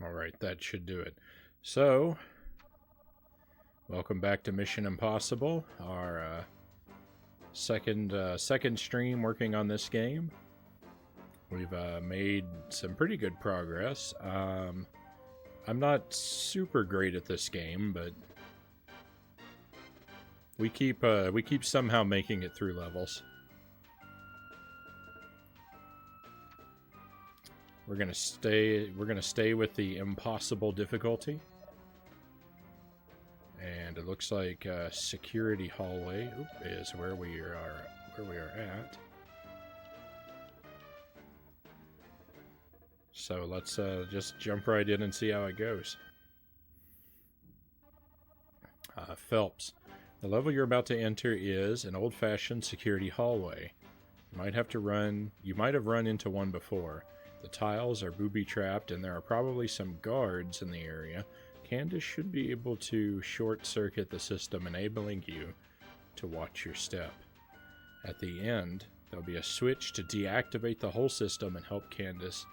Alright, that should do it. So, welcome back to Mission Impossible, our second stream working on this game. We've made some pretty good progress. I'm not super great at this game, but we keep somehow making it through levels. We're gonna stay with the impossible difficulty. And it looks like security hallway is where we are at. So let's just jump right in and see how it goes. Phelps. The level you're about to enter is an old-fashioned security hallway. You might have run into one before. The tiles are booby-trapped, and there are probably some guards in the area. Candace should be able to short-circuit the system, enabling you to watch your step. At the end, there'll be a switch to deactivate the whole system and help Candace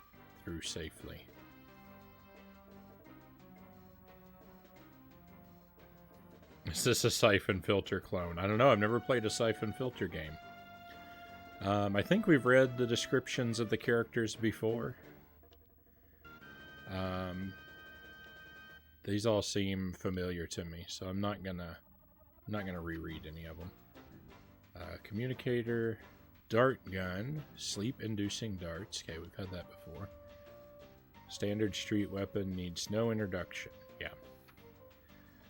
through safely. Is this a Siphon Filter clone? I don't know. I've never played a Siphon Filter game. I think we've read the descriptions of the characters before. These all seem familiar to me, so I'm not gonna reread any of them. Communicator, dart gun, sleep-inducing darts. Okay, we've had that before. Standard street weapon needs no introduction. Yeah.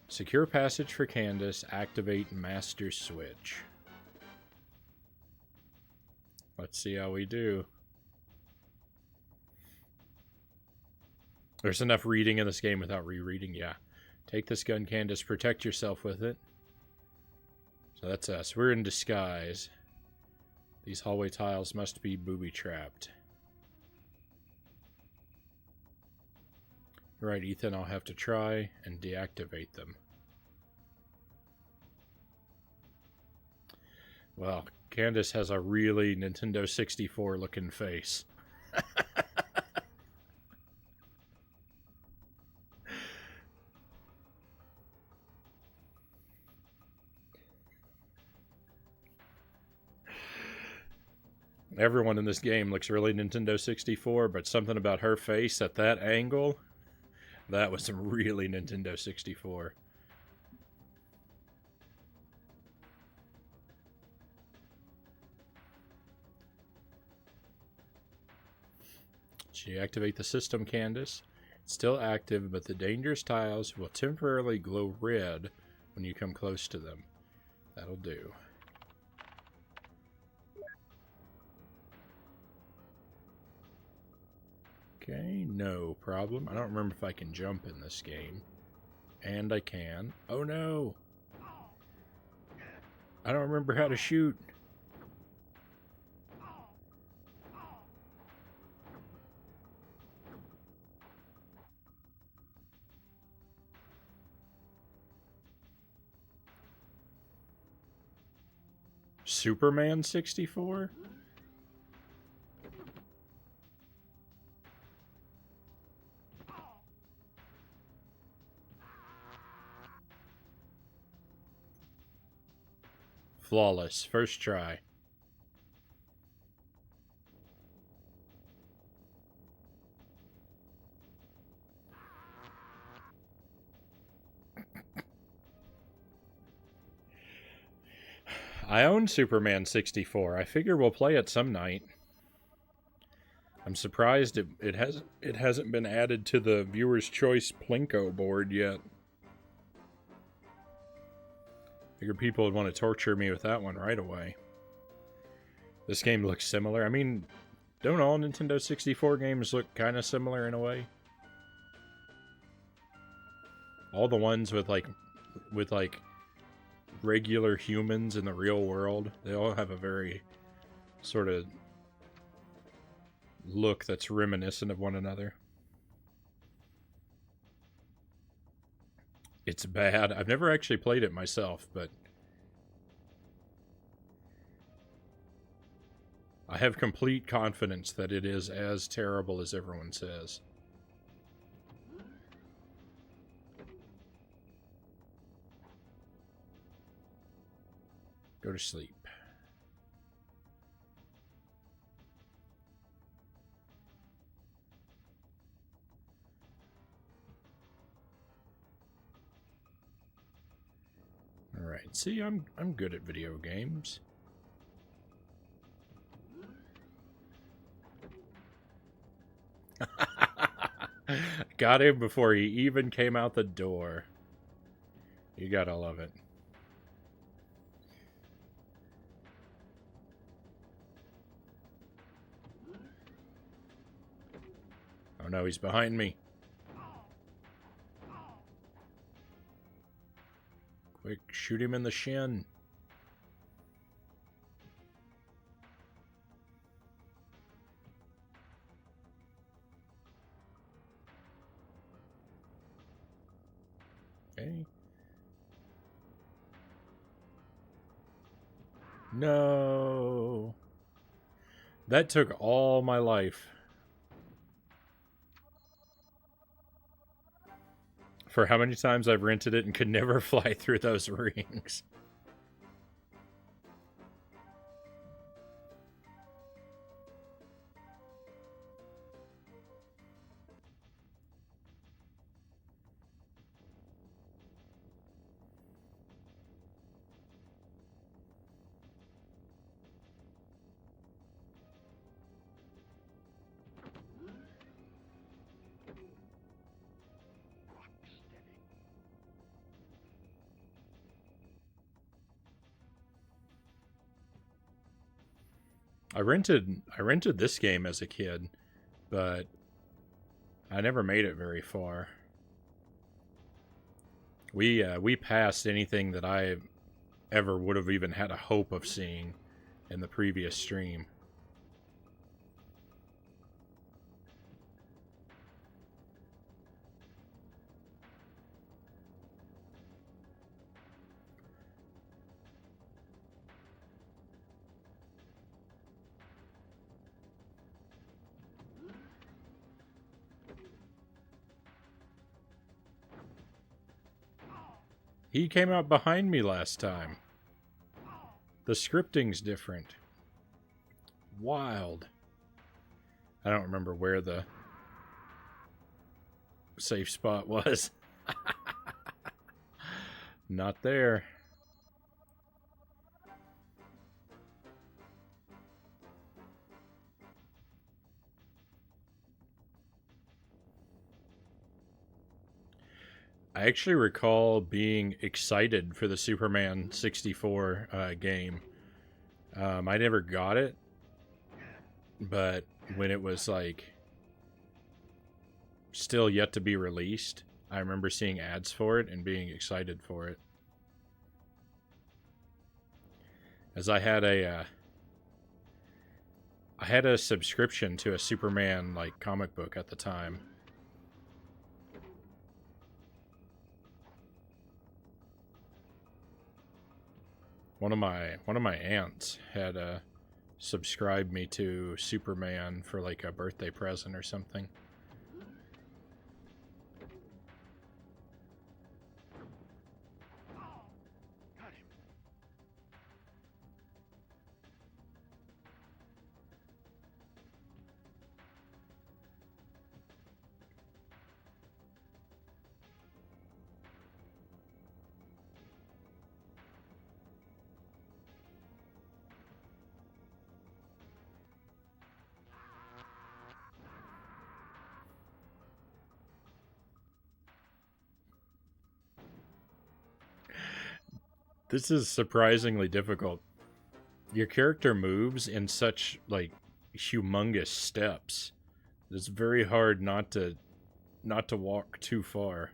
Secure passage for Candace. Activate master switch. Let's see how we do. There's enough reading in this game without rereading. Yeah. Take this gun, Candace. Protect yourself with it. So that's us. We're in disguise. These hallway tiles must be booby-trapped. Right, Ethan, I'll have to try and deactivate them. Well, Candace has a really Nintendo 64 looking face. Everyone in this game looks really Nintendo 64, but something about her face at that angle, that was really Nintendo 64. Deactivate the system, Candace. It's still active, but the dangerous tiles will temporarily glow red when you come close to them. That'll do. Okay, no problem. I don't remember if I can jump in this game. And I can. Oh no! I don't remember how to shoot. Superman 64? Flawless. First try. I own Superman 64. I figure we'll play it some night. I'm surprised it hasn't been added to the viewer's choice Plinko board yet. Figure people would want to torture me with that one right away. This game looks similar. I mean, don't all Nintendo 64 games look kind of similar in a way? All the ones with like regular humans in the real world, they all have a very sort of look that's reminiscent of one another. It's bad. I've never actually played it myself, but I have complete confidence that it is as terrible as everyone says. Go to sleep. All right. See, I'm good at video games. Got him before he even came out the door. You gotta love it. Oh no, he's behind me. Quick, shoot him in the shin. Okay. No. That took all my life. For how many times I've rented it and could never fly through those rings. I rented this game as a kid, but I never made it very far. We passed anything that I ever would have even had a hope of seeing in the previous stream. He came out behind me last time. The scripting's different. Wild. I don't remember where the safe spot was. Not there. I actually recall being excited for the Superman 64 game. I never got it, but when it was like still yet to be released, I remember seeing ads for it and being excited for it. As I had a subscription to a Superman like comic book at the time. One of my aunts had subscribed me to Superman for like a birthday present or something. This is surprisingly difficult. Your character moves in such like humongous steps. It's very hard not to walk too far.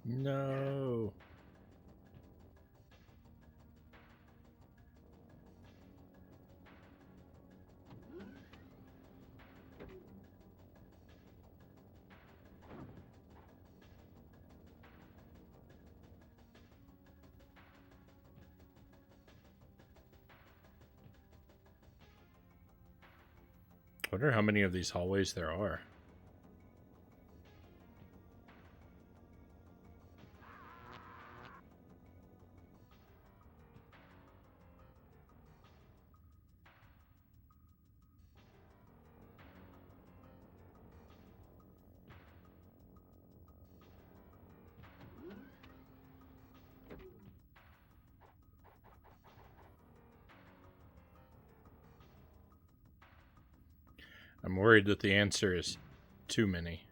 No. I wonder how many of these hallways there are. I'm worried that the answer is too many.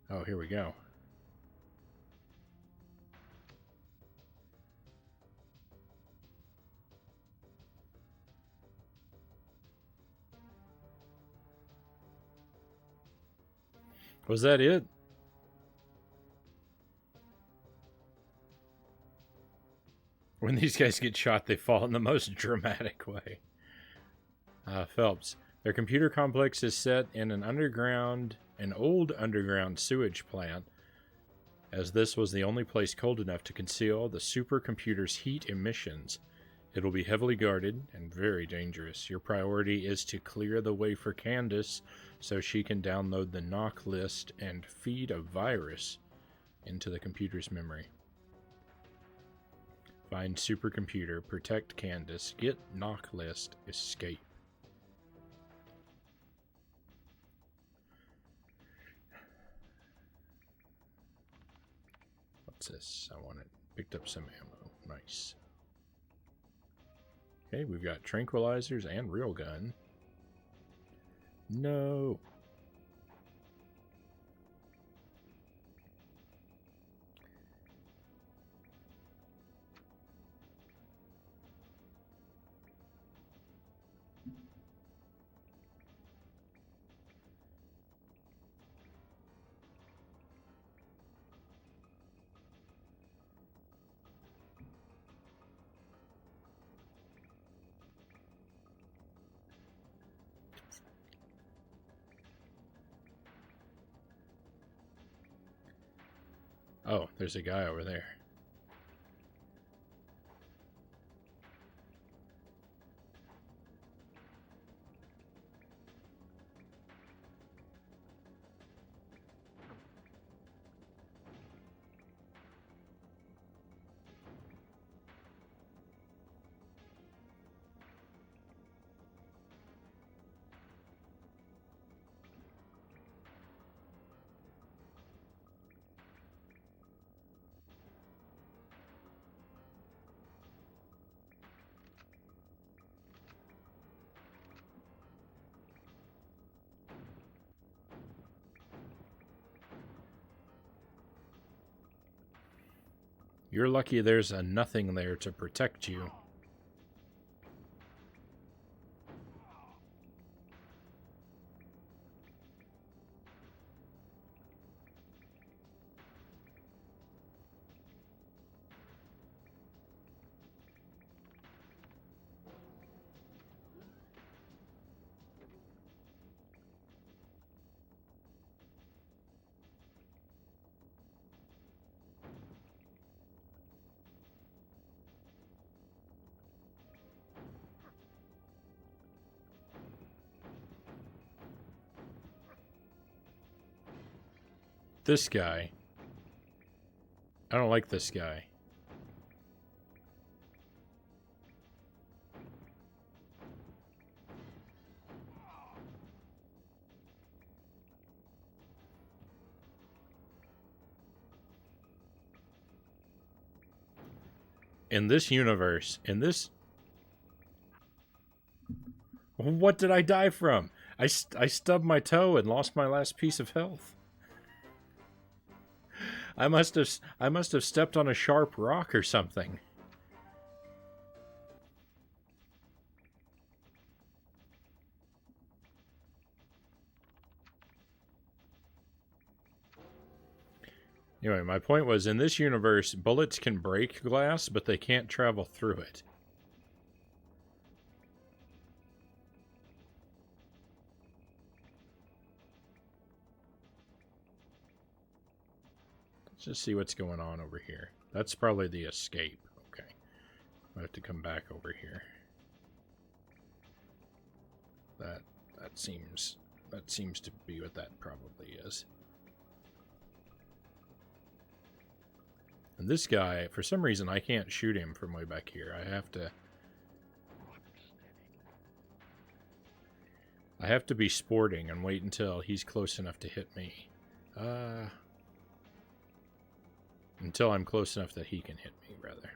Oh, here we go. Was that it? When these guys get shot, they fall in the most dramatic way. Phelps. Their computer complex is set in an old underground sewage plant, as this was the only place cold enough to conceal the supercomputer's heat emissions. It will be heavily guarded and very dangerous. Your priority is to clear the way for Candace so she can download the knock list and feed a virus into the computer's memory. Find supercomputer, protect Candace, get knock list, escape. What's this? I want it. Picked up some ammo. Nice. Okay, we've got tranquilizers and real gun. No. Oh, there's a guy over there. You're lucky there's a nothing there to protect you. This guy. I don't like this guy. In this universe, what did I die from? I stubbed my toe and lost my last piece of health. I must have stepped on a sharp rock or something. Anyway, my point was, in this universe, bullets can break glass, but they can't travel through it. Let's just see what's going on over here. That's probably the escape. Okay. I have to come back over here. That seems to be what that probably is. And this guy, for some reason, I can't shoot him from way back here. I have to be sporting and wait until he's close enough to hit me. Until I'm close enough that he can hit me, rather.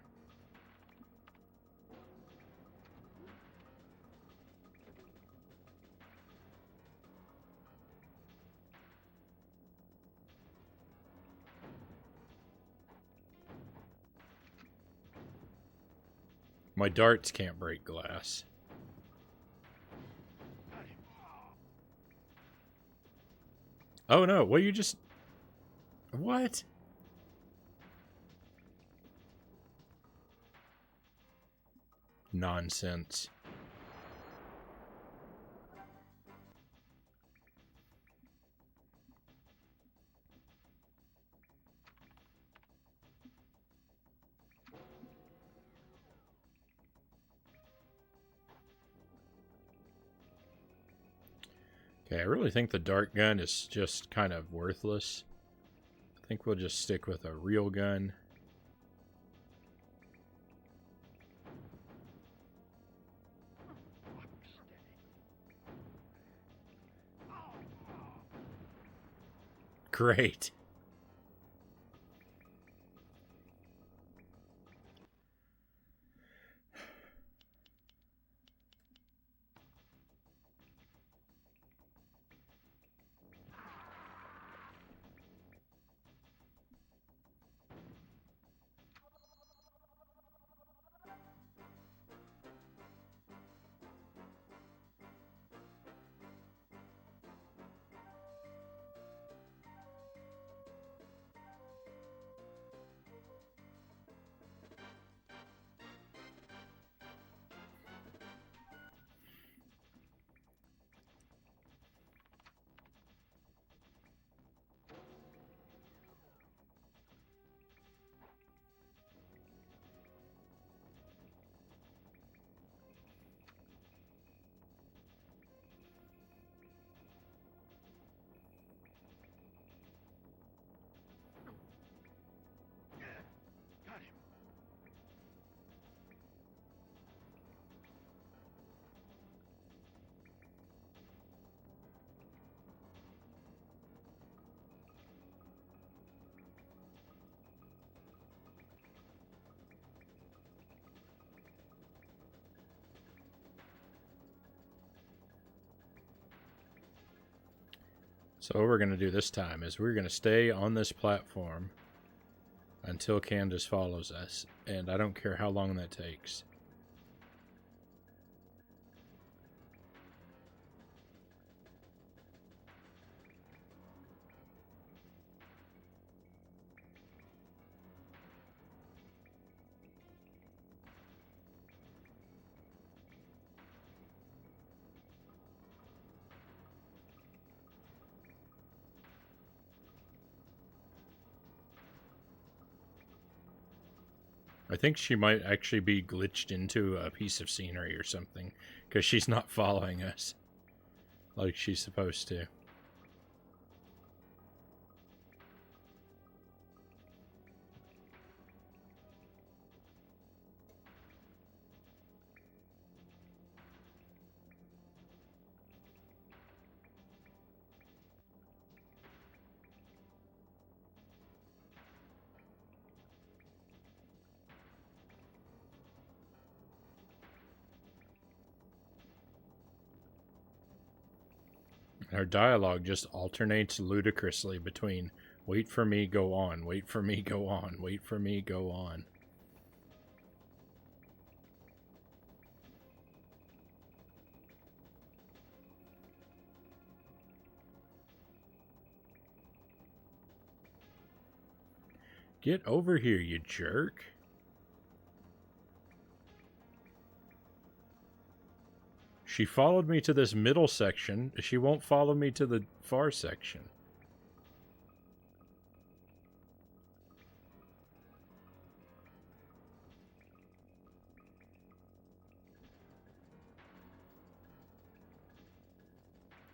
My darts can't break glass. Oh no, well you just... What? Nonsense. Okay, I really think the dart gun is just kind of worthless. I think we'll just stick with a real gun. Great. So what we're going to do this time is we're going to stay on this platform until Candace follows us. And I don't care how long that takes. I think she might actually be glitched into a piece of scenery or something, because she's not following us like she's supposed to. Her dialogue just alternates ludicrously between wait for me, go on, wait for me, go on, wait for me, go on. Get over here, you jerk. She followed me to this middle section. She won't follow me to the far section.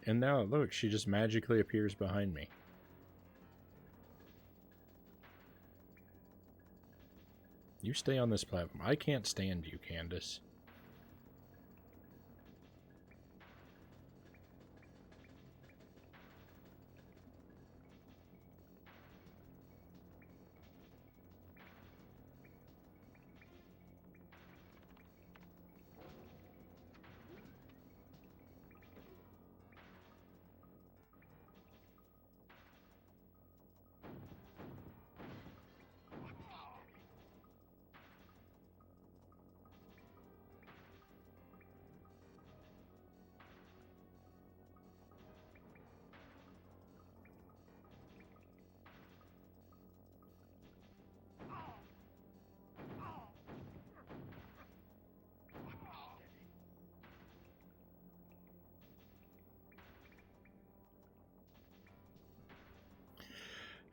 And now, look, she just magically appears behind me. You stay on this platform. I can't stand you, Candace.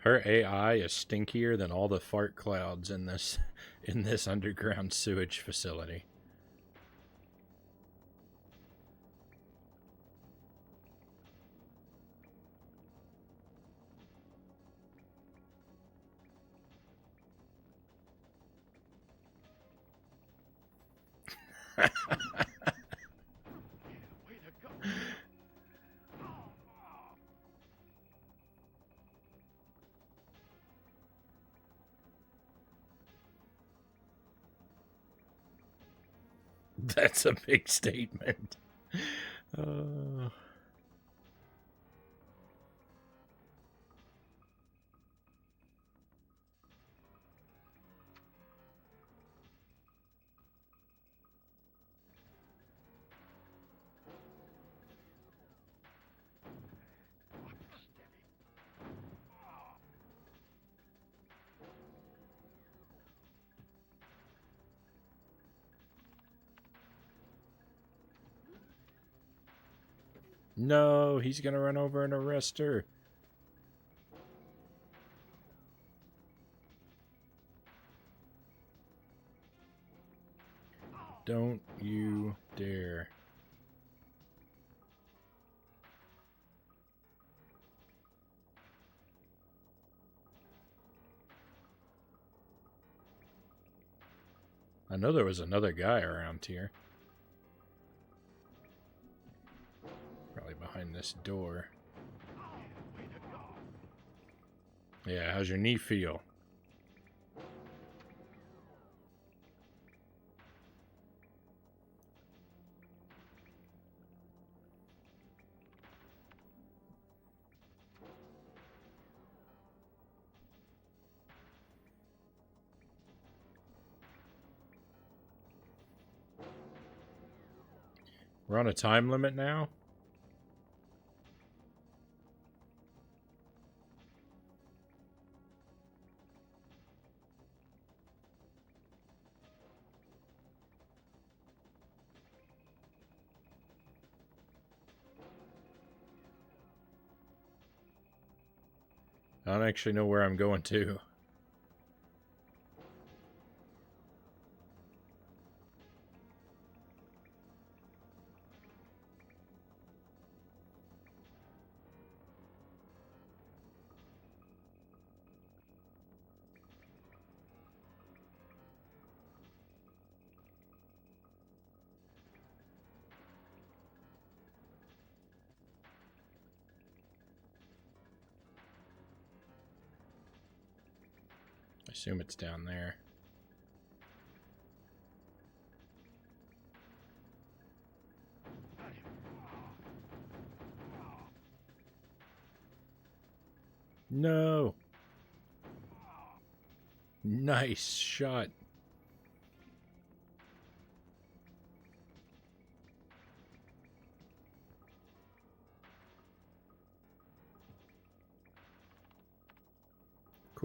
Her AI is stinkier than all the fart clouds in this underground sewage facility. That's a big statement. No, he's gonna run over and arrest her. Don't you dare. I know there was another guy around here. Probably behind this door. Yeah, how's your knee feel? We're on a time limit now? I don't actually know where I'm going to. I assume it's down there. No! Nice shot.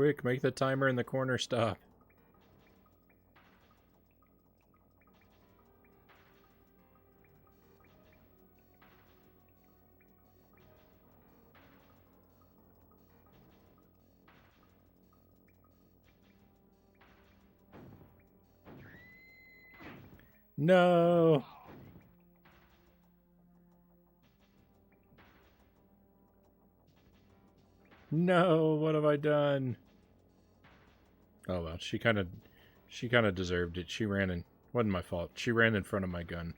Quick, make the timer in the corner stop. No! No, what have I done? Oh well, she kind of deserved it. She ran in. Wasn't my fault. She ran in front of my gun.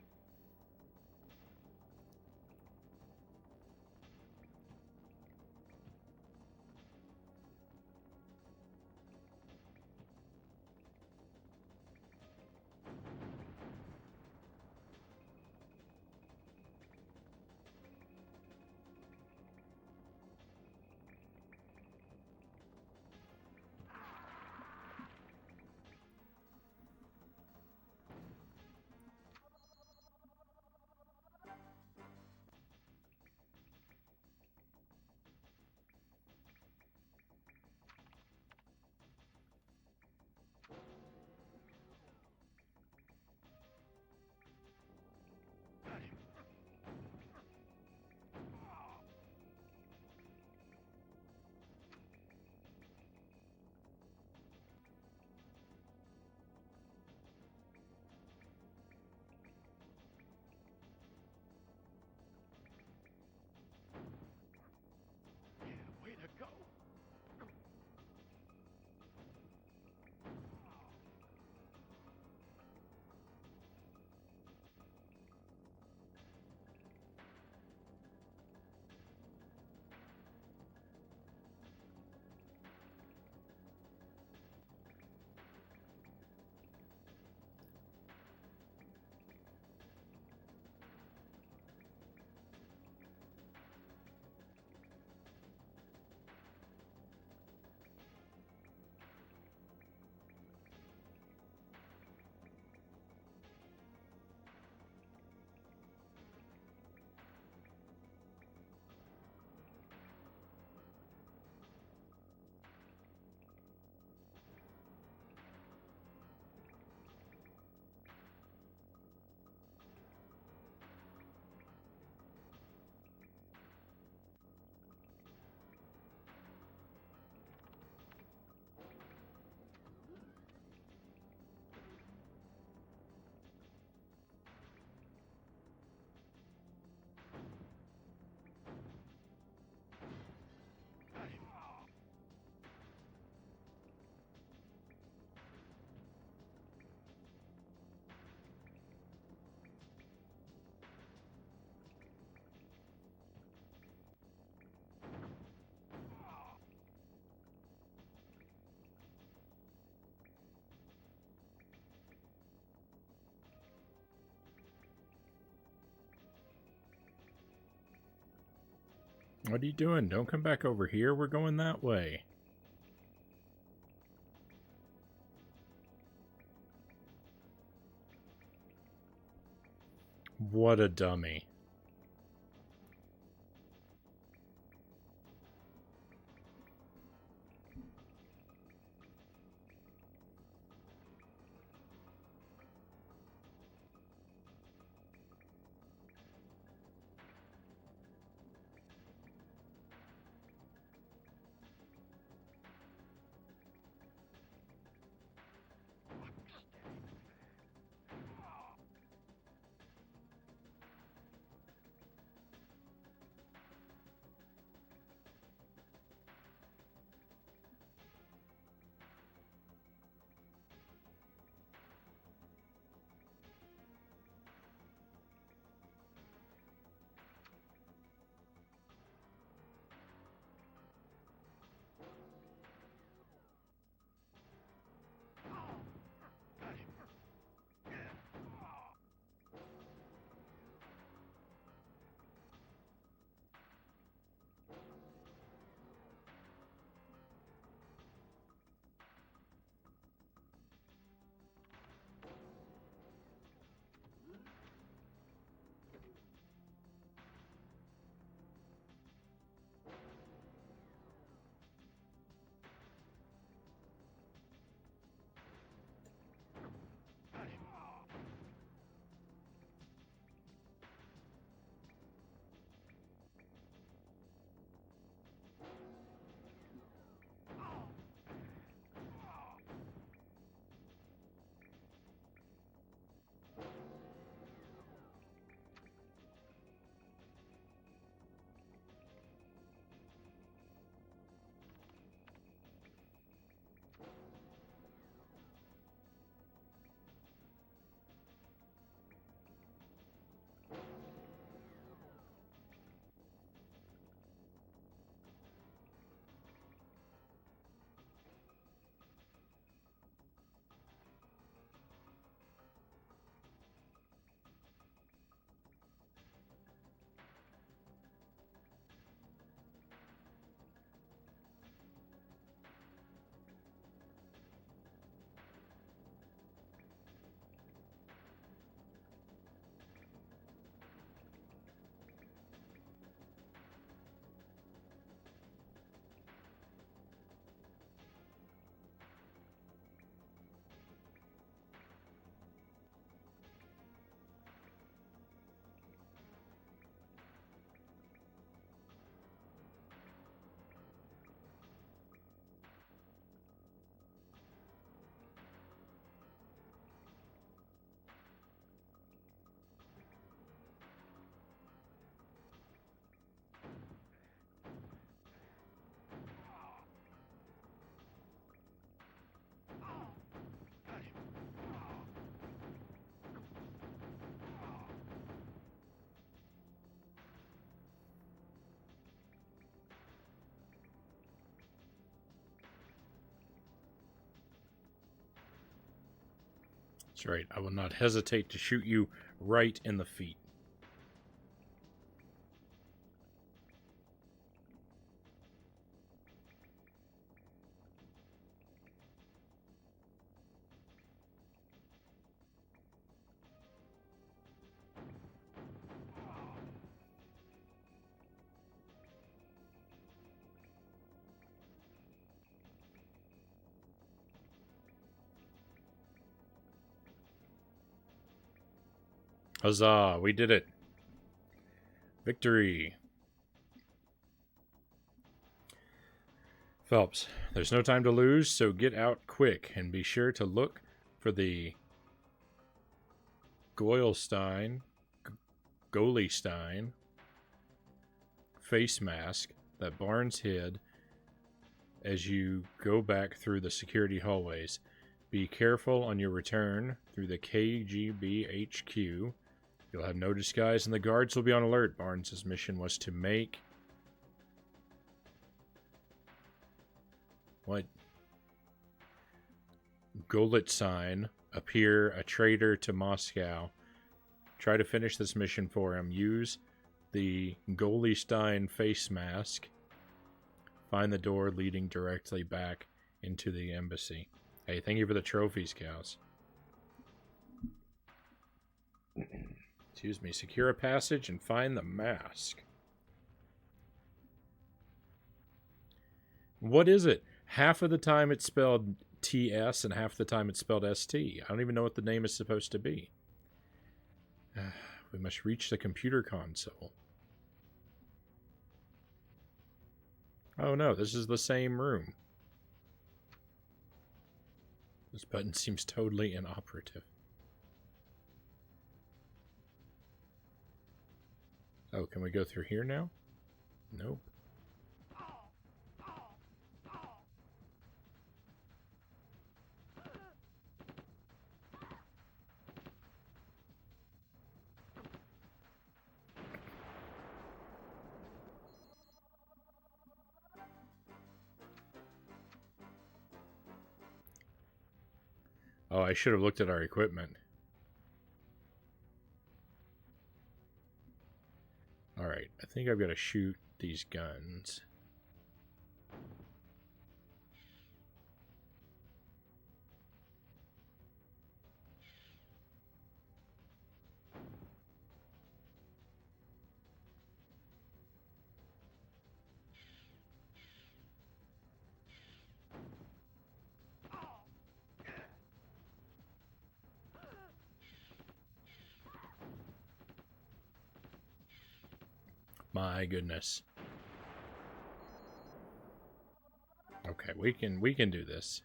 What are you doing? Don't come back over here. We're going that way. What a dummy. That's right. I will not hesitate to shoot you right in the feet. Huzzah! We did it! Victory! Phelps, there's no time to lose, so get out quick and be sure to look for the Goylstein face mask that Barnes hid as you go back through the security hallways. Be careful on your return through the KGB HQ. You'll have no disguise and the guards will be on alert. Barnes' mission was to make... What? Golitsyn appear a traitor to Moscow. Try to finish this mission for him. Use the Goylstein face mask. Find the door leading directly back into the embassy. Hey, thank you for the trophies, cows. Excuse me. Secure a passage and find the mask. What is it? Half of the time it's spelled TS and half the time it's spelled ST. I don't even know what the name is supposed to be. We must reach the computer console. Oh no, this is the same room. This button seems totally inoperative. Oh, can we go through here now? Nope. Oh, I should have looked at our equipment. Alright, I think I've got to shoot these guns. My goodness. Okay, we can do this.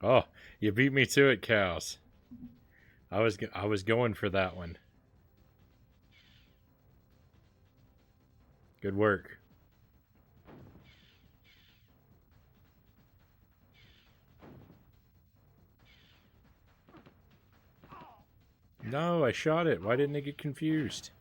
Oh, you beat me to it, cows. I was going for that one. Good work. No, I shot it. Why didn't it get confused?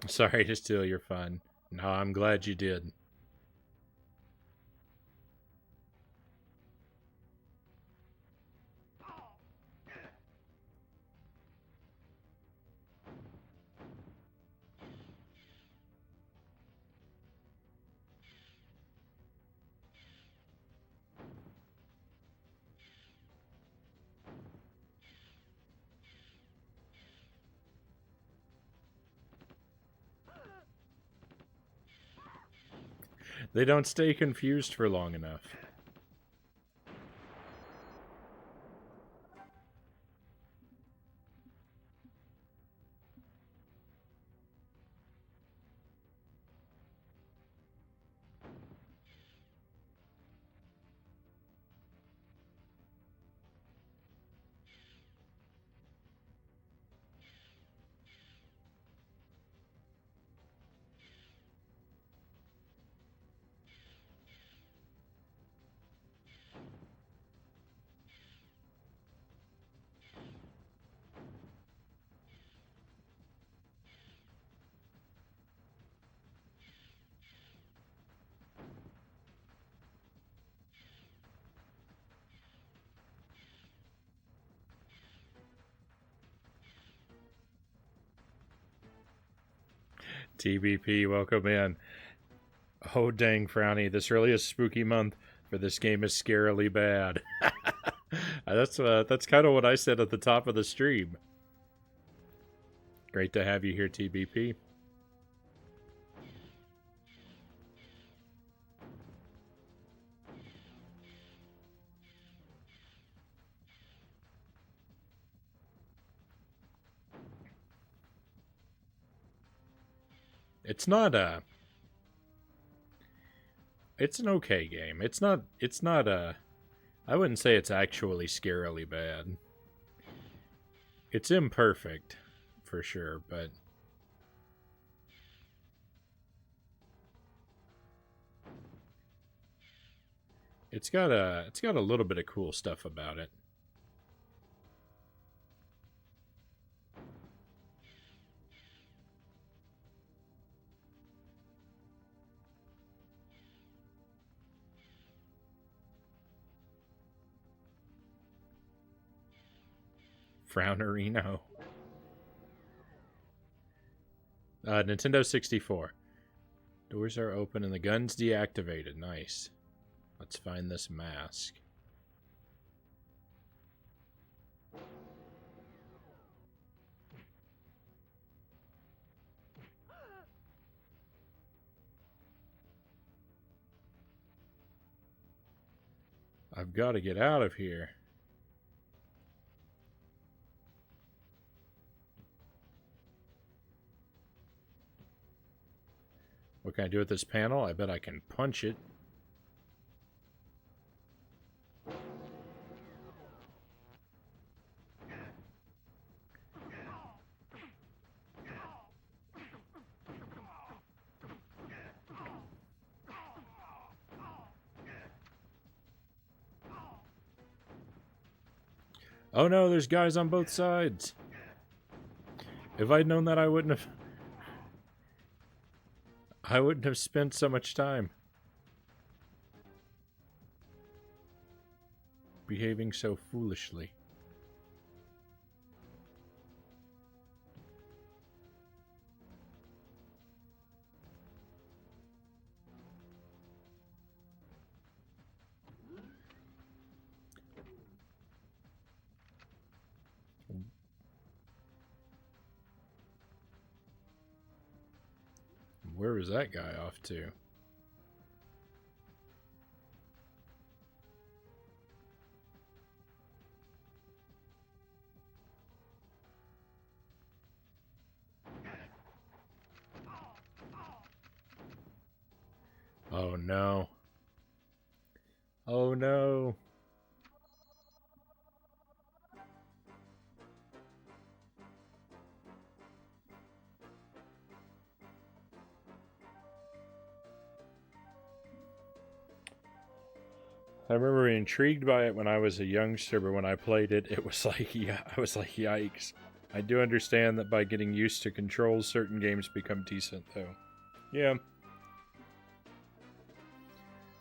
Sorry to steal your fun. No, I'm glad you did. They don't stay confused for long enough. TBP, welcome in. Oh, dang, Frownie. This really is spooky month, for this game is scarily bad. That's kind of what I said at the top of the stream. Great to have you here, TBP. It's not a... It's an okay game. It's not a... I wouldn't say it's actually scarily bad. It's imperfect, for sure, but... It's got a little bit of cool stuff about it. Frownerino. Nintendo 64. Doors are open and the gun's deactivated. Nice. Let's find this mask. I've got to get out of here. What can I do with this panel? I bet I can punch it. Oh no, there's guys on both sides. If I'd known that, I wouldn't have spent so much time behaving so foolishly. Where was that guy off to? Oh no. Oh no. I remember being intrigued by it when I was a youngster, but when I played it, it was like, yeah, I was like, yikes. I do understand that by getting used to controls, certain games become decent, though. Yeah.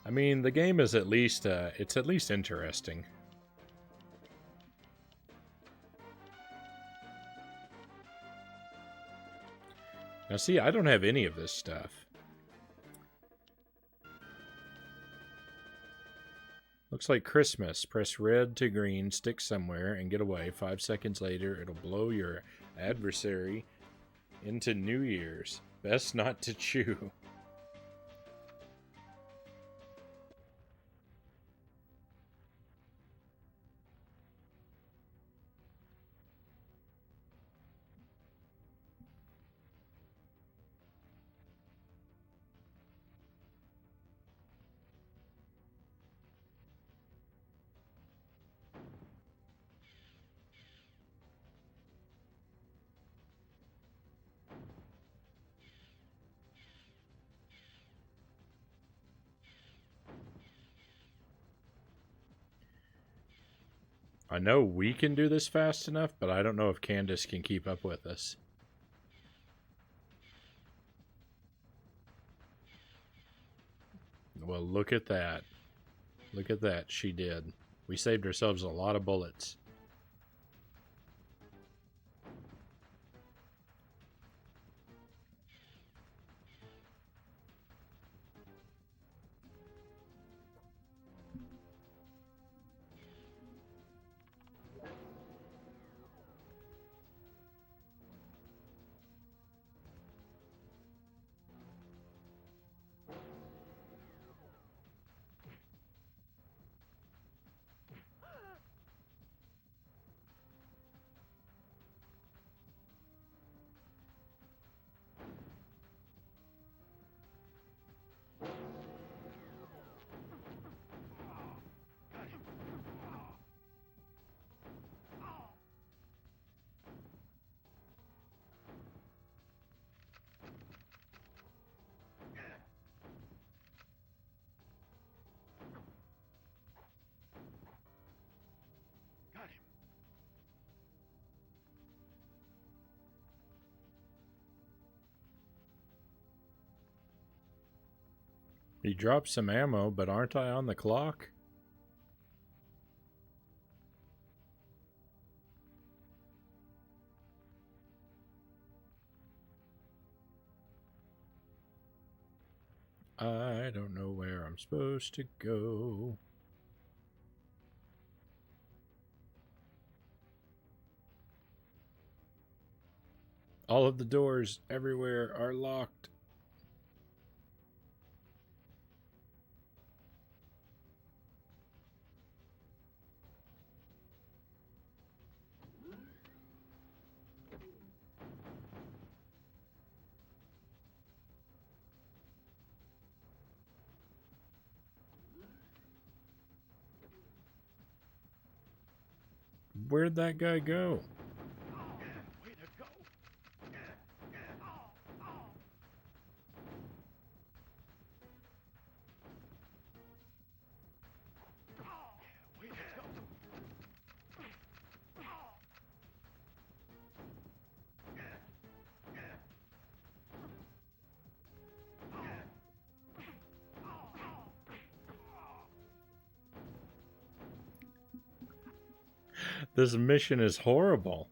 I mean, the game is at least, it's at least interesting. Now see, I don't have any of this stuff. Looks like Christmas. Press red to green, stick somewhere, and get away. 5 seconds later, it'll blow your adversary into New Year's. Best not to chew. I know we can do this fast enough, but I don't know if Candace can keep up with us. Well, look at that. Look at that. She did. We saved ourselves a lot of bullets. He dropped some ammo, but aren't I on the clock? I don't know where I'm supposed to go. All of the doors everywhere are locked. Where'd that guy go? This mission is horrible.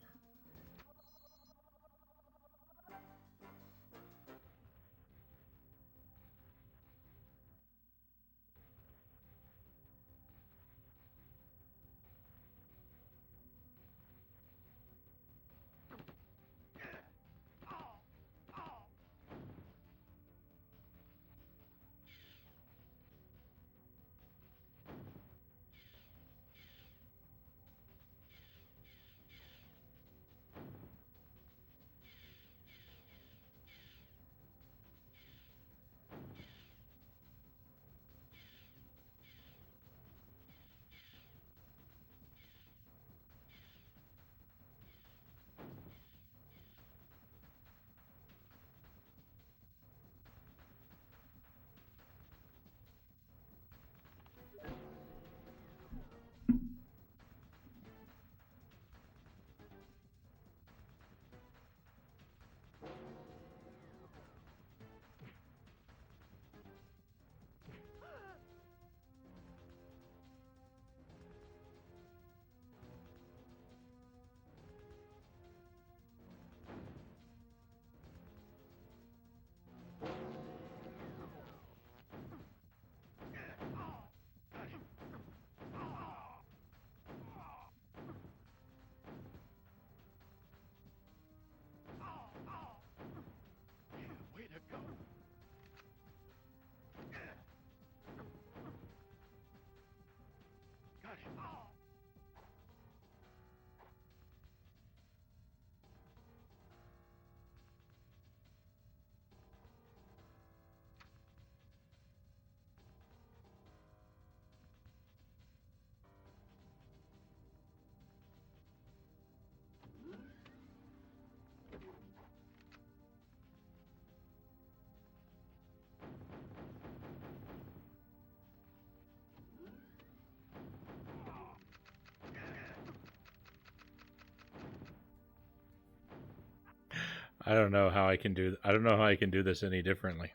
I don't know how I can do. I don't know how I can do this any differently.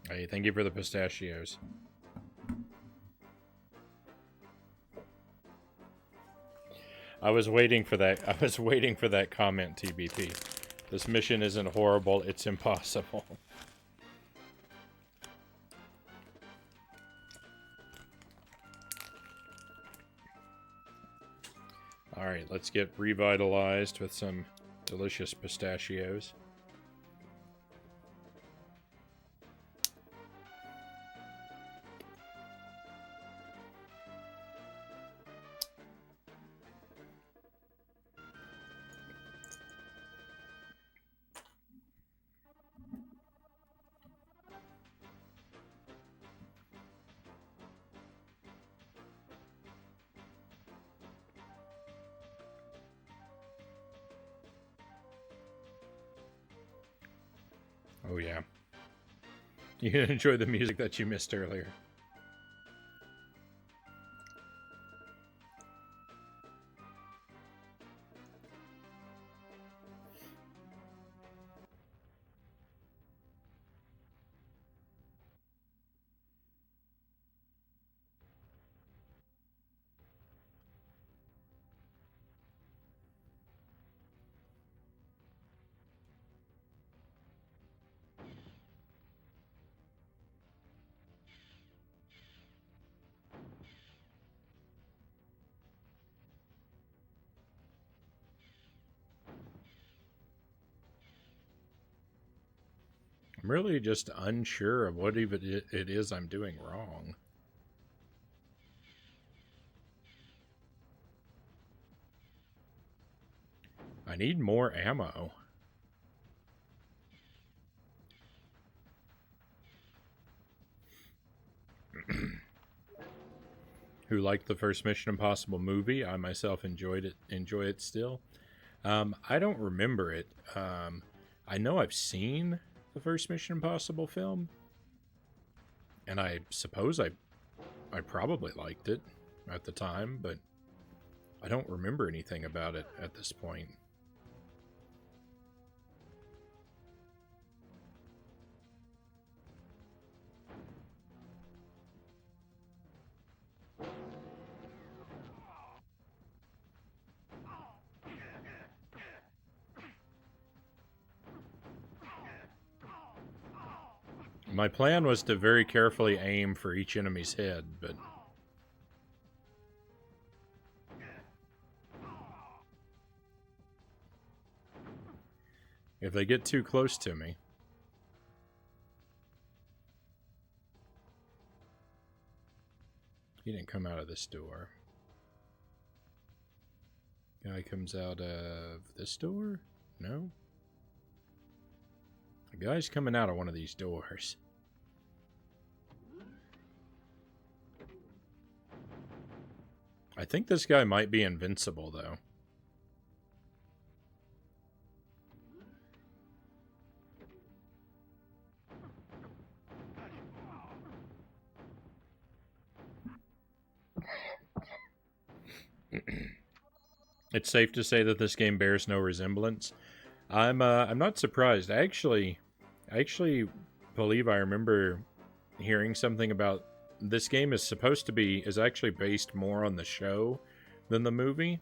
Hey, thank you for the pistachios. I was waiting for that. I was waiting for that comment, TBP. This mission isn't horrible. It's impossible. All right, let's get revitalized with some delicious pistachios. Oh yeah. You can enjoy the music that you missed earlier. I'm really just unsure of what even it is I'm doing wrong. I need more ammo. Who liked the first Mission Impossible movie? I myself enjoy it still. I don't remember it. I know I've seen the first Mission Impossible film, and I suppose I probably liked it at the time, but I don't remember anything about it at this point. My plan was to very carefully aim for each enemy's head, but if they get too close to me... He didn't come out of this door. Guy comes out of this door? No? The guy's coming out of one of these doors. I think this guy might be invincible, though. It's safe to say that this game bears no resemblance. I'm not surprised. I actually believe I remember hearing something about this game is actually based more on the show than the movie.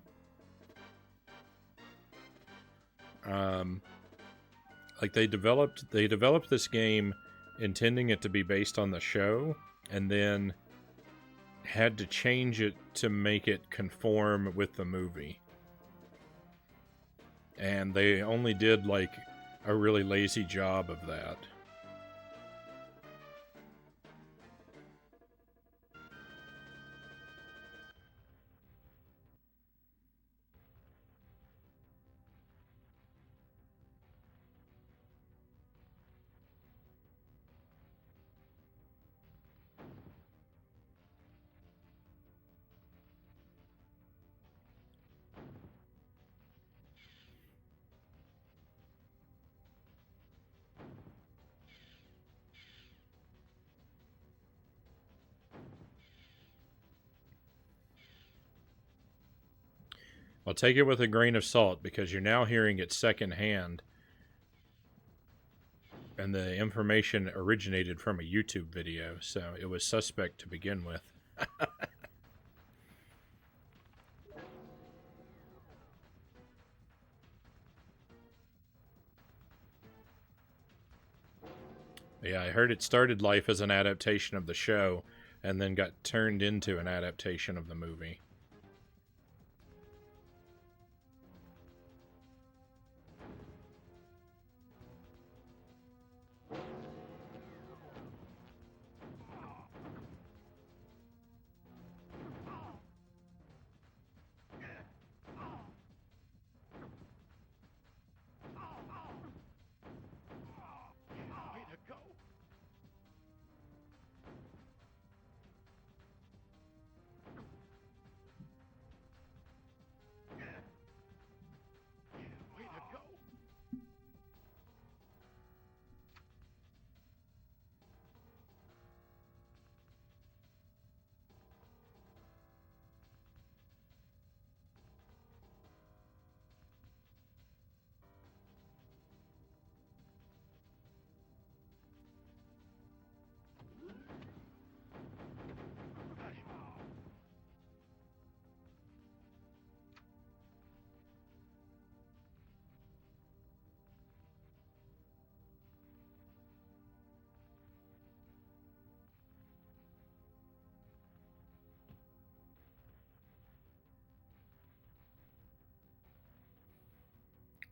Like they developed this game intending it to be based on the show, and then had to change it to make it conform with the movie. And they only did like a really lazy job of that. Well, take it with a grain of salt because you're now hearing it secondhand, and the information originated from a YouTube video, so it was suspect to begin with. Yeah, I heard it started life as an adaptation of the show and then got turned into an adaptation of the movie.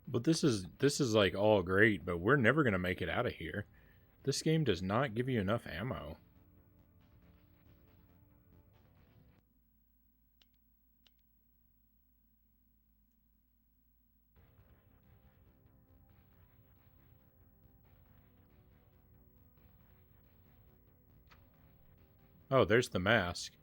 But this is like all great, but we're never going to make it out of here. This game does not give you enough ammo. Oh, there's the mask.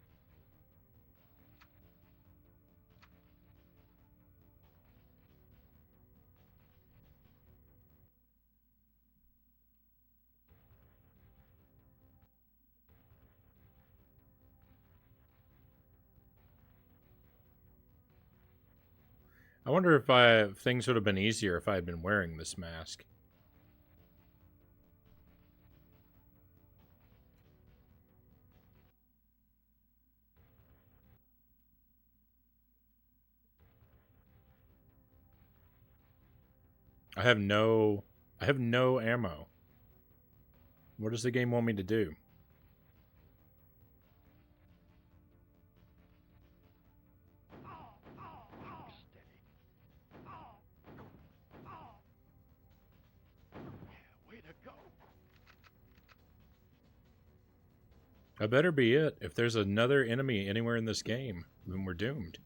I wonder if things would have been easier if I had been wearing this mask. I have no ammo. What does the game want me to do? That better be it. If there's another enemy anywhere in this game, then we're doomed.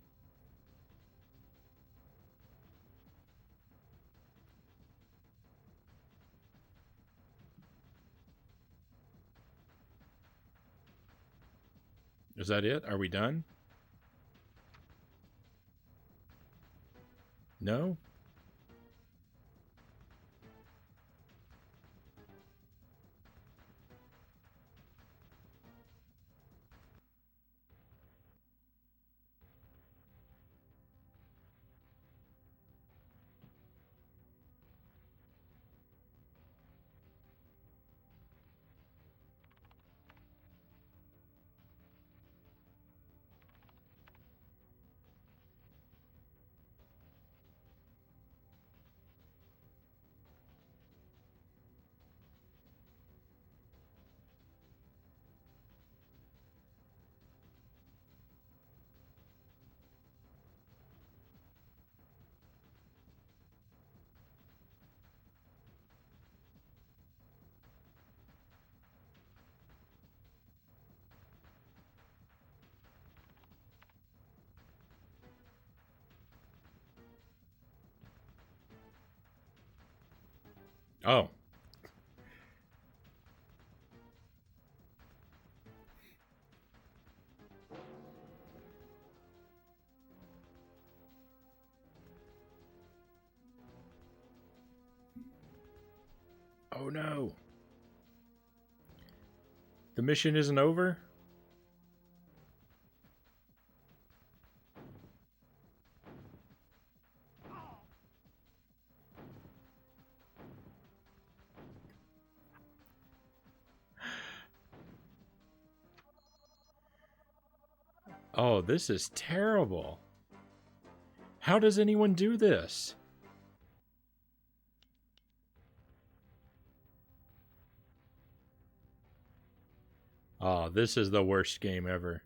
Is that it? Are we done? No? Oh. Oh no. The mission isn't over? Oh, this is terrible. How does anyone do this? Oh, this is the worst game ever.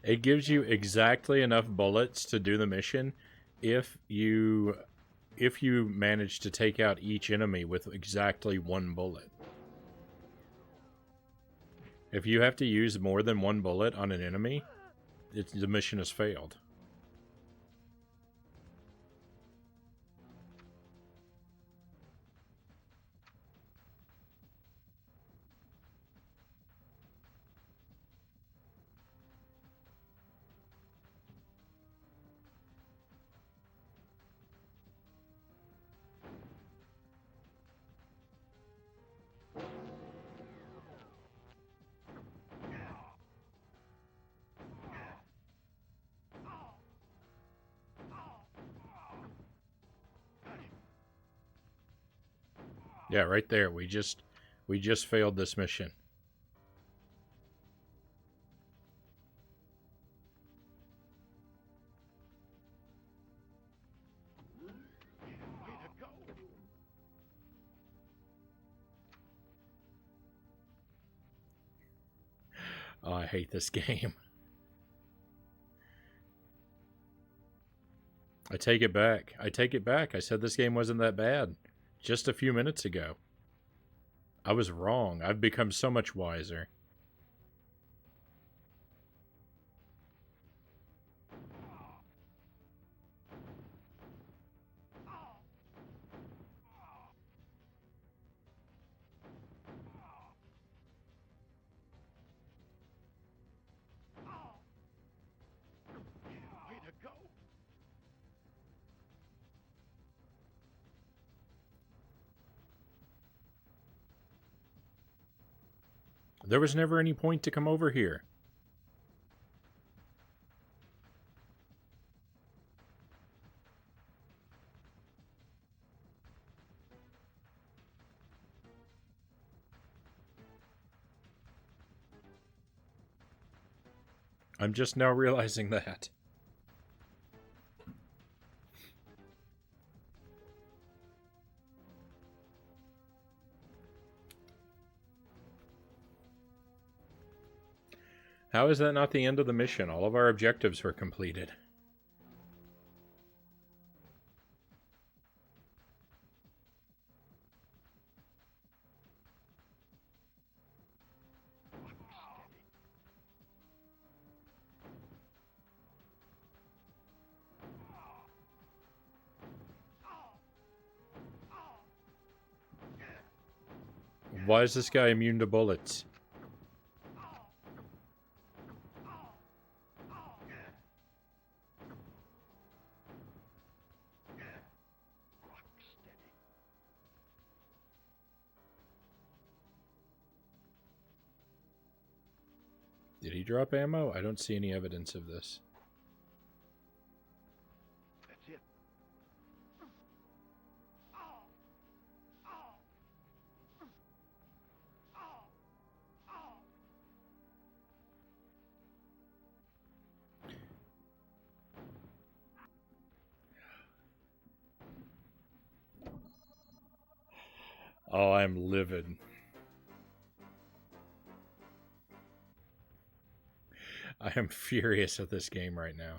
It gives you exactly enough bullets to do the mission if you manage to take out each enemy with exactly one bullet. If you have to use more than one bullet on an enemy, the mission has failed. Yeah, right there. We just failed this mission. Oh, I hate this game. I take it back. I take it back. I said this game wasn't that bad just a few minutes ago. I was wrong. I've become so much wiser. There was never any point to come over here. I'm just now realizing that. How is that not the end of the mission? All of our objectives were completed. Why is this guy immune to bullets? Did he drop ammo? I don't see any evidence of this. That's it. Oh, I'm livid. I am furious at this game right now.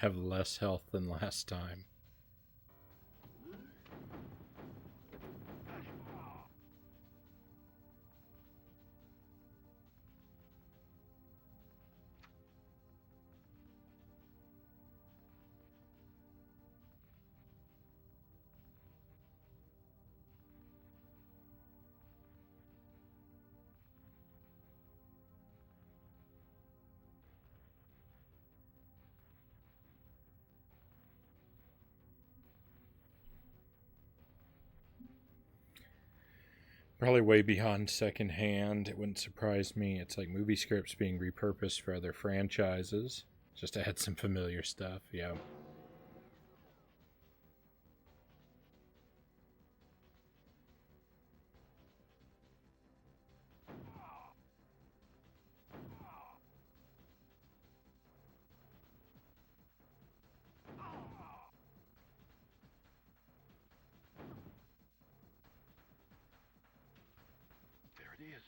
have less health than last time. Probably way beyond secondhand. It wouldn't surprise me. It's like movie scripts being repurposed for other franchises. Just to add some familiar stuff, yeah. There it is.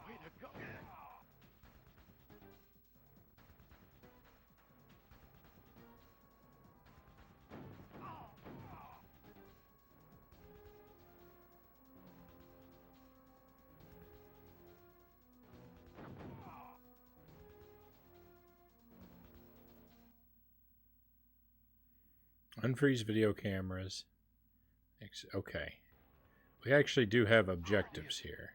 Way to go. Unfreeze video cameras. Okay. We actually do have objectives here.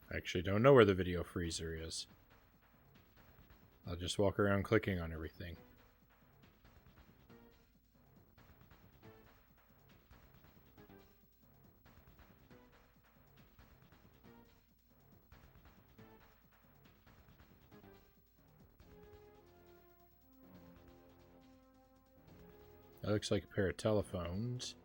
I actually don't know where the video freezer is. I'll just walk around clicking on everything. That looks like a pair of telephones.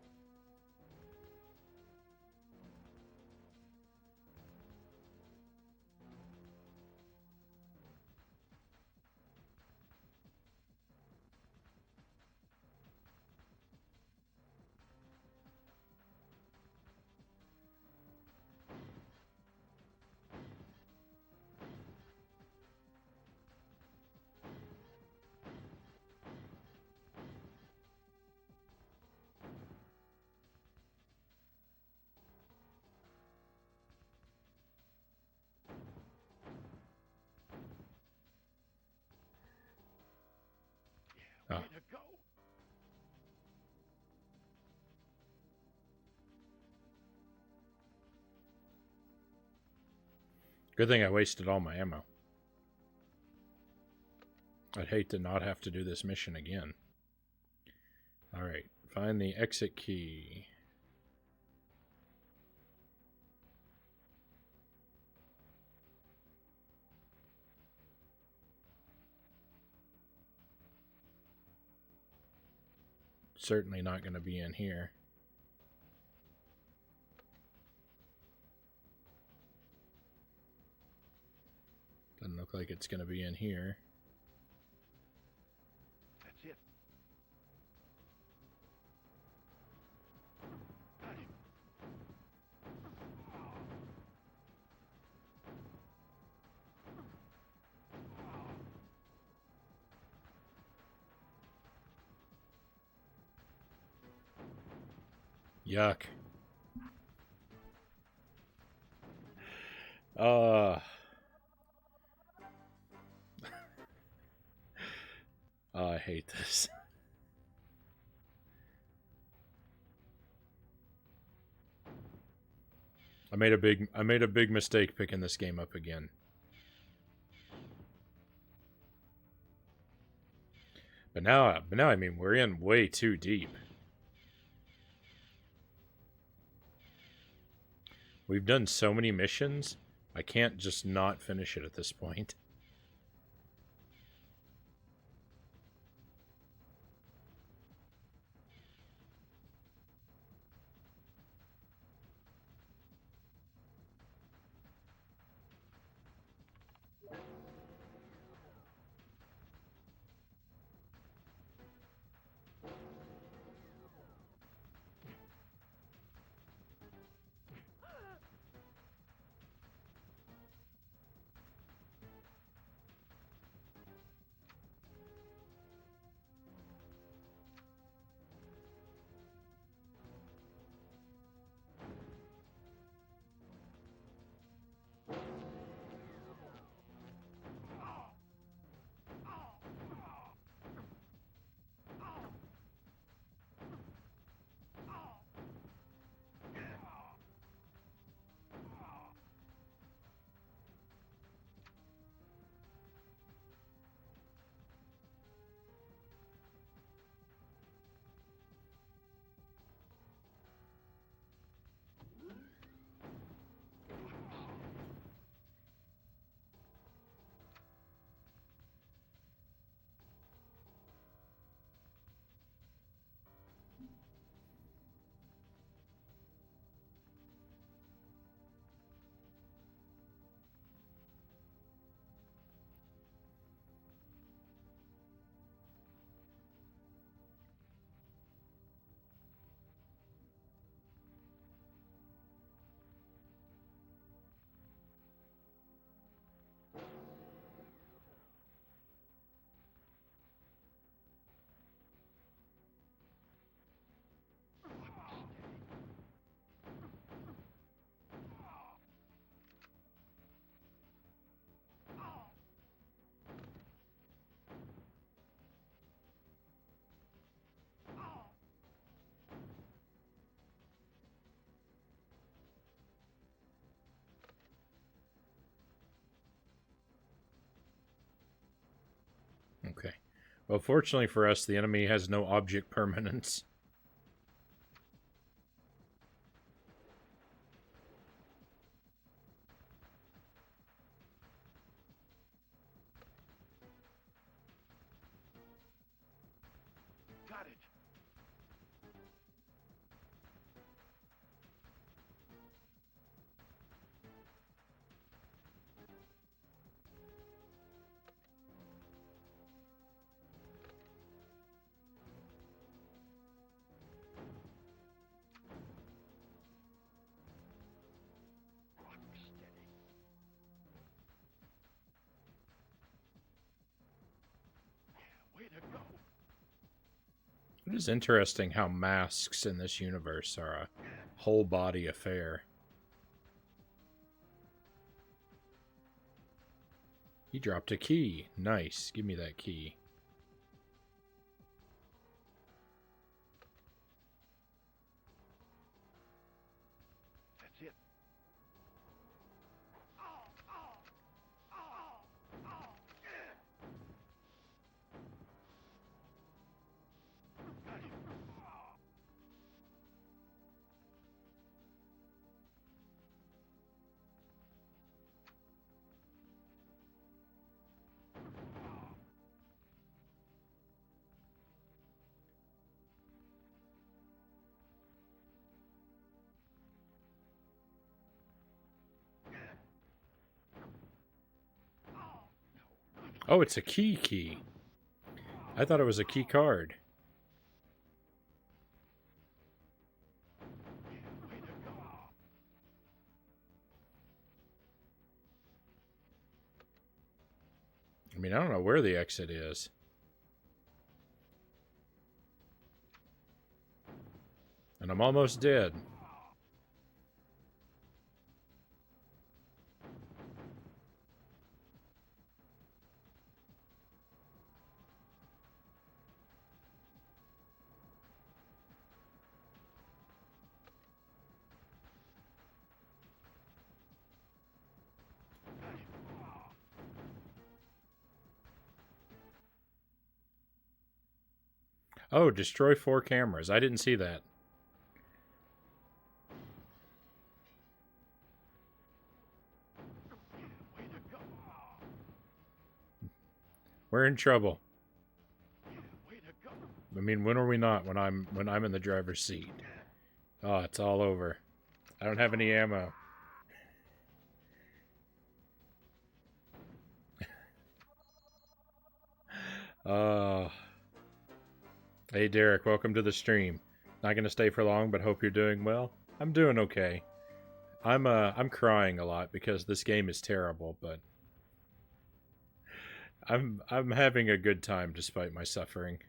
Way to go. Good thing I wasted all my ammo. I'd hate to not have to do this mission again. Alright, find the exit key. Certainly not going to be in here. Doesn't look like it's going to be in here. That's it. Got him. Yuck. Oh, I hate this. I made a big mistake picking this game up again. But now, I mean, we're in way too deep. We've done so many missions, I can't just not finish it at this point. Okay. Well, fortunately for us, the enemy has no object permanence. Got it. Rock steady. Yeah, way to go. It is interesting how masks in this universe are a whole body affair. He dropped a key. Nice. Give me that key. That's it. Got him. Oh, it's a key. I thought it was a key card. Yeah, way to go. I mean, I don't know where the exit is. And I'm almost dead. Got him. Oh, destroy 4 cameras. I didn't see that. Way to go. We're in trouble. Way to go. I mean, when are we not? When I'm in the driver's seat. Oh, it's all over. I don't have any ammo. Oh. Hey Derek, welcome to the stream. Not gonna stay for long, but hope you're doing well. I'm doing okay. I'm crying a lot because this game is terrible, but I'm having a good time despite my suffering.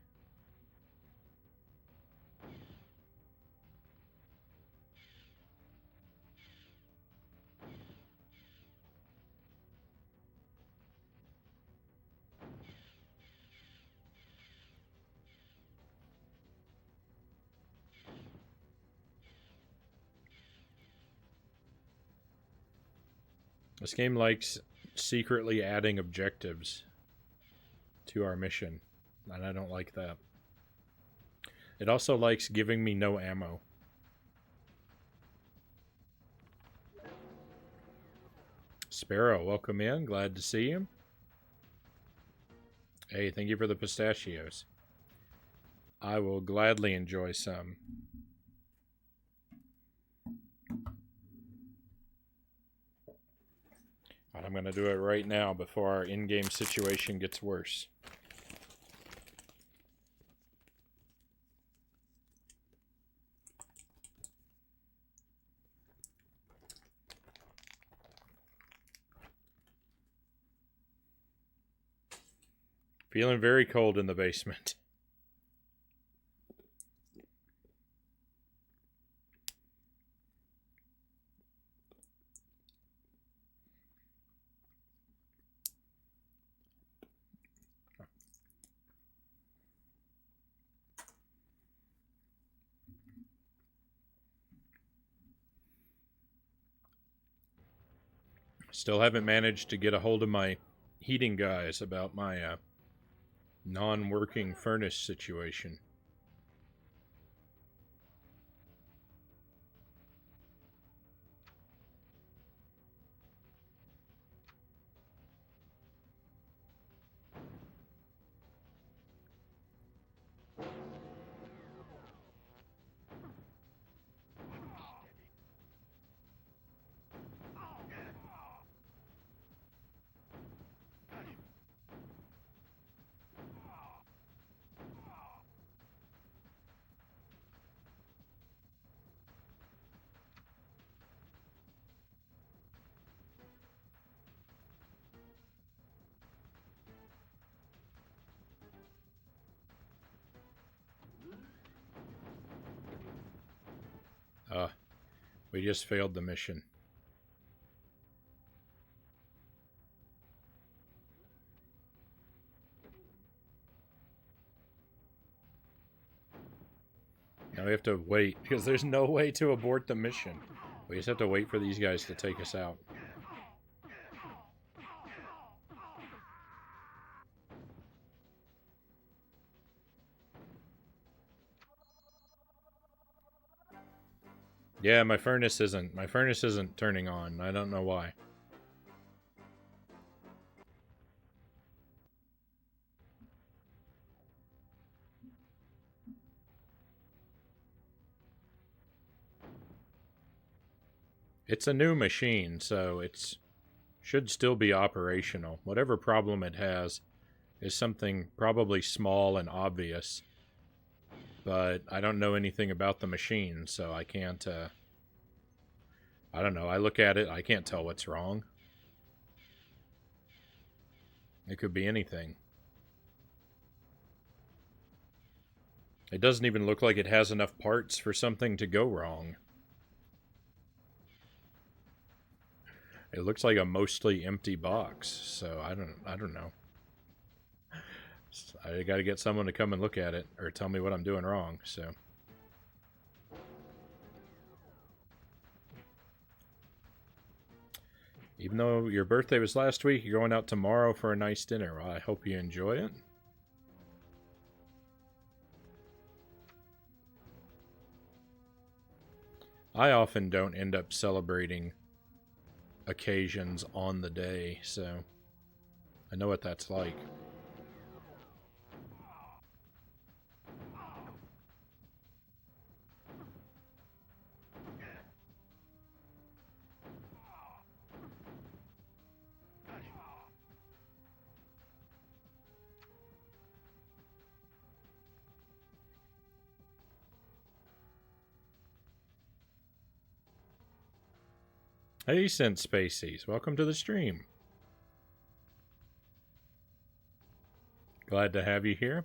This game likes secretly adding objectives to our mission, and I don't like that. It also likes giving me no ammo. Sparrow, welcome in. Glad to see you. Hey, thank you for the pistachios. I will gladly enjoy some. But I'm going to do it right now before our in-game situation gets worse. Feeling very cold in the basement. Still haven't managed to get a hold of my heating guys about my non-working furnace situation. We just failed the mission. Now we have to wait, because there's no way to abort the mission. We just have to wait for these guys to take us out. Yeah, my furnace isn't turning on. I don't know why. It's a new machine, so it's should still be operational. Whatever problem it has is something probably small and obvious. But I don't know anything about the machine, so I can't, I don't know. I look at it, I can't tell what's wrong. It could be anything. It doesn't even look like it has enough parts for something to go wrong. It looks like a mostly empty box, so I don't know. I got to get someone to come and look at it or tell me what I'm doing wrong, so. Even though your birthday was last week, you're going out tomorrow for a nice dinner. Well, I hope you enjoy it. I often don't end up celebrating occasions on the day, so I know what that's like. Hey, Scent Spacies, welcome to the stream. Glad to have you here.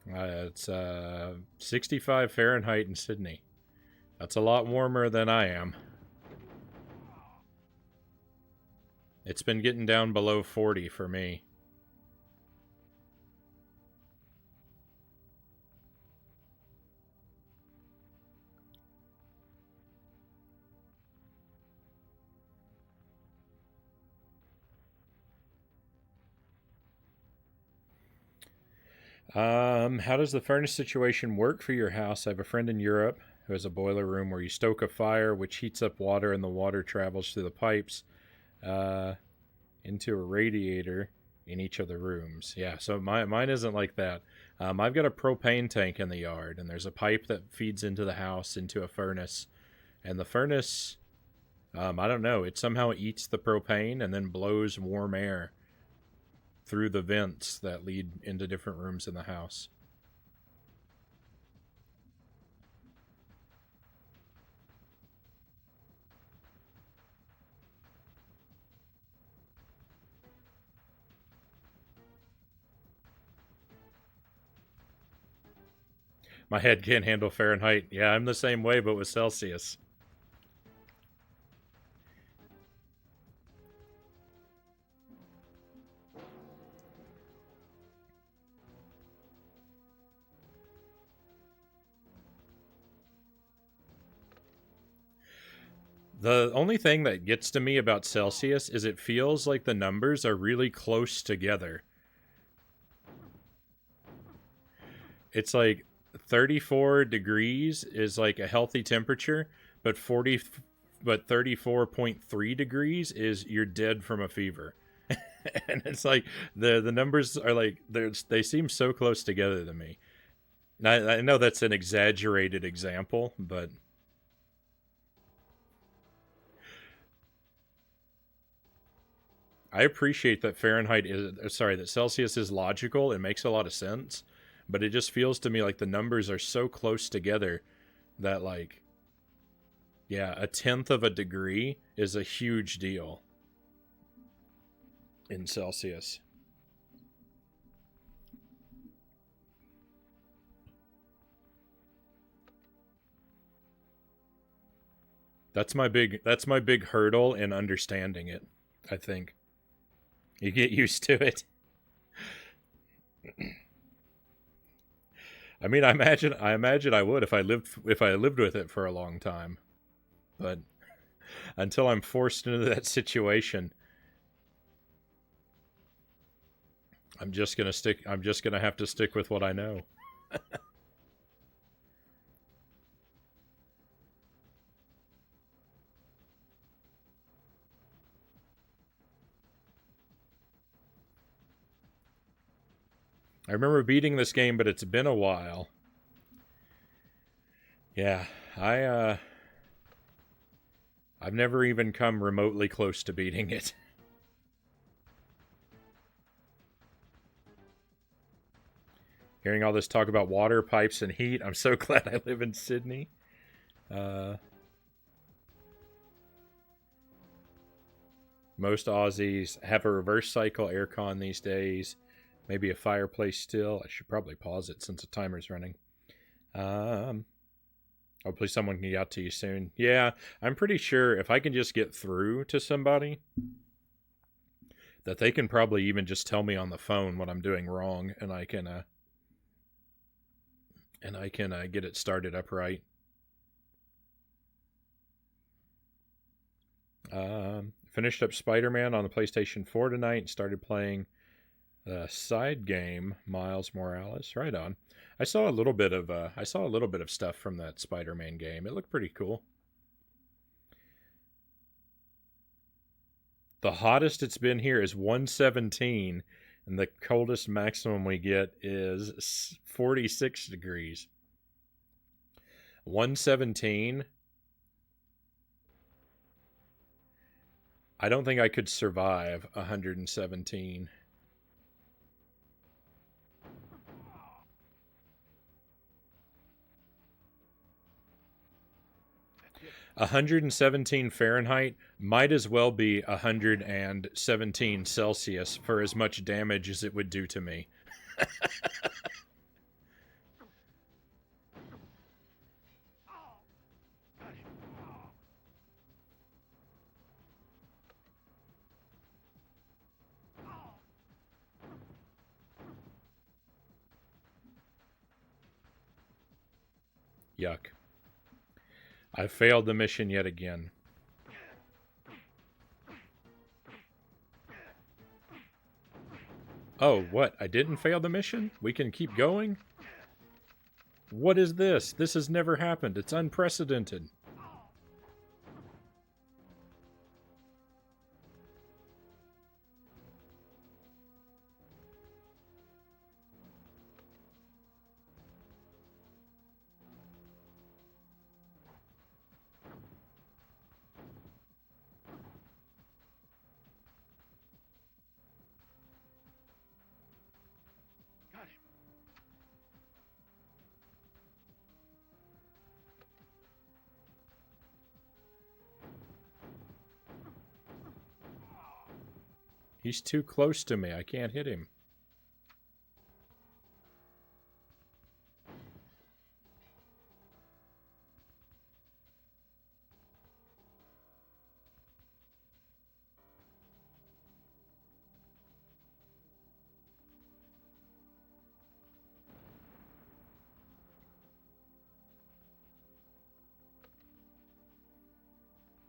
It's 65 Fahrenheit in Sydney. That's a lot warmer than I am. It's been getting down below 40 for me. How does the furnace situation work for your house? I have a friend in Europe who has a boiler room where you stoke a fire, which heats up water, and the water travels through the pipes uh, into a radiator in each of the rooms. Yeah, so mine isn't like that. I've got a propane tank in the yard, and there's a pipe that feeds into the house into a furnace, and the furnace, I don't know, it somehow eats the propane and then blows warm air through the vents that lead into different rooms in the house. My head can't handle Fahrenheit. Yeah, I'm the same way, but with Celsius. The only thing that gets to me about Celsius is it feels like the numbers are really close together. It's like 34 degrees is like a healthy temperature, but 34.3 degrees is you're dead from a fever. And it's like the numbers are like they seem so close together to me. I know that's an exaggerated example, but I appreciate that that Celsius is logical. It makes a lot of sense, but it just feels to me like the numbers are so close together that, like, yeah, a tenth of a degree is a huge deal in Celsius. That's my big hurdle in understanding it, I think. You get used to it. I mean, I imagine I would if I lived with it for a long time. But until I'm forced into that situation, I'm just gonna have to stick with what I know. I remember beating this game, but it's been a while. Yeah, I've never even come remotely close to beating it. Hearing all this talk about water pipes and heat, I'm so glad I live in Sydney. Uh, Most Aussies have a reverse cycle aircon these days. Maybe a fireplace still. I should probably pause it since the timer's running. Um, Hopefully someone can get out to you soon. Yeah, I'm pretty sure if I can just get through to somebody, that they can probably even just tell me on the phone what I'm doing wrong, and I can get it started up right. Finished up Spider-Man on the PlayStation 4 tonight and started playing Side game, Miles Morales. Right on. I saw a little bit of stuff from that Spider-Man game. It looked pretty cool. The hottest it's been here is 117, and the coldest maximum we get is 46 degrees. 117. I don't think I could survive 117. 117 Fahrenheit might as well be 117 Celsius for as much damage as it would do to me. Yuck. I failed the mission yet again. Oh, what? I didn't fail the mission? We can keep going? What is this? This has never happened. It's unprecedented. Got him. He's too close to me. I can't hit him.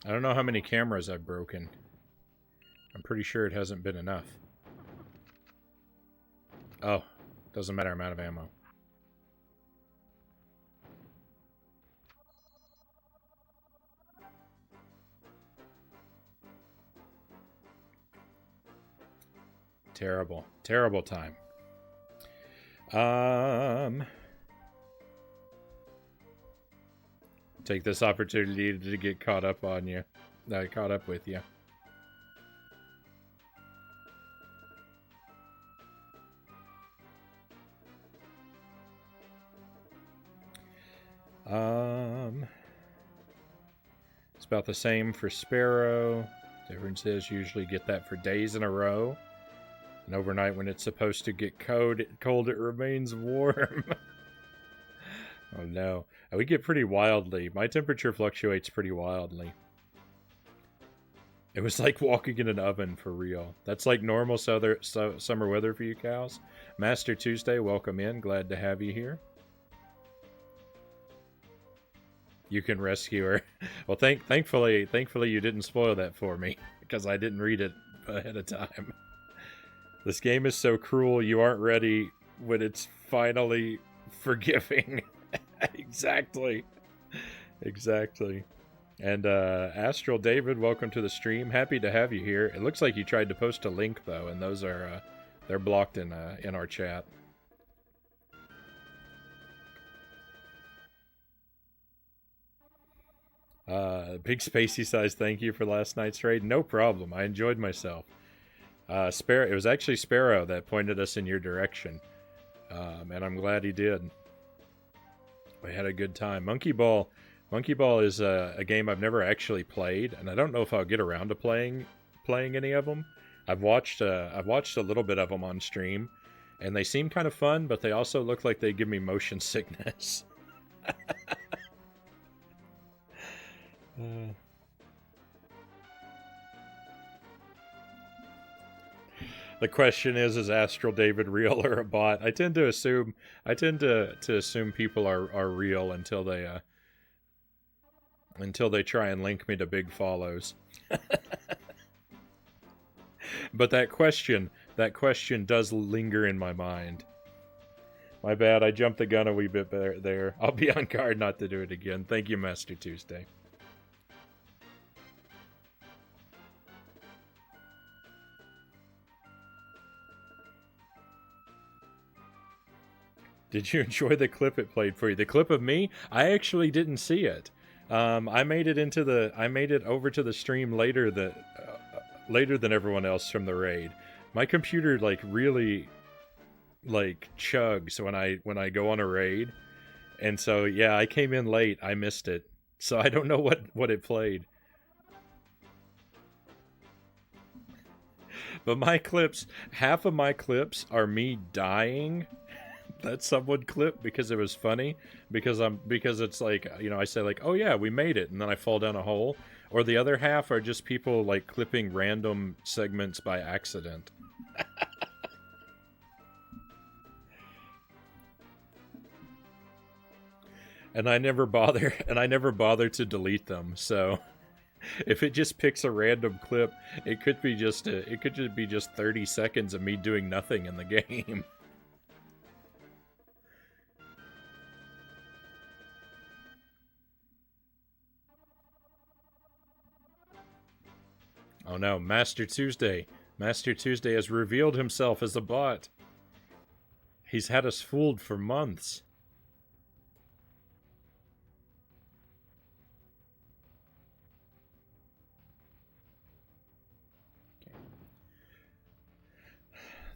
I don't know how many cameras I've broken. I'm pretty sure it hasn't been enough. Oh, doesn't matter. I'm out of ammo. Terrible. Terrible time. Take this opportunity to get caught up on you. Caught up with you. It's about the same for Sparrow. Difference is usually get that for days in a row. And overnight when it's supposed to get cold, it remains warm. Oh no. We get pretty wildly. My temperature fluctuates pretty wildly. It was like walking in an oven for real. That's like normal summer weather for you cows. Master Tuesday, welcome in. Glad to have you here. You can rescue her. Well, thankfully you didn't spoil that for me because I didn't read it ahead of time. This game is so cruel. You aren't ready when it's finally forgiving. Exactly. And Astral David, welcome to the stream. Happy to have you here. It looks like you tried to post a link though, and those are they're blocked in our chat. Big Spacey size thank you for last night's raid. No problem. I enjoyed myself. Sparrow, it was actually Sparrow that pointed us in your direction. And I'm glad he did. We had a good time. Monkey Ball is a game I've never actually played, and I don't know if I'll get around to playing any of them. I've watched a little bit of them on stream, and they seem kind of fun, but they also look like they give me motion sickness. The question is Astral David real or a bot? I tend to assume people are real until they try and link me to big follows. But that question That question does linger in my mind. My bad, I jumped the gun a wee bit there. I'll be on guard not to do it again. Thank you, Master Tuesday. Did you enjoy the clip it played for you? The clip of me? I actually didn't see it. I made it over to the stream later than everyone else from the raid. My computer like really like chugs when I go on a raid, and so yeah, I came in late. I missed it, so I don't know what it played. But my clips, half of my clips are me dying. That someone clip because it was funny, because it's like, you know, I say like, oh yeah, we made it, and then I fall down a hole. Or the other half are just people like clipping random segments by accident. And I never bother to delete them. So if it just picks a random clip, it could be just 30 seconds of me doing nothing in the game. Oh no, Master Tuesday. Master Tuesday has revealed himself as a bot. He's had us fooled for months.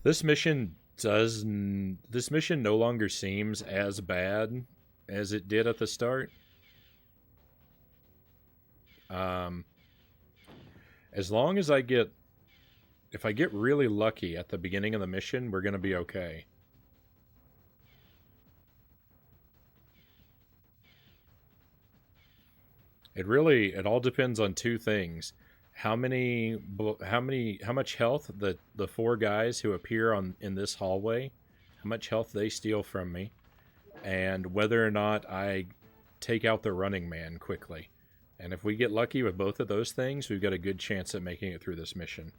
This mission no longer seems as bad as it did at the start. As long as if I get really lucky at the beginning of the mission, we're gonna be okay. It all depends on two things: how much health the four guys who appear in this hallway, how much health they steal from me, and whether or not I take out the running man quickly. And if we get lucky with both of those things, we've got a good chance at making it through this mission.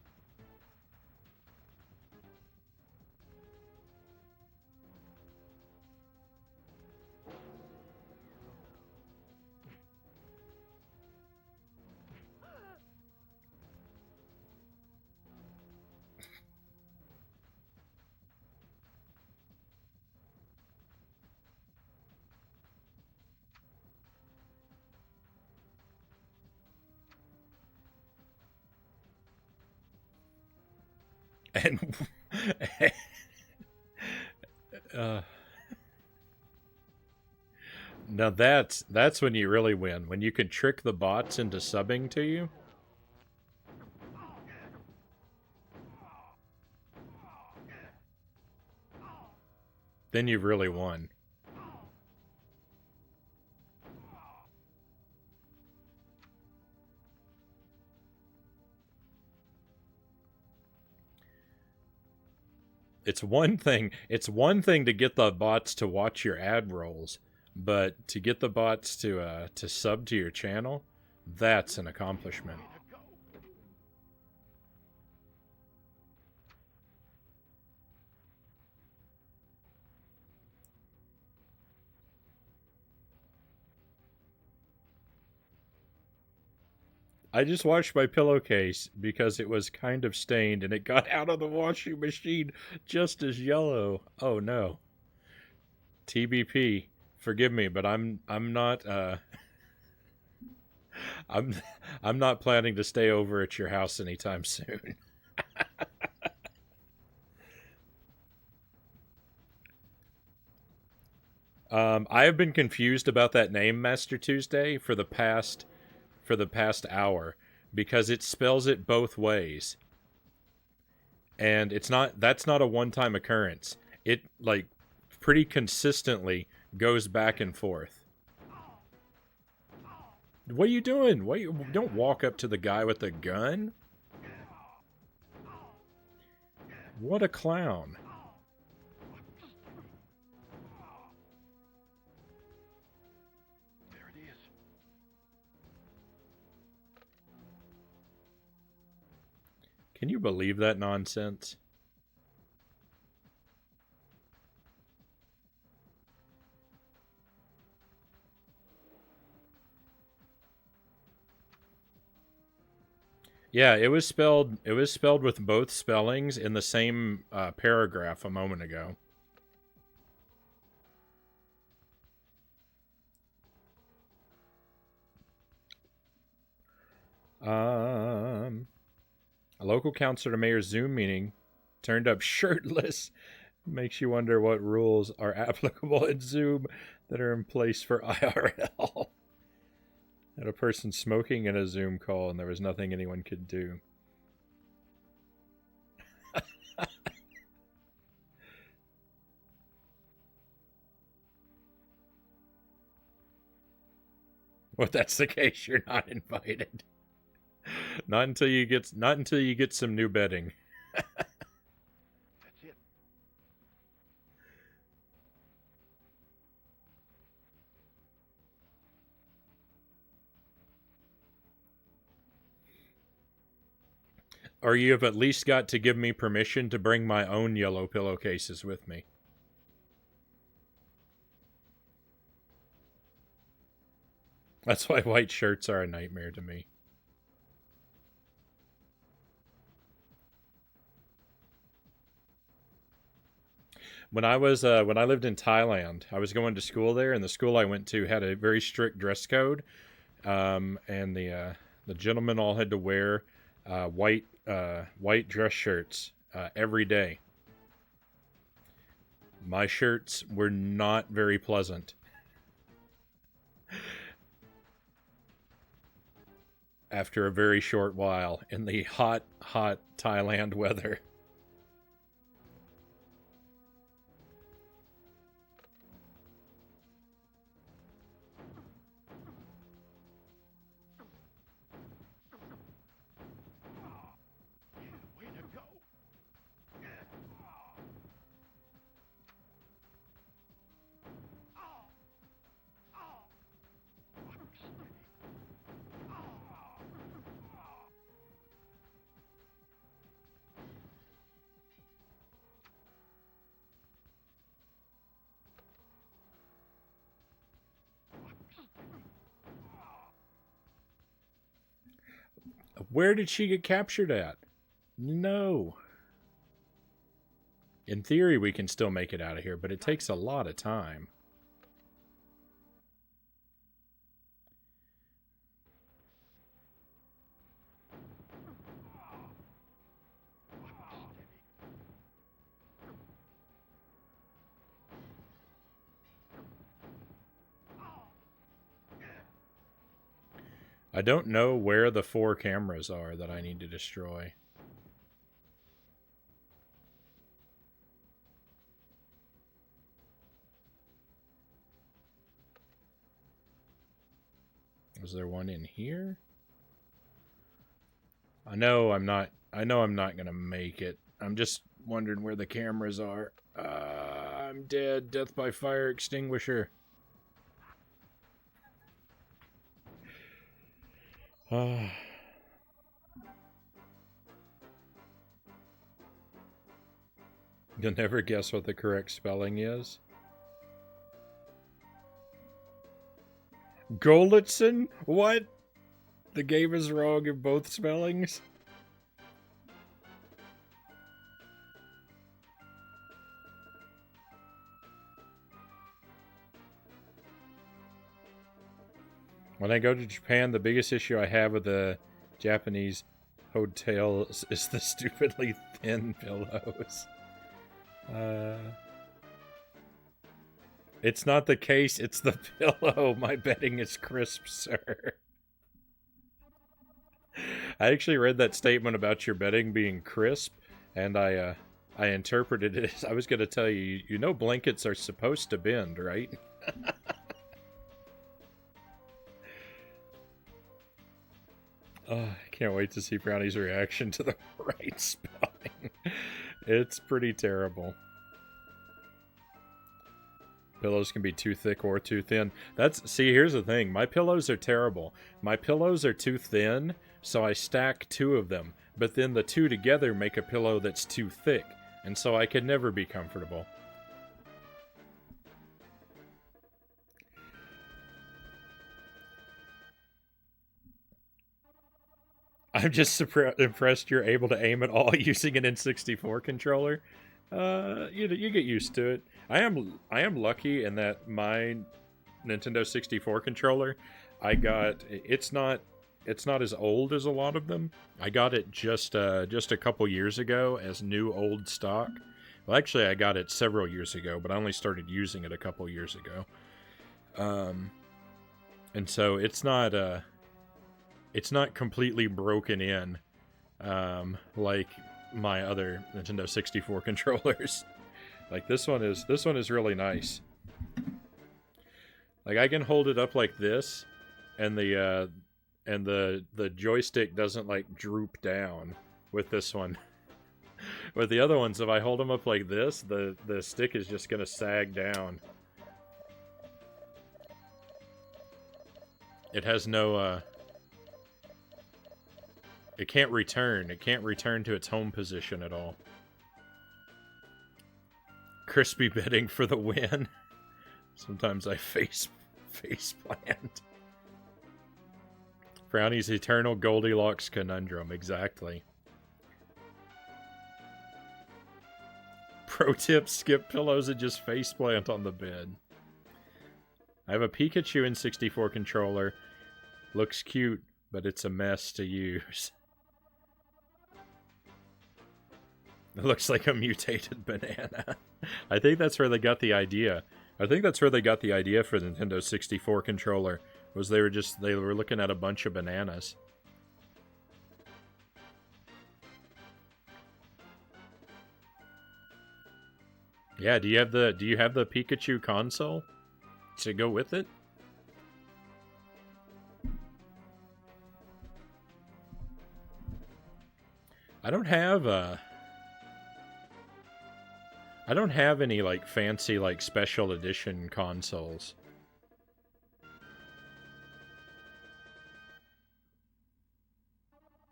And now that's when you really win, when you can trick the bots into subbing to you. Then you've really won. It's one thing to get the bots to watch your ad rolls, but to get the bots to sub to your channel, that's an accomplishment. I just washed my pillowcase because it was kind of stained and it got out of the washing machine just as yellow. Oh no. TBP, forgive me, but I'm not I'm I'm not planning to stay over at your house anytime soon. I have been confused about that name, Master Tuesday, for the past hour, because it spells it both ways. And that's not a one-time occurrence. It like pretty consistently goes back and forth. What are you doing? Don't walk up to the guy with the gun. What a clown. There it is. Can you believe that nonsense? Yeah, it was spelled. It was spelled with both spellings in the same paragraph a moment ago. A local council to mayor's Zoom meeting turned up shirtless. Makes you wonder what rules are applicable in Zoom that are in place for IRL. Had a person smoking in a Zoom call, and there was nothing anyone could do. Well, that's the case. You're not invited. Not until you get some new bedding. That's it. Or you have at least got to give me permission to bring my own yellow pillowcases with me. That's why white shirts are a nightmare to me. When I lived in Thailand, I was going to school there, and the school I went to had a very strict dress code, and the gentlemen all had to wear white dress shirts every day. My shirts were not very pleasant. After a very short while in the hot, hot Thailand weather. Yeah, way to go. Rock steady. Where did she get captured at? No. In theory, we can still make it out of here, but it takes a lot of time. I don't know where the 4 cameras are that I need to destroy. Was there one in here? I know I'm not gonna make it. I'm just wondering where the cameras are. I'm dead. Death by fire extinguisher. You'll never guess what the correct spelling is. Golitzen? What? The game is wrong in both spellings? When I go to Japan, the biggest issue I have with the Japanese hotels is the stupidly thin pillows. It's not the case, it's the pillow. My bedding is crisp, sir. I actually read that statement about your bedding being crisp, and I interpreted it as I was going to tell you, you know blankets are supposed to bend, right? Oh, I can't wait to see Frownie's reaction to the right spelling. It's pretty terrible. Pillows can be too thick or too thin. See, here's the thing. My pillows are terrible. My pillows are too thin, so I stack 2 of them. But then the 2 together make a pillow that's too thick, and so I could never be comfortable. I'm just impressed you're able to aim at all using an N64 controller. You get used to it. I am lucky in that my Nintendo 64 controller, I got it's not as old as a lot of them. I got it just a couple years ago as new old stock. Well, actually, I got it several years ago, but I only started using it a couple years ago. And so it's not completely broken in, like my other Nintendo 64 controllers. Like this one is really nice. Like I can hold it up like this, and the joystick doesn't like droop down with this one. With the other ones, if I hold them up like this, the stick is just gonna sag down. It has no it can't return. It can't return to its home position at all. Crispy bidding for the win. Sometimes I face plant. Frownie's eternal Goldilocks conundrum, exactly. Pro tip, skip pillows and just faceplant on the bed. I have a Pikachu N64 controller. Looks cute, but it's a mess to use. It looks like a mutated banana. I think that's where they got the idea. I think that's where they got the idea for the Nintendo 64 controller. Was they were looking at a bunch of bananas. Yeah, do you have the Pikachu console to go with it? I don't have any like fancy like special edition consoles.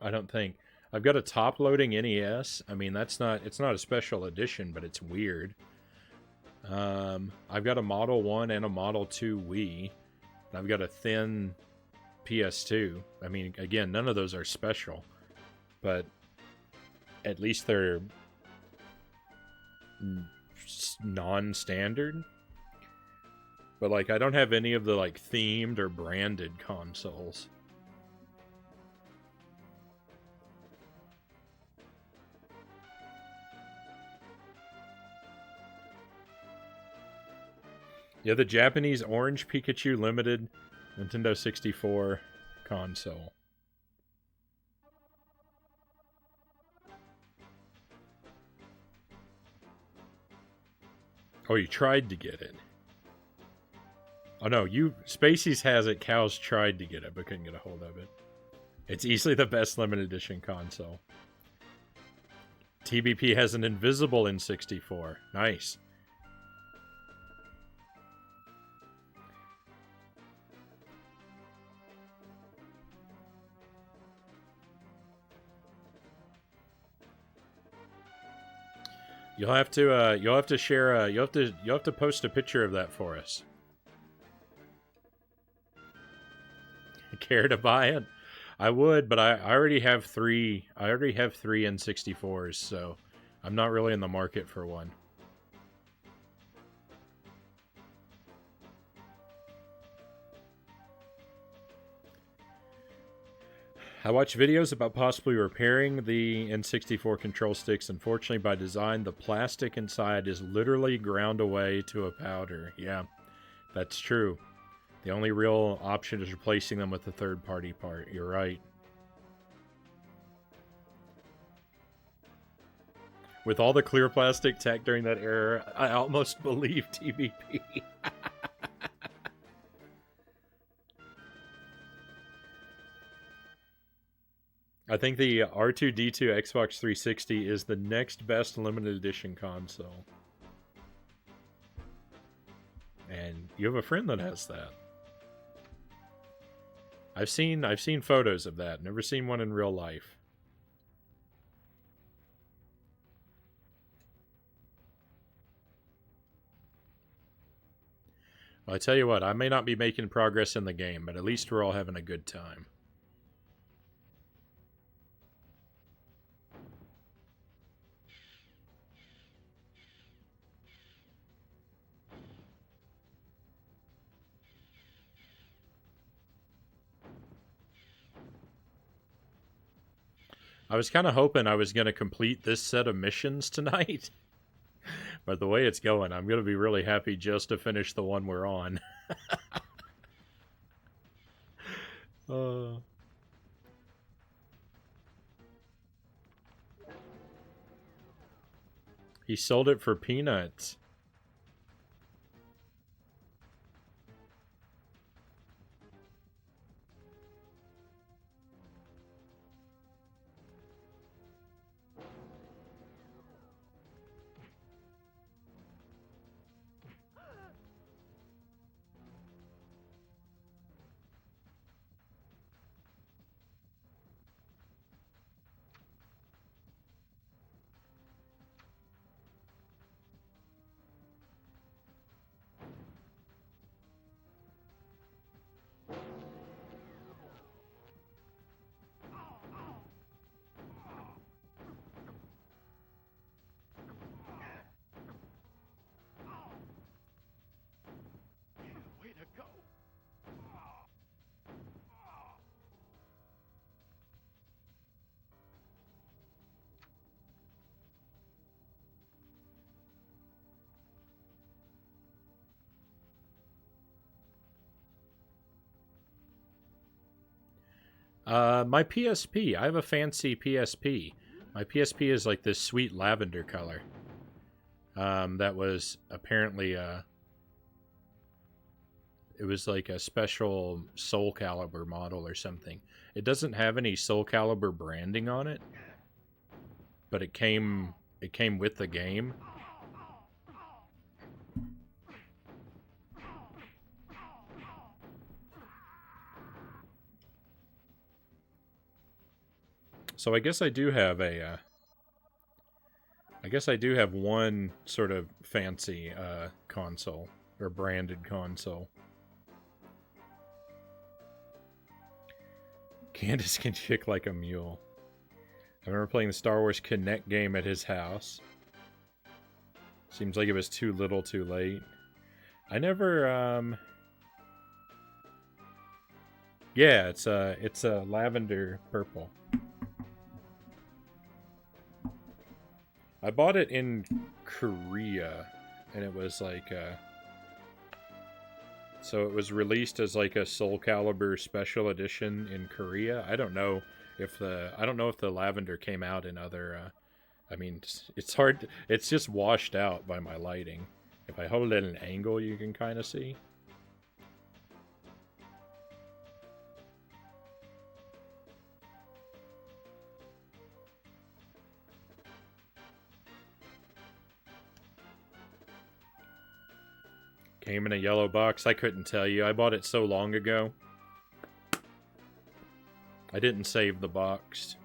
I don't think. I've got a top-loading NES. I mean, it's not a special edition, but it's weird. I've got a Model 1 and a Model 2 Wii. I've got a thin PS2. I mean, again, none of those are special, but at least they're non-standard. But like, I don't have any of the like themed or branded consoles. Yeah, the Japanese Orange Pikachu Limited Nintendo 64 console. Oh, you tried to get it. Oh no, Spaceys has it, Cows tried to get it, but couldn't get a hold of it. It's easily the best limited edition console. TBP has an invisible N64. Nice. You'll have to share you'll have to post a picture of that for us. Care to buy it? I would, but I already have three. I already have three N64s, so I'm not really in the market for one. I watch videos about possibly repairing the N64 control sticks. Unfortunately, by design, the plastic inside is literally ground away to a powder. Yeah, that's true. The only real option is replacing them with a third-party part. You're right. With all the clear plastic tech during that era, I almost believe TBP. I think the R2-D2 Xbox 360 is the next best limited edition console. And you have a friend that has that. I've seen photos of that. Never seen one in real life. Well, I tell you what, I may not be making progress in the game, but at least we're all having a good time. I was kind of hoping I was going to complete this set of missions tonight. But the way it's going, I'm going to be really happy just to finish the one we're on. uh, he sold it for peanuts. Yeah, way to go. My PSP. I have a fancy PSP. My PSP is like this sweet lavender color. That was apparently it was like a special Soul Calibur model or something. It doesn't have any Soul Calibur branding on it, but it came with the game. So I guess I do have a I guess I do have one sort of fancy console or branded console. Candace can kick like a mule. I remember playing the Star Wars Kinect game at his house. Seems like it was too little, too late. I never. Yeah, it's a lavender purple. I bought it in Korea, and it was like so it was released as like a Soul Calibur special edition in Korea. I don't know if the lavender came out in other. I mean, it's hard. It's just washed out by my lighting. If I hold it at an angle, you can kind of see. Came in a yellow box. I couldn't tell you. I bought it so long ago. I didn't save the box.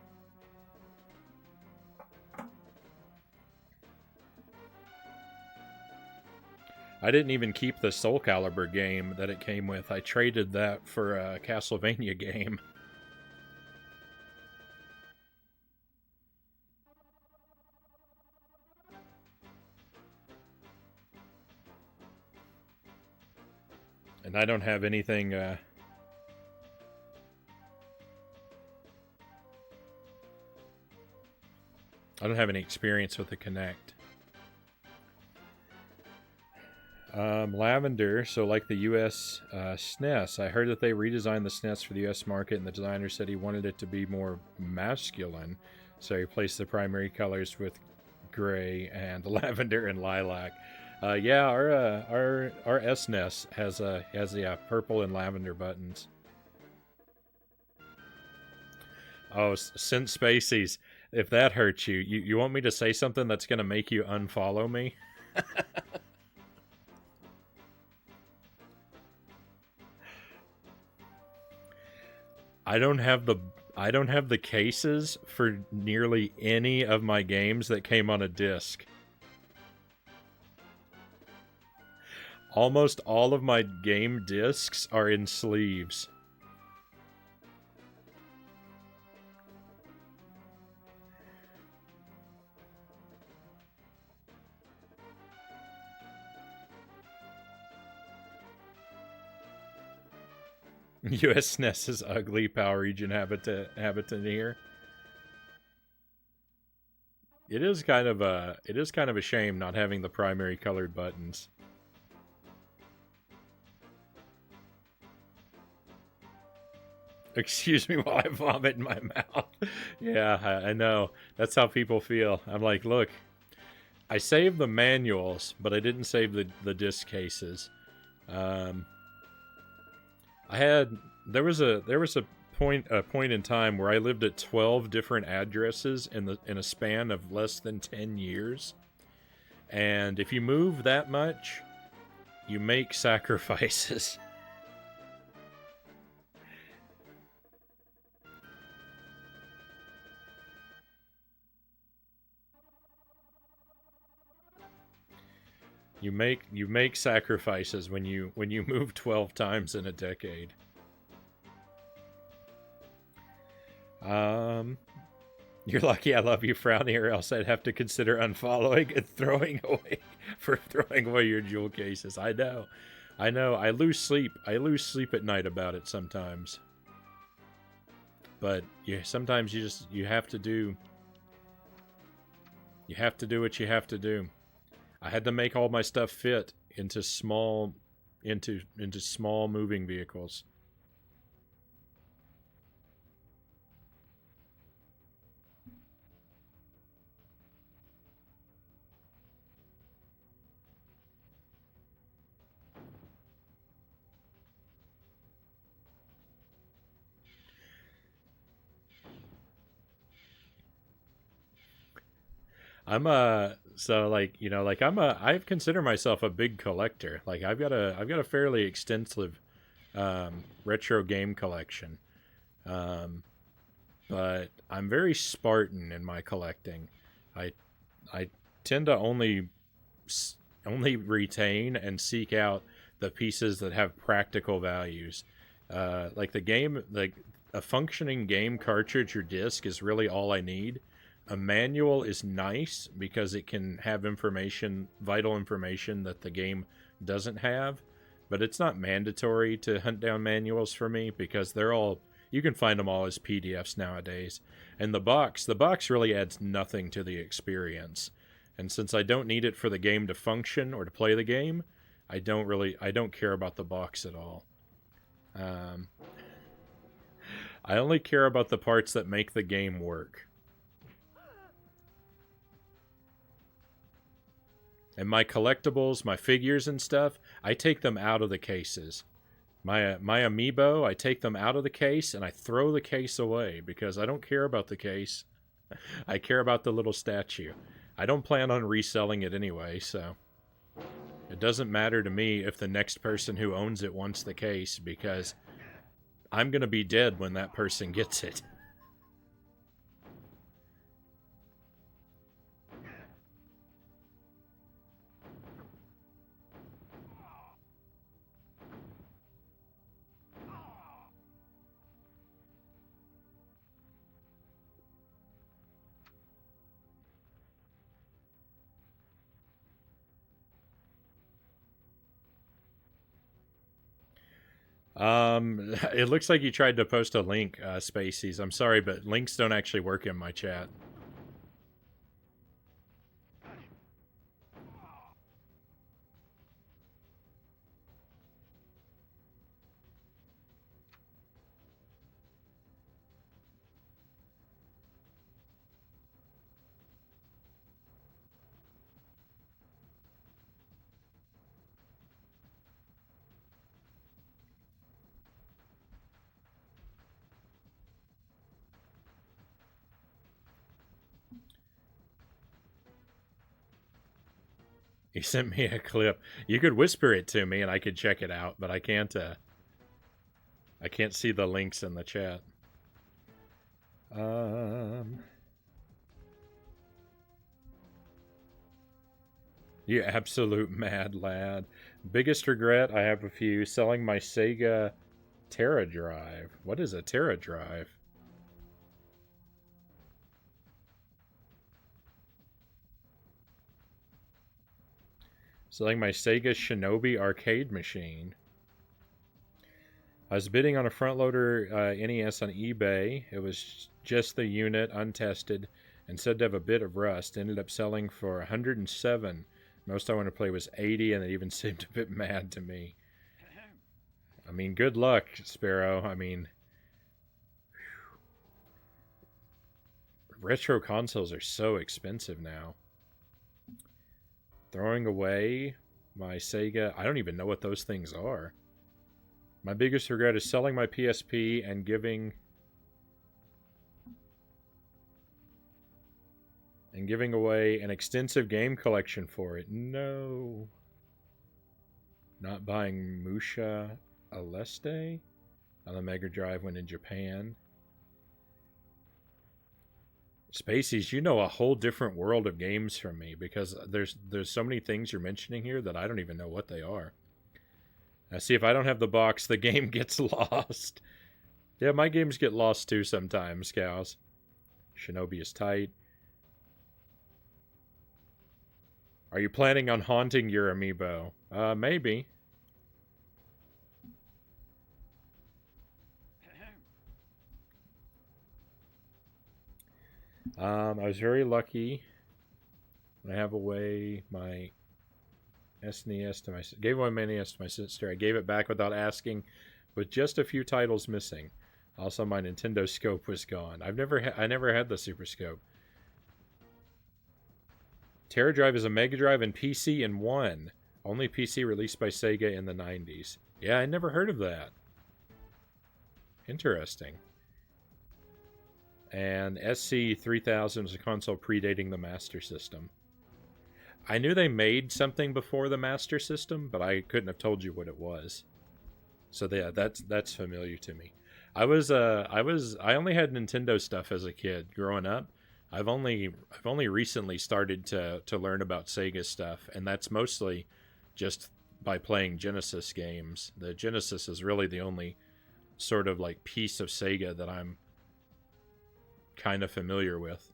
I didn't even keep the Soul Calibur game that it came with. I traded that for a Castlevania game. And I don't have anything. I don't have any experience with the Kinect. Lavender, so like the US SNES. I heard that they redesigned the SNES for the US market, and the designer said he wanted it to be more masculine, so he replaced the primary colors with gray and lavender and lilac. Yeah, our SNES has purple and lavender buttons. Oh, since Spacies, if that hurts you, you want me to say something that's gonna make you unfollow me? I don't have the I don't have the cases for nearly any of my games that came on a disc. Almost all of my game discs are in sleeves. US SNES is ugly. Power region habitat here. it is kind of a shame not having the primary colored buttons. Excuse me while I vomit in my mouth. Yeah, I know. That's how people feel. I'm like, look, I saved the manuals, but I didn't save the disc cases. Um, I had there was a point in time where I lived at 12 different addresses in a span of less than 10 years. And if you move that much, you make sacrifices. You make sacrifices when you move 12 times in a decade. Um you're lucky I love you, Frownie, or else I'd have to consider unfollowing and throwing away your jewel cases. I know. I know. I lose sleep. I lose sleep at night about it sometimes. But yeah, sometimes you have to do what you have to do. I had to make all my stuff fit into small moving vehicles. I'm a so like you know like I consider myself a big collector. Like I've got a fairly extensive retro game collection. Um, but I'm very Spartan in my collecting. I I tend to only retain and seek out the pieces that have practical values. Like a functioning game cartridge or disc is really all I need. A manual is nice because it can have vital information that the game doesn't have, but it's not mandatory to hunt down manuals for me because you can find them all as PDFs nowadays. And the box really adds nothing to the experience. And since I don't need it for the game to function or to play the game, I don't care about the box at all. Um, I only care about the parts that make the game work. And my collectibles, my figures and stuff, I take them out of the cases. My amiibo, I take them out of the case and I throw the case away because I don't care about the case. I care about the little statue. I don't plan on reselling it anyway, so it doesn't matter to me if the next person who owns it wants the case because I'm going to be dead when that person gets it. It looks like you tried to post a link, Spacies. I'm sorry, but links don't actually work in my chat. He sent me a clip. You could whisper it to me and I could check it out, but I can't see the links in the chat. You absolute mad lad. Biggest regret, I have a few. Selling my Sega Terra Drive. What is a Terra Drive? Selling my Sega Shinobi arcade machine. I was bidding on a front loader NES on eBay. It was just the unit, untested, and said to have a bit of rust. Ended up selling for 107. Most I want to play was 80, and it even seemed a bit mad to me. I mean, good luck, Sparrow. I mean, retro consoles are so expensive now. Throwing away my Sega. I don't even know what those things are. My biggest regret is selling my PSP and giving away an extensive game collection for it. No. Not buying Musha Aleste on the Mega Drive when in Japan. Spaceys, you know a whole different world of games from me because there's so many things you're mentioning here that I don't even know what they are. Now, see, if I don't have the box, the game gets lost. Yeah, my games get lost too sometimes, cows. Shinobi is tight. Are you planning on haunting your amiibo? Maybe. I was very lucky. I have away my SNES to my gave away my NES to my sister. I gave it back without asking, with just a few titles missing. Also, my Nintendo Scope was gone. I never had the Super Scope. Terra Drive is a Mega Drive and PC in one. Only PC released by Sega in the 90s. Yeah, I never heard of that. Interesting. And SC3000 was a console predating the Master System. I knew they made something before the Master System, but I couldn't have told you what it was. So yeah, that's familiar to me. I only had Nintendo stuff as a kid growing up. I've only recently started to learn about Sega stuff, and that's mostly just by playing Genesis games. The Genesis is really the only sort of like piece of Sega that I'm kind of familiar with.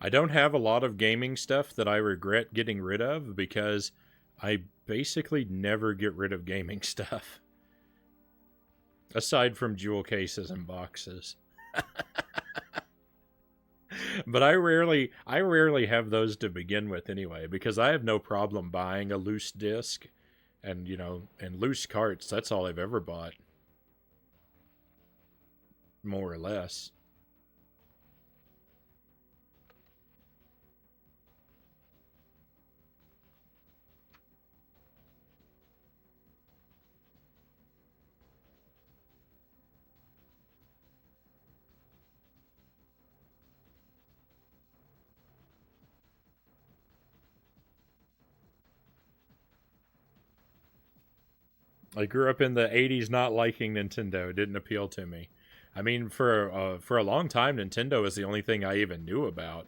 I don't have a lot of gaming stuff that I regret getting rid of because I basically never get rid of gaming stuff. Aside from jewel cases and boxes. But I rarely have those to begin with anyway, because I have no problem buying a loose disc and and loose carts. That's all I've ever bought. More or less. I grew up in the 80s not liking Nintendo. It didn't appeal to me. I mean, for a long time, Nintendo was the only thing I even knew about.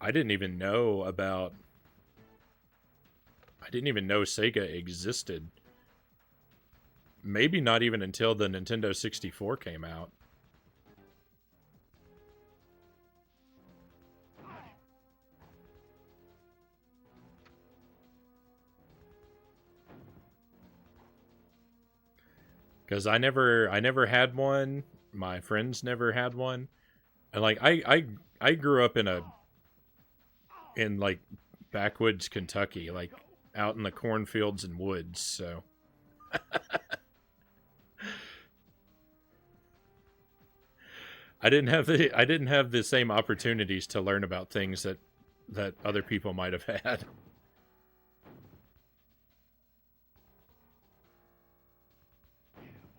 I didn't even know about... I didn't even know Sega existed. Maybe not even until the Nintendo 64 came out. Because I never had one. My friends never had one. And like I grew up in like backwoods Kentucky, like out in the cornfields and woods, so I didn't have the same opportunities to learn about things that other people might have had.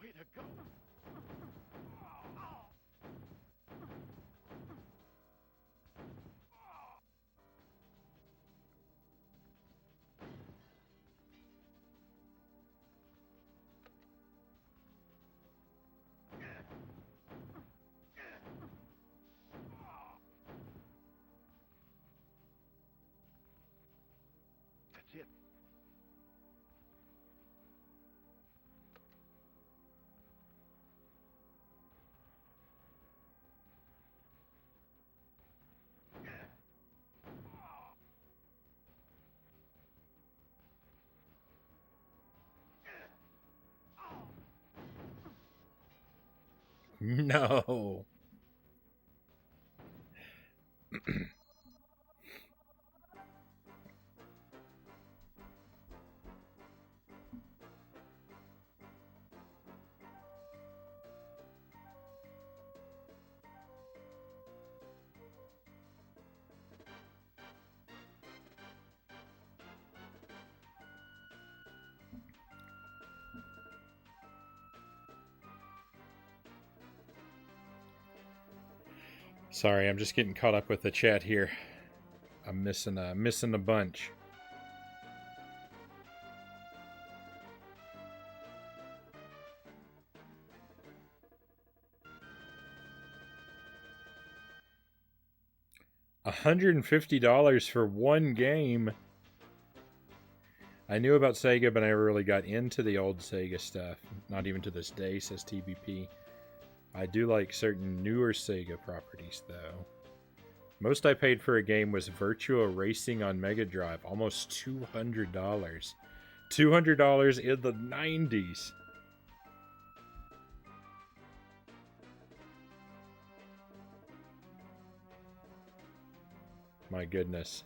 Way to go. That's it. No. Sorry, I'm just getting caught up with the chat here. I'm missing a bunch. $150 for one game. I knew about Sega, but I never really got into the old Sega stuff. Not even to this day, says TBP. I do like certain newer Sega properties, though. Most I paid for a game was Virtua Racing on Mega Drive, almost $200. $200 in the 90s. My goodness.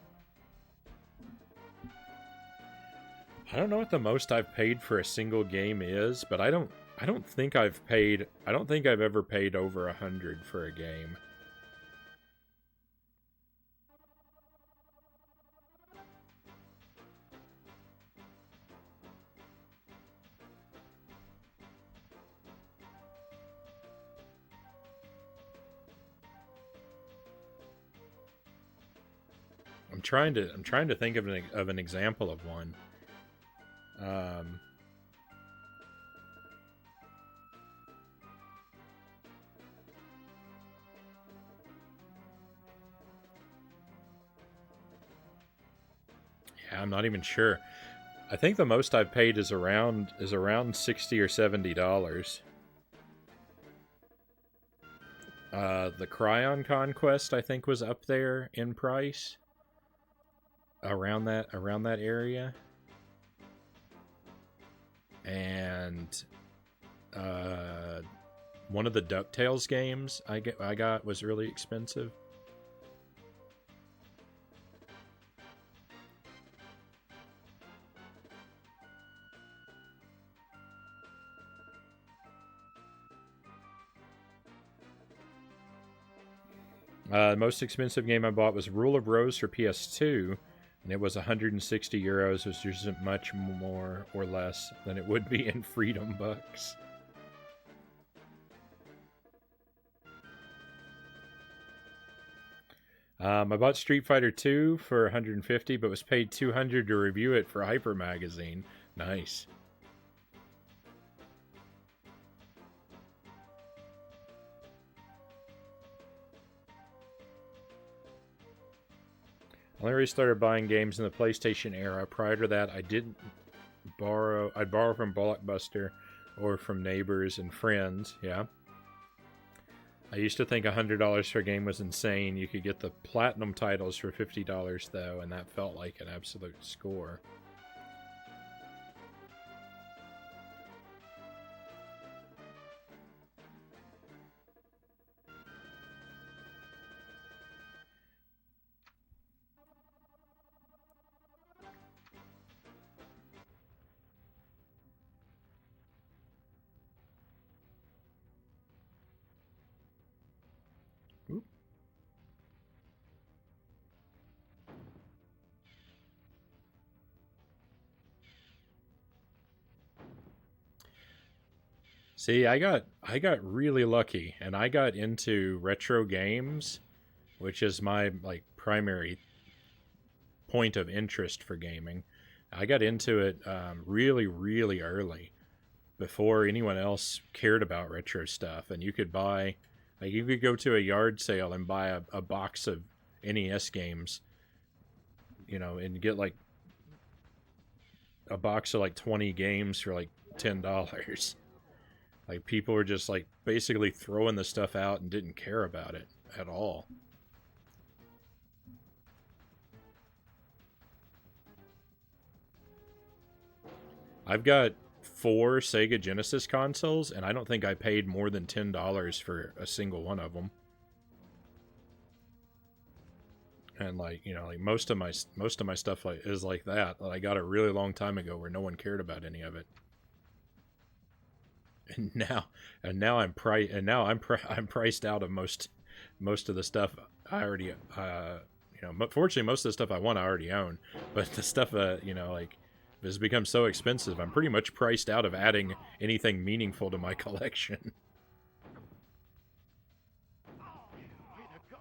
I don't know what the most I've paid for a single game is, but I don't think I've ever paid over $100 for a game. I'm trying to think of an example of one. Yeah, I'm not even sure. I think the most I've paid is around $60 or $70. The Cryon Conquest, I think, was up there in price. Around that area. And one of the DuckTales games I got was really expensive. The most expensive game I bought was Rule of Rose for PS2, and it was 160 euros, which isn't much more or less than it would be in Freedom Bucks. I bought Street Fighter 2 for 150, but was paid 200 to review it for Hyper Magazine. Nice. I only really started buying games in the PlayStation era. Prior to that, I'd borrow from Blockbuster or from neighbors and friends. Yeah. I used to think $100 for a game was insane. You could get the platinum titles for $50 though, and that felt like an absolute score. Oop. See, I got really lucky, and I got into retro games, which is my primary point of interest for gaming. I got into it really, really early, before anyone else cared about retro stuff. And you could go to a yard sale and buy a box of NES games, and get a box of like 20 games for like $10. Like people were just like basically throwing the stuff out and didn't care about it at all. I've got 4 Sega Genesis consoles, and I don't think I paid more than $10 for a single one of them. And like, you know, like most of my stuff like is like that I got a really long time ago where no one cared about any of it. And now I'm priced out of most of the stuff I already you know, but fortunately most of the stuff I want I already own, but the stuff you know, like has become so expensive I'm pretty much priced out of adding anything meaningful to my collection. Way to go!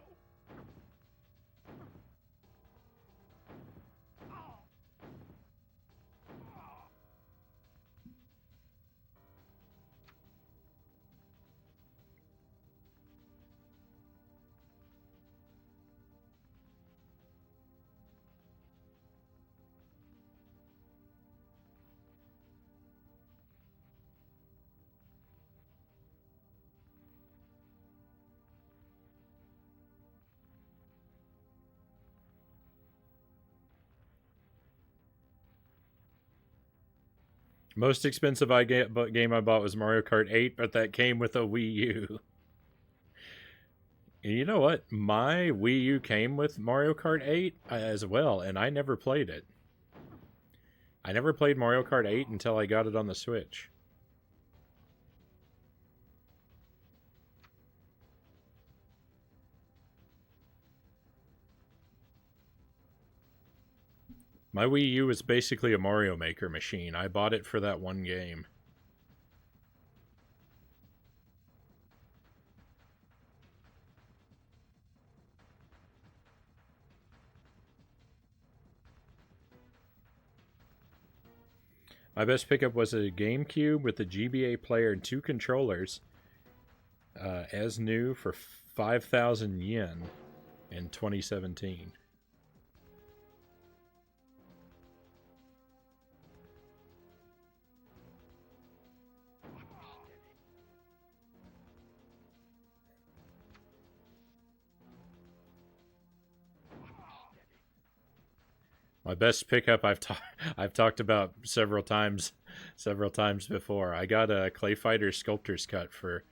Most expensive game I bought was Mario Kart 8, but that came with a Wii U. And you know what? My Wii U came with Mario Kart 8 as well, and I never played it. I never played Mario Kart 8 until I got it on the Switch. My Wii U was basically a Mario Maker machine. I bought it for that one game. My best pickup was a GameCube with a GBA player and 2 controllers, as new for 5,000 yen in 2017. My best pickup I've talked about several times before. I got a Clay Fighter Sculptor's Cut for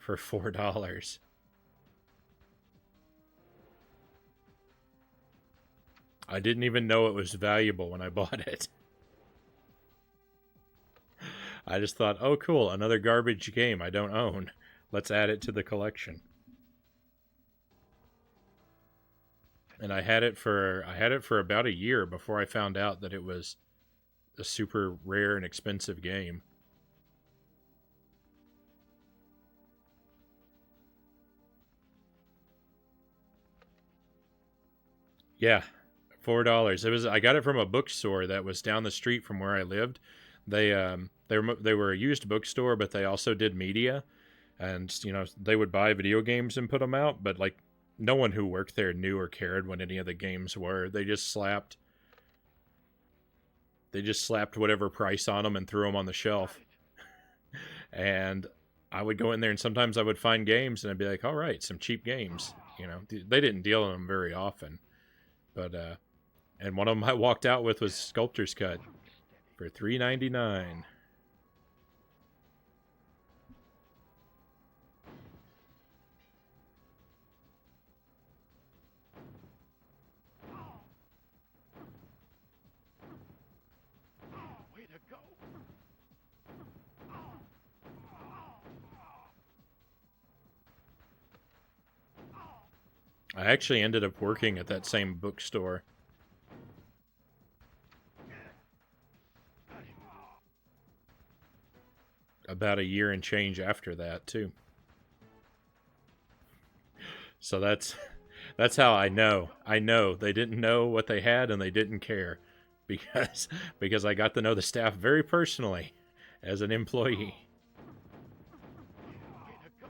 $4. I didn't even know it was valuable when I bought it. I just thought, oh cool, another garbage game I don't own. Let's add it to the collection. And I had it for about a year before I found out that it was a super rare and expensive game. Yeah, $4. It was I got it from a bookstore that was down the street from where I lived. They were a used bookstore, but they also did media, and you know they would buy video games and put them out. But like no one who worked there knew or cared what any of the games were. They just slapped whatever price on them and threw them on the shelf. And I would go in there and sometimes I would find games and I'd be like, all right, some cheap games. You know, they didn't deal in them very often, but and one of them I walked out with was Sculptor's Cut for $3.99. Way to go! I actually ended up working at that same bookstore about a year and change after that too. So that's how I know. I know they didn't know what they had and they didn't care because I got to know the staff very personally as an employee. Way to go!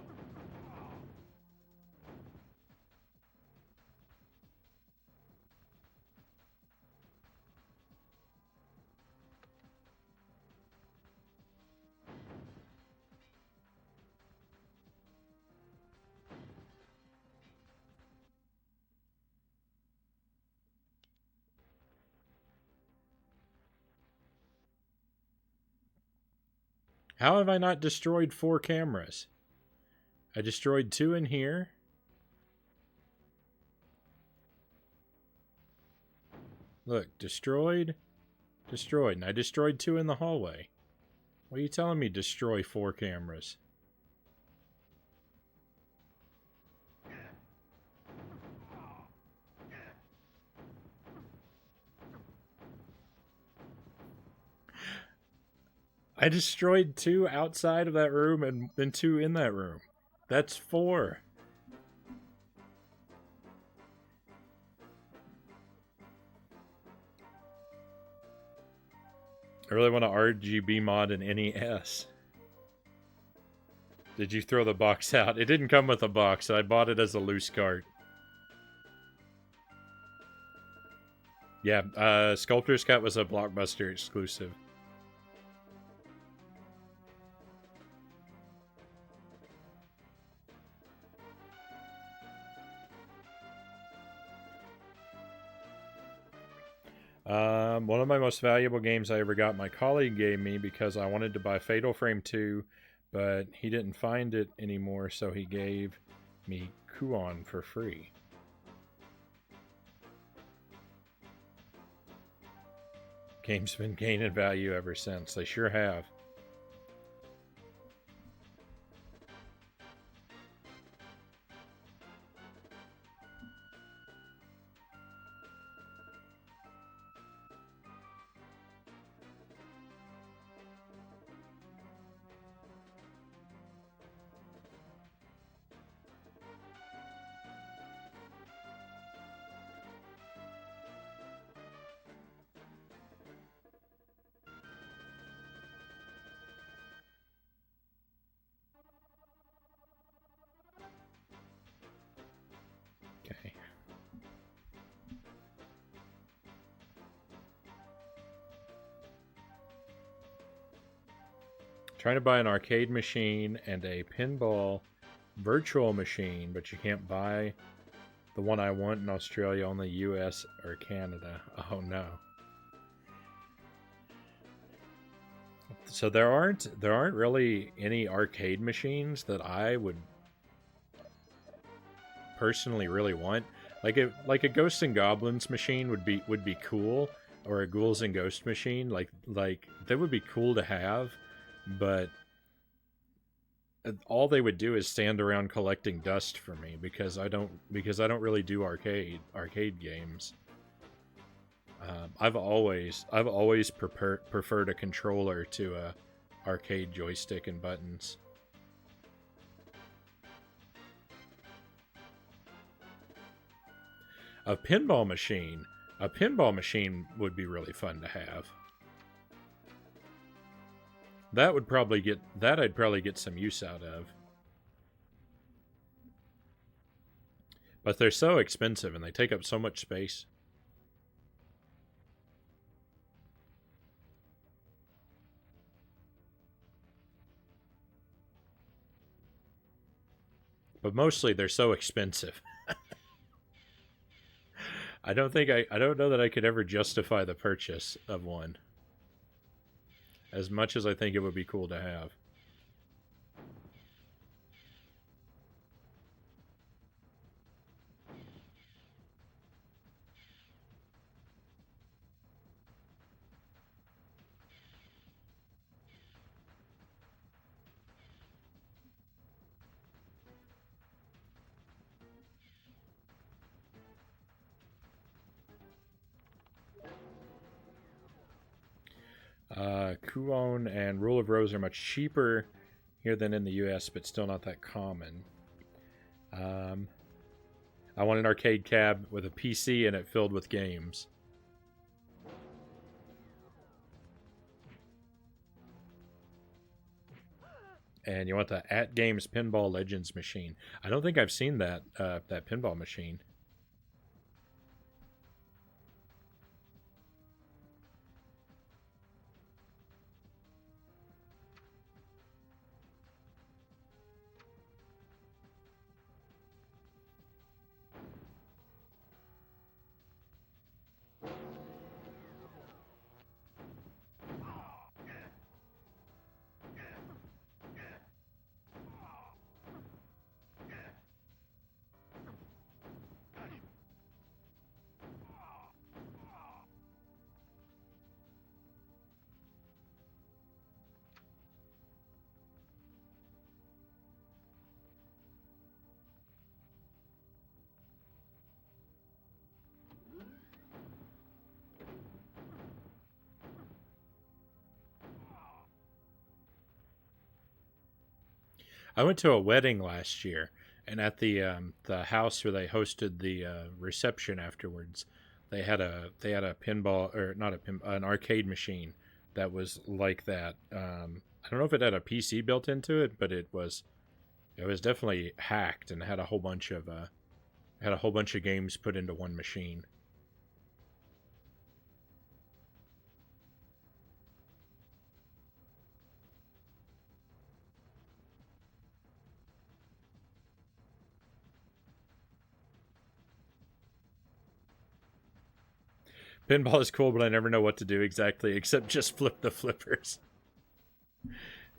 How have I not destroyed 4 cameras? I destroyed 2 in here. Look, destroyed, destroyed. And I destroyed 2 in the hallway. What are you telling me destroy 4 cameras? I destroyed 2 outside of that room and then 2 in that room. That's 4. I really want to RGB mod an NES. Did you throw the box out? It didn't come with a box. I bought it as a loose cart. Yeah, Sculptor's Cut was a Blockbuster exclusive. One of my most valuable games I ever got, my colleague gave me because I wanted to buy Fatal Frame 2, but he didn't find it anymore, so he gave me Kuon for free. Games been gaining value ever since. They sure have. Okay. Trying to buy an arcade machine and a pinball virtual machine, but you can't buy the one I want in Australia, only US or Canada. Oh no. So there aren't really any arcade machines that I would personally really want. Like a Ghosts and Goblins machine would be cool, or a Ghouls and Ghost machine. Like that would be cool to have, but all they would do is stand around collecting dust for me because I don't really do arcade games. I've always preferred a controller to a arcade joystick and buttons. A pinball machine would be really fun to have. I'd probably get some use out of. But they're so expensive and they take up so much space. But mostly they're so expensive. I don't know that I could ever justify the purchase of one. As much as I think it would be cool to have. Kuon and Rule of Rose are much cheaper here than in the US, but still not that common. I want an arcade cab with a PC in it filled with games. And you want the At Games Pinball Legends machine. I don't think I've seen that pinball machine. I went to a wedding last year, and at the house where they hosted the reception afterwards, they had a pinball, or not a pin, an arcade machine that was like that. I don't know if it had a PC built into it, but it was definitely hacked and had a whole bunch of games put into one machine. Pinball is cool, but I never know what to do exactly except just flip the flippers.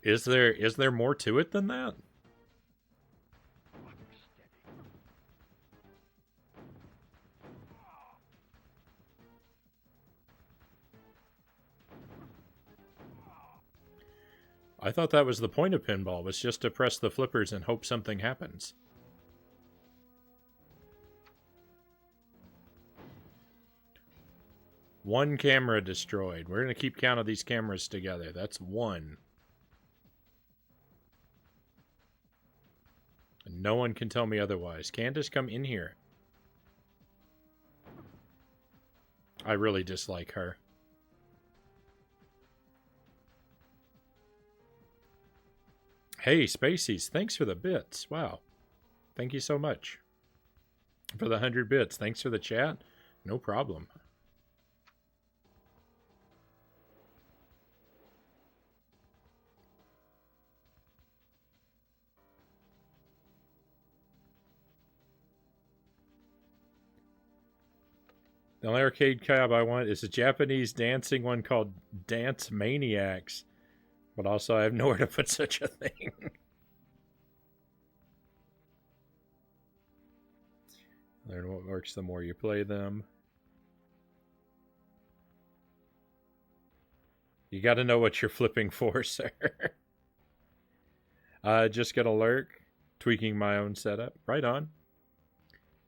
Is there more to it than that? I thought that was the point of pinball, was just to press the flippers and hope something happens. One camera destroyed. We're going to keep count of these cameras together. That's one. And no one can tell me otherwise. Candace, come in here. I really dislike her. Hey, Spaceys, thanks for the bits. Wow. Thank you so much. For the 100 bits. Thanks for the chat. No problem. The only arcade cab I want is a Japanese dancing one called Dance Maniacs. But also, I have nowhere to put such a thing. Learn what works the more you play them. You got to know what you're flipping for, sir. Just got a lurk, tweaking my own setup. Right on.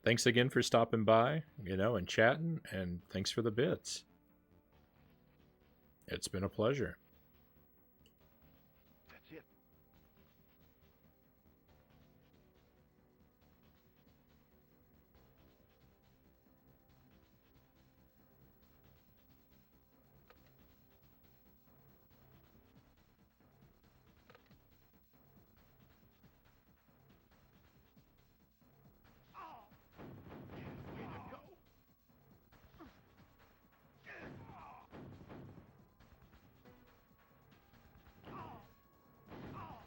Thanks again for stopping by, and chatting, and thanks for the bits. It's been a pleasure. That's it. Way to go.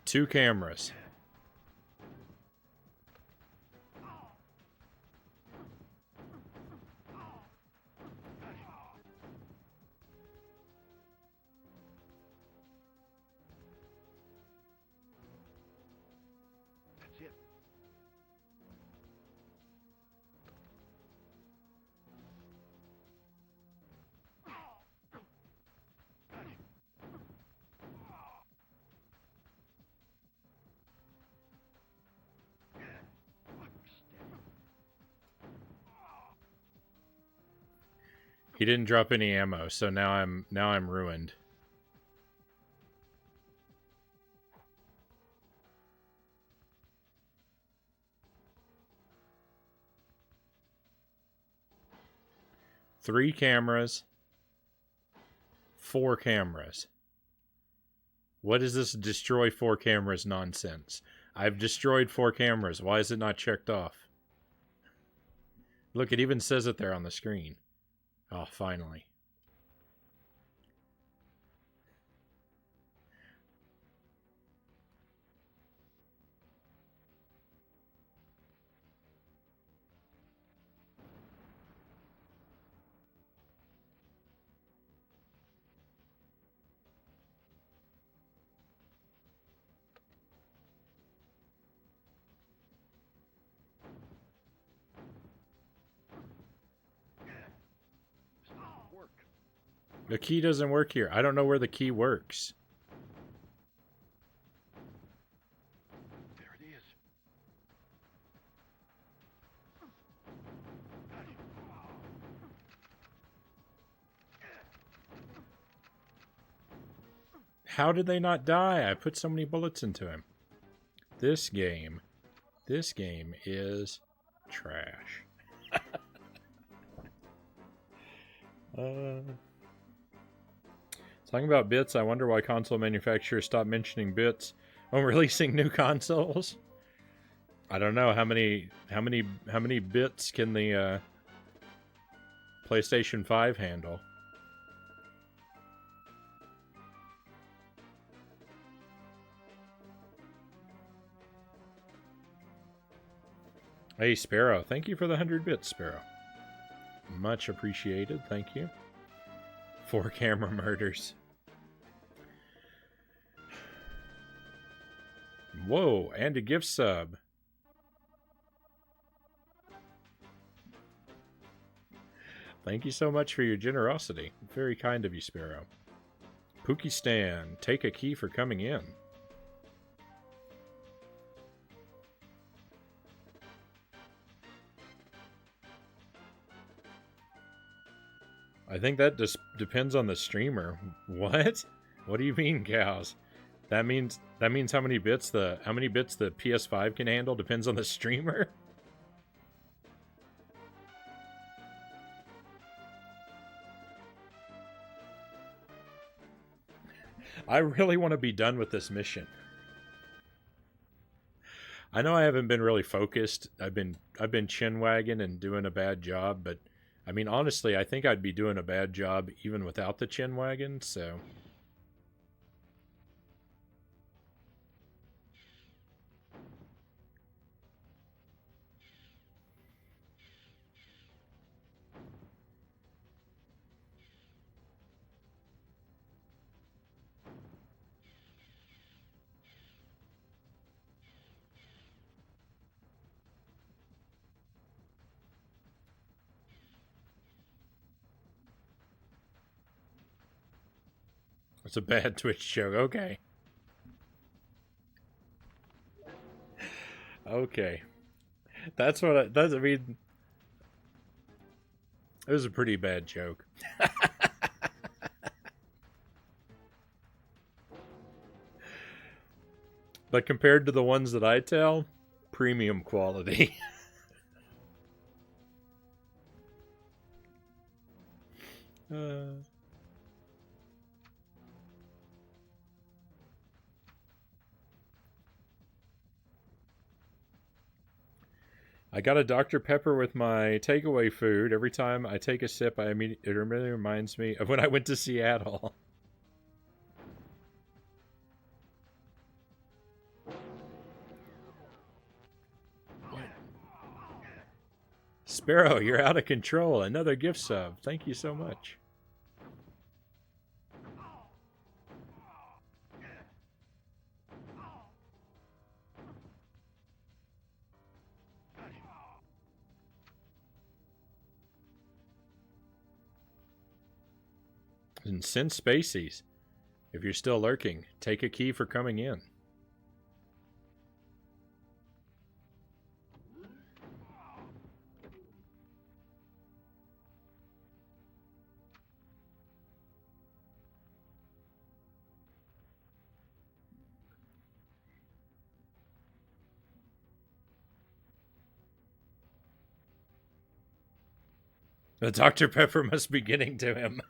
2 cameras. That's it. Got him. Look steady. He didn't drop any ammo, so now I'm ruined. Three cameras. 4 cameras. What is this destroy 4 cameras nonsense? I've destroyed 4 cameras. Why is it not checked off? Look, it even says it there on the screen. Oh, finally. This doesn't work. The key doesn't work here. I don't know where the key works. There it is. Got him. How did they not die? I put so many bullets into him. This game is trash. Talking about bits, I wonder why console manufacturers stop mentioning bits when releasing new consoles. I don't know how many bits can the PlayStation 5 handle. Hey, Sparrow. Thank you for the 100 bits, Sparrow. Much appreciated. Thank you. 4 camera murders. Whoa, and a gift sub. Thank you so much for your generosity. Very kind of you, Sparrow. Pookie Stan, take a key for coming in. I think that just depends on the streamer. What? What do you mean, cows? That means how many bits the PS5 can handle depends on the streamer? I really want to be done with this mission. I know I haven't been really focused. I've been chin wagging and doing a bad job, but I mean honestly, I think I'd be doing a bad job even without the chin wagging, so it's a bad Twitch joke. Okay. Okay. That's what I mean, it was a pretty bad joke. But compared to the ones that I tell, premium quality. I got a Dr. Pepper with my takeaway food. Every time I take a sip, it immediately reminds me of when I went to Seattle. Sparrow, you're out of control. Another gift sub. Thank you so much. And Sin Spacies, if you're still lurking, take a key for coming in. The Dr. Pepper must be getting to him.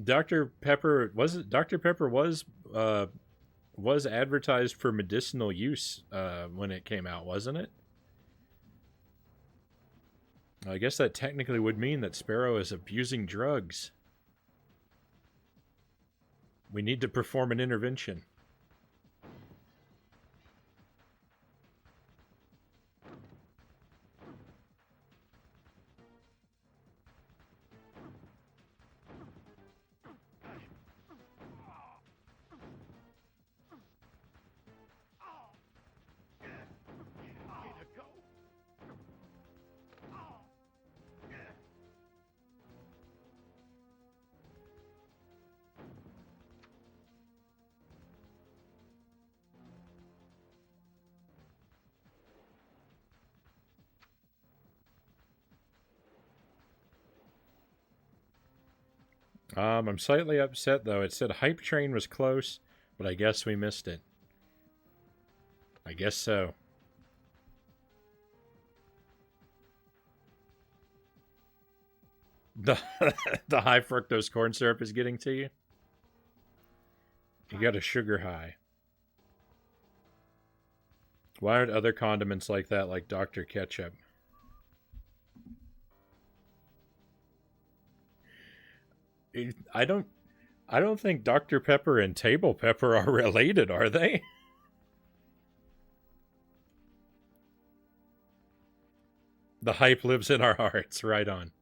Dr. Pepper was advertised for medicinal use when it came out, wasn't it? I guess that technically would mean that Sparrow is abusing drugs. We need to perform an intervention. I'm slightly upset, though. It said Hype Train was close, but I guess we missed it. I guess so. The, the high fructose corn syrup is getting to you? You got a sugar high. Why aren't other condiments like that, like Dr. Ketchup? I don't I don't think Dr. Pepper and table pepper are related, are they? The hype lives in our hearts, right on.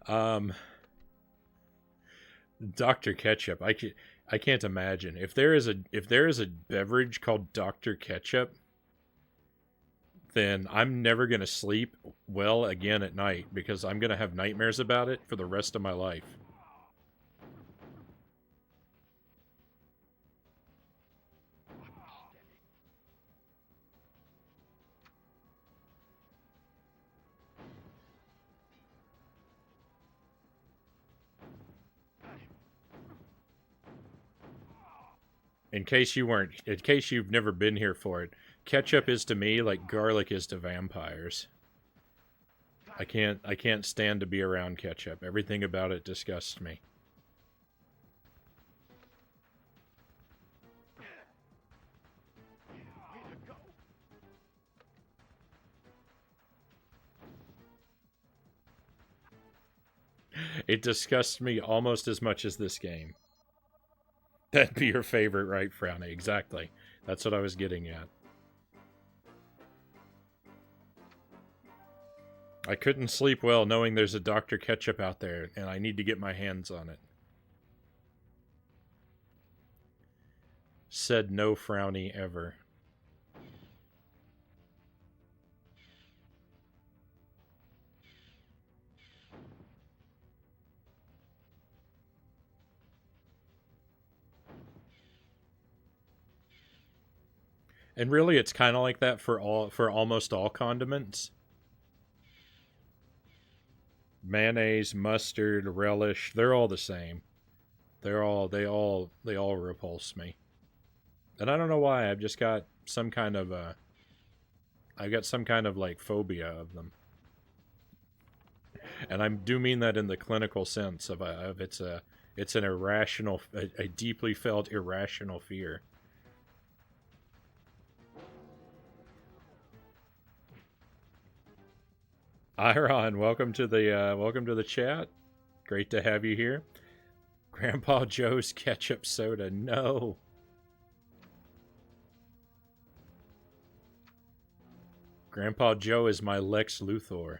Um Dr. Ketchup. I can't imagine. If there is a beverage called Dr. Ketchup, then I'm never going to sleep well again at night because I'm going to have nightmares about it for the rest of my life. In case you've never been here for it, ketchup is to me like garlic is to vampires. I can't stand to be around ketchup. Everything about it disgusts me. Way to go. It disgusts me almost as much as this game. That'd be your favorite, right, Frownie? Exactly. That's what I was getting at. I couldn't sleep well knowing there's a Dr. Ketchup out there, and I need to get my hands on it. Said no Frownie ever. And really, it's kind of like that for almost all condiments. Mayonnaise, mustard, relish, they're all the same. They all repulse me. And I don't know why. I've just got some kind of I've got some kind of like phobia of them. And I do mean that in the clinical sense of it's an irrational, a deeply felt irrational fear. Iron, welcome to the chat. Great to have you here. Grandpa Joe's ketchup soda. No. Grandpa Joe is my Lex Luthor.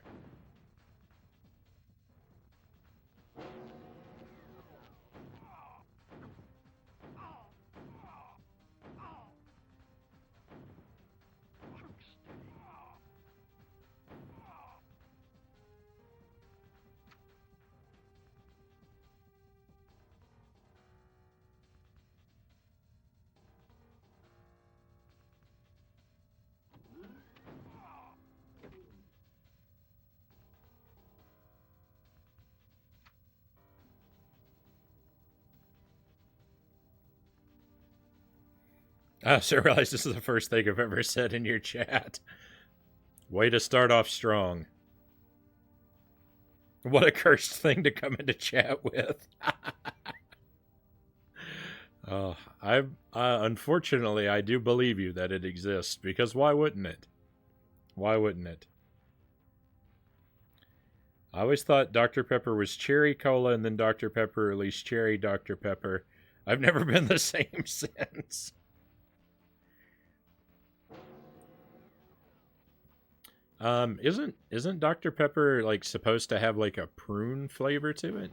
I also realize this is the first thing I've ever said in your chat. Way to start off strong. What a cursed thing to come into chat with. Oh, I unfortunately I do believe you that it exists because why wouldn't it? Why wouldn't it? I always thought Dr. Pepper was cherry cola and then Dr. Pepper released cherry Dr. Pepper. I've never been the same since. Isn't Dr. Pepper like supposed to have like a prune flavor to it?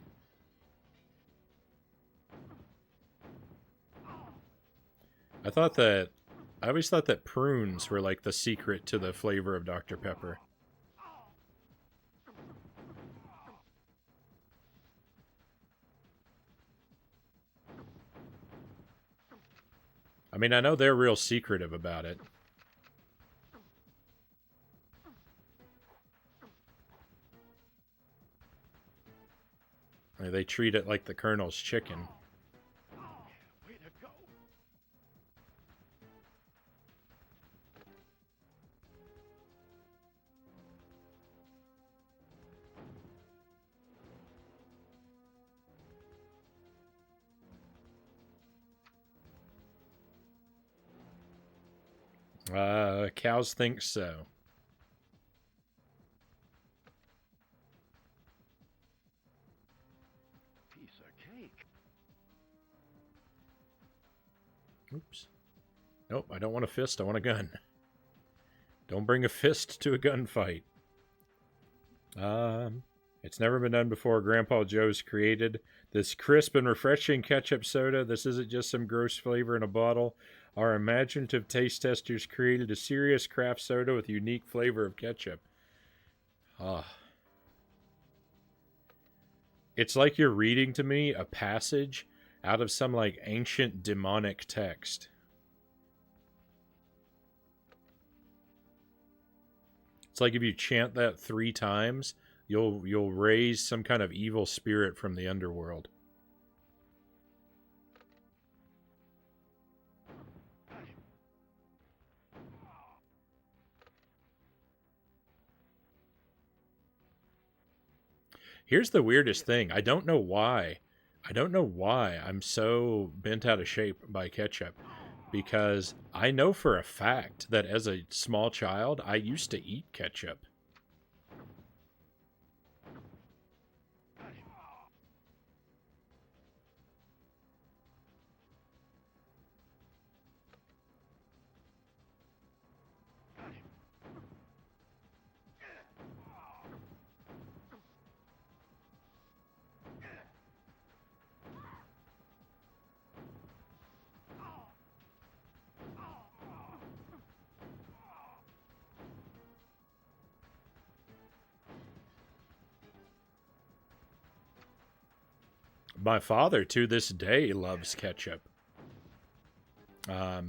I thought that I always thought that prunes were like the secret to the flavor of Dr. Pepper. I mean, I know they're real secretive about it. They treat it like the Colonel's chicken. Way to go. Cows think so. Piece of cake. Oops. Nope, I don't want a fist, I want a gun. Don't bring a fist to a gunfight. It's never been done before. Grandpa Joe's created this crisp and refreshing ketchup soda. This isn't just some gross flavor in a bottle. Our imaginative taste testers created a serious craft soda with a unique flavor of ketchup. It's like you're reading to me a passage out of some like ancient demonic text. It's like if you chant that 3 times, you'll raise some kind of evil spirit from the underworld. Here's the weirdest thing. I don't know why I'm so bent out of shape by ketchup. Because I know for a fact that as a small child, I used to eat ketchup. My father, to this day, loves ketchup. I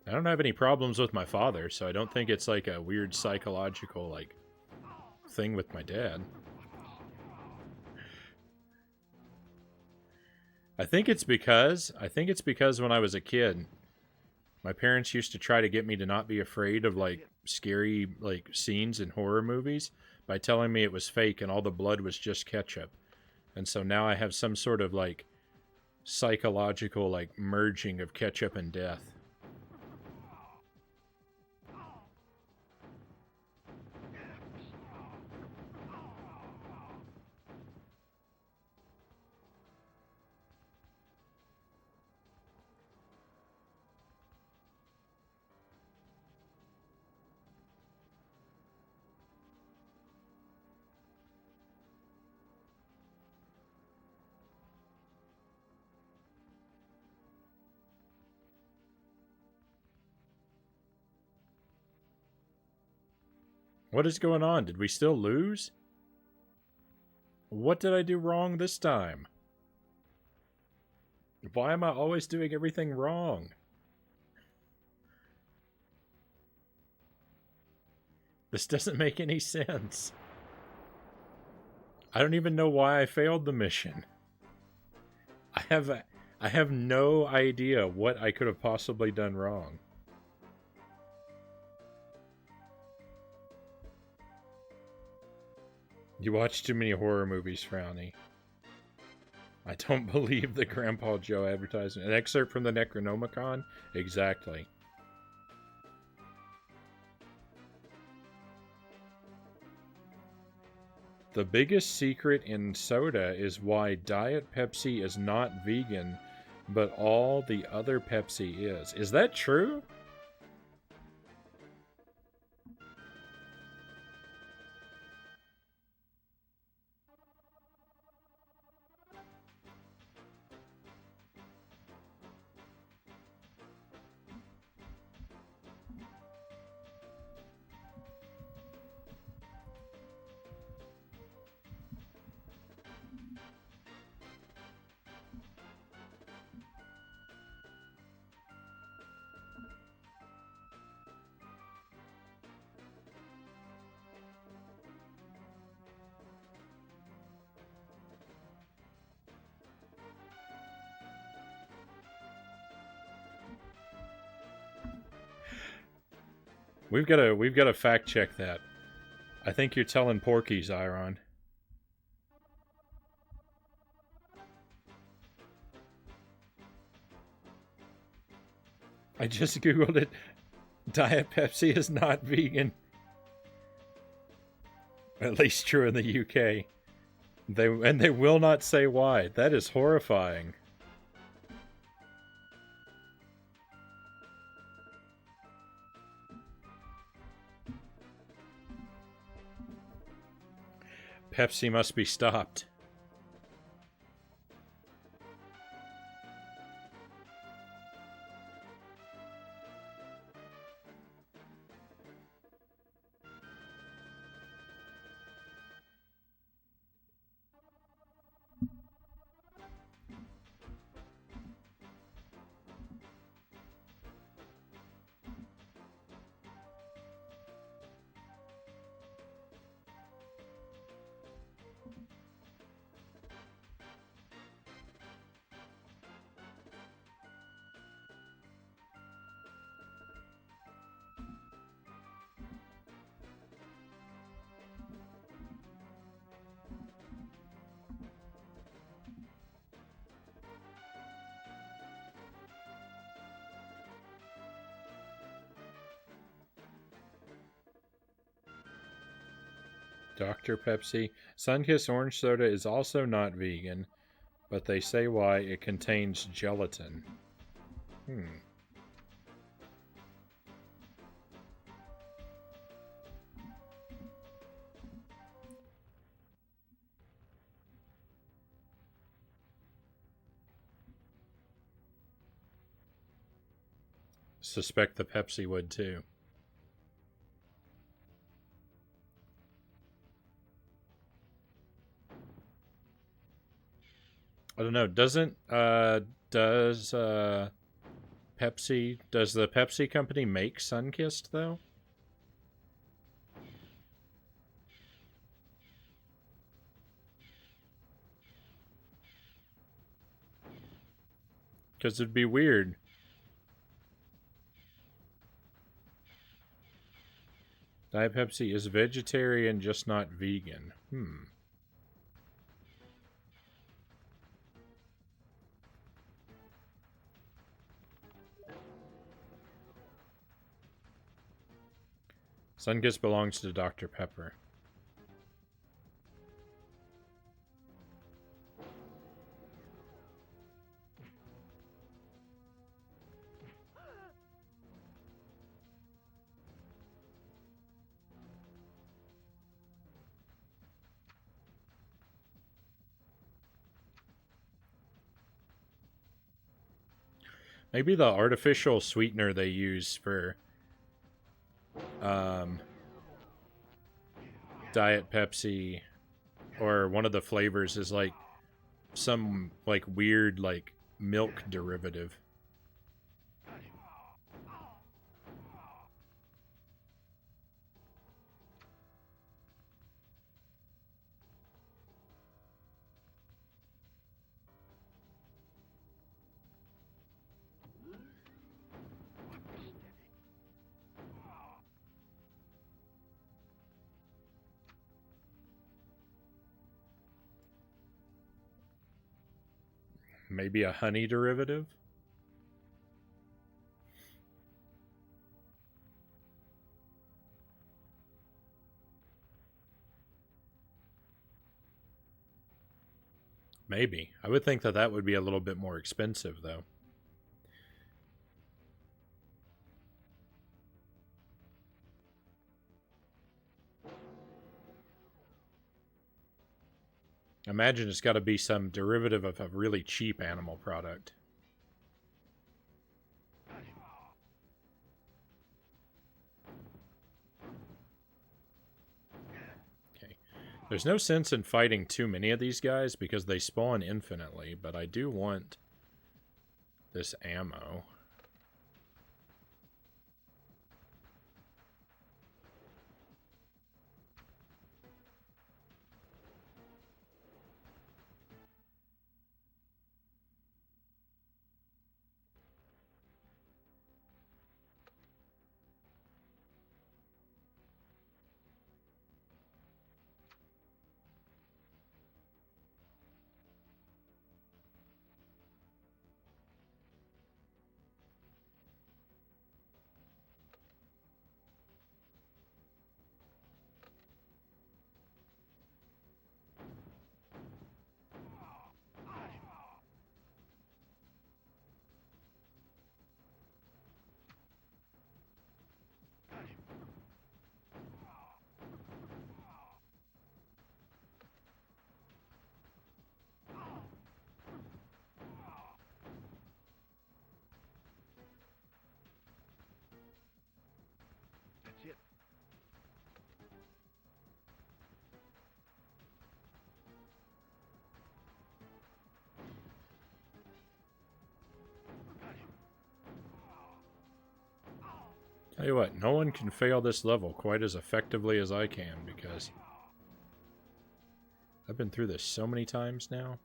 don't have any problems with my father, so I don't think it's like a weird psychological like thing with my dad. I think it's because when I was a kid, my parents used to try to get me to not be afraid of like scary like scenes in horror movies by telling me it was fake and all the blood was just ketchup. And so now I have some sort of like psychological like merging of ketchup and death. What is going on? Did we still lose? What did I do wrong this time? Why am I always doing everything wrong? This doesn't make any sense. I don't even know why I failed the mission. I have no idea what I could have possibly done wrong. You watch too many horror movies, Frownie. I don't believe the Grandpa Joe advertisement. An excerpt from the Necronomicon? Exactly. The biggest secret in soda is why Diet Pepsi is not vegan, but all the other Pepsi is. Is that true? We've got to fact check that. I think you're telling Porky's, Iron. I just googled it. Diet Pepsi is not vegan. At least true in the UK. They will not say why. That is horrifying. Pepsi must be stopped. Dr. Pepsi. Sunkist Orange Soda is also not vegan, but they say why. It contains gelatin. Suspect the Pepsi would too. I don't know. Does Pepsi, does the Pepsi company make Sunkist though? Because it'd be weird. Diet Pepsi is vegetarian, just not vegan. Sunkist belongs to Dr. Pepper. Maybe the artificial sweetener they use for Diet Pepsi or one of the flavors is like some like weird like milk derivative. Maybe a honey derivative? Maybe. I would think that that would be a little bit more expensive, though. Imagine it's got to be some derivative of a really cheap animal product. Okay. There's no sense in fighting too many of these guys because they spawn infinitely, but I do want this ammo. Tell you what, no one can fail this level quite as effectively as I can, because I've been through this so many times now.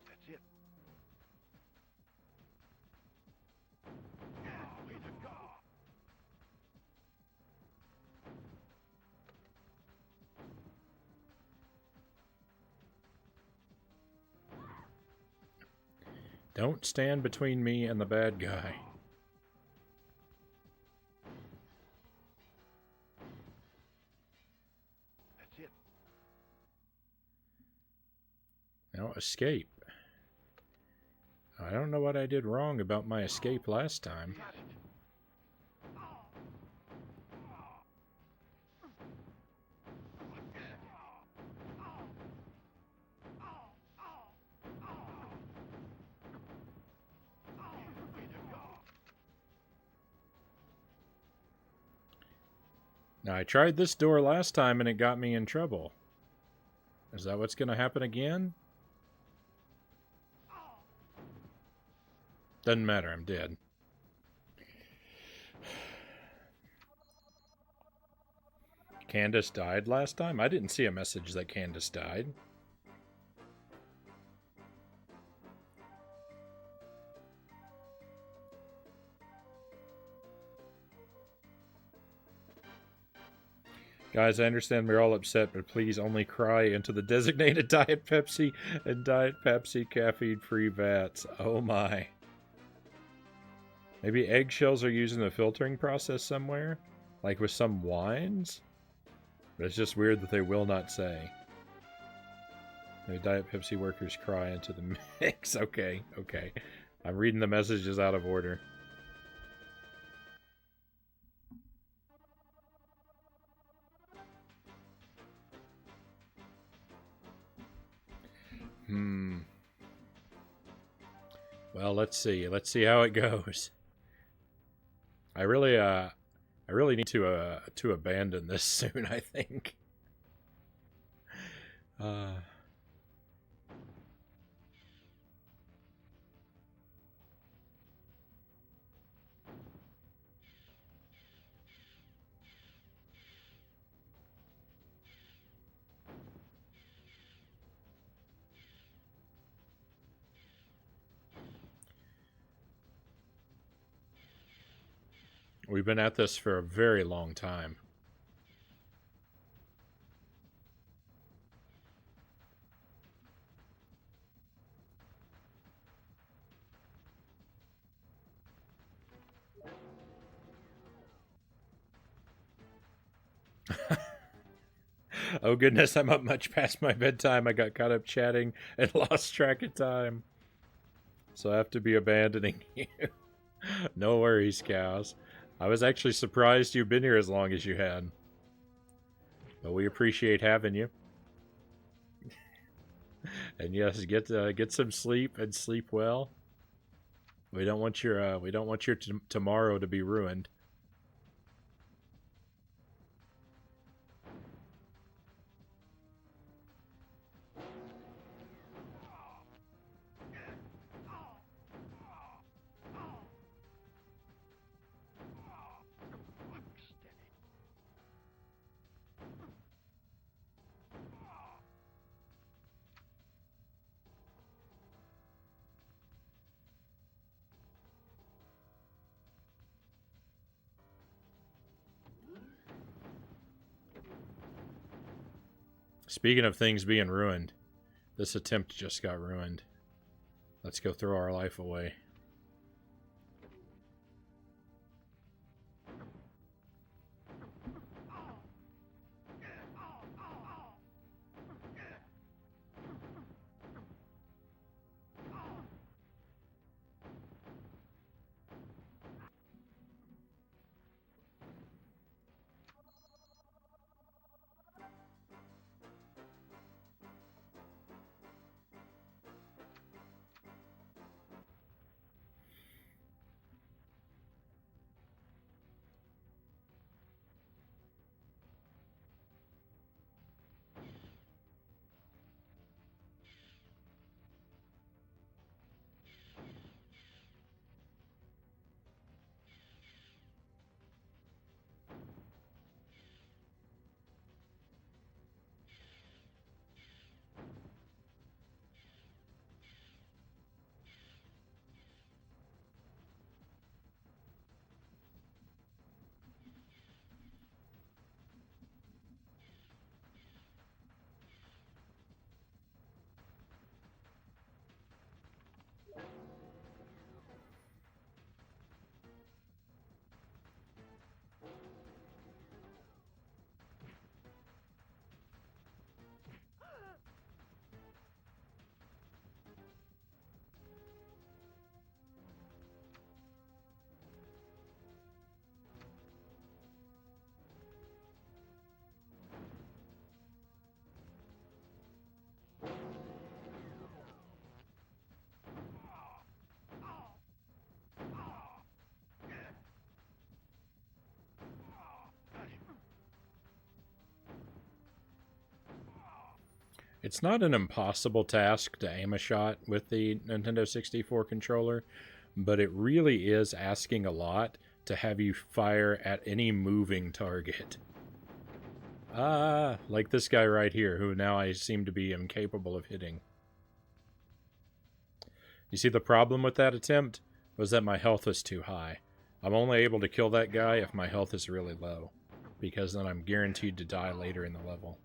That's it. Way to go. Don't stand between me and the bad guy. That's it. Now escape. I don't know what I did wrong about my escape last time. Got it. Way to go. Now, I tried this door last time and it got me in trouble. Is that what's going to happen again? Doesn't matter, I'm dead. Candace died last time? I didn't see a message that Candace died. Guys, I understand we're all upset, but please only cry into the designated Diet Pepsi and Diet Pepsi caffeine-free vats. Oh my. Maybe eggshells are used in the filtering process somewhere? Like with some wines? But it's just weird that they will not say. Maybe Diet Pepsi workers cry into the mix. Okay, okay. I'm reading the messages out of order. Well, let's see. Let's see how it goes. I really need to abandon this soon, I think. We've been at this for a very long time. Oh goodness, I'm up much past my bedtime. I got caught up chatting and lost track of time. So I have to be abandoning you. No worries, cows. I was actually surprised you've been here as long as you had. But we appreciate having you. And yes, get some sleep and sleep well. We don't want your tomorrow to be ruined. Speaking of things being ruined, this attempt just got ruined. Let's go throw our life away. It's not an impossible task to aim a shot with the Nintendo 64 controller, but it really is asking a lot to have you fire at any moving target. Like this guy right here, who now I seem to be incapable of hitting. You see, the problem with that attempt was that my health was too high. I'm only able to kill that guy if my health is really low, because then I'm guaranteed to die later in the level.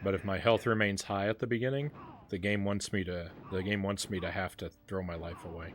But if my health remains high at the beginning, the game wants me to have to throw my life away.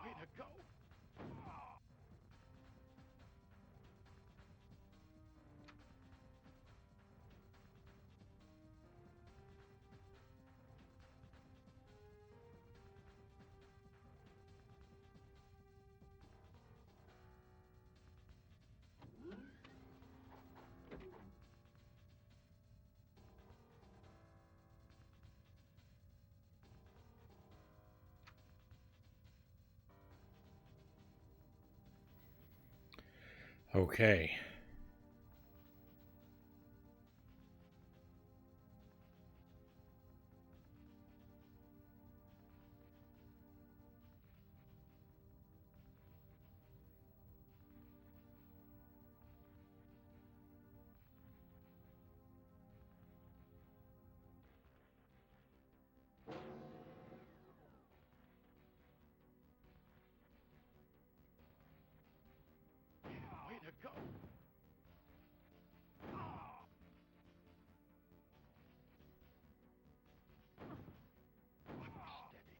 Way to go. Okay. Way to go. Steady.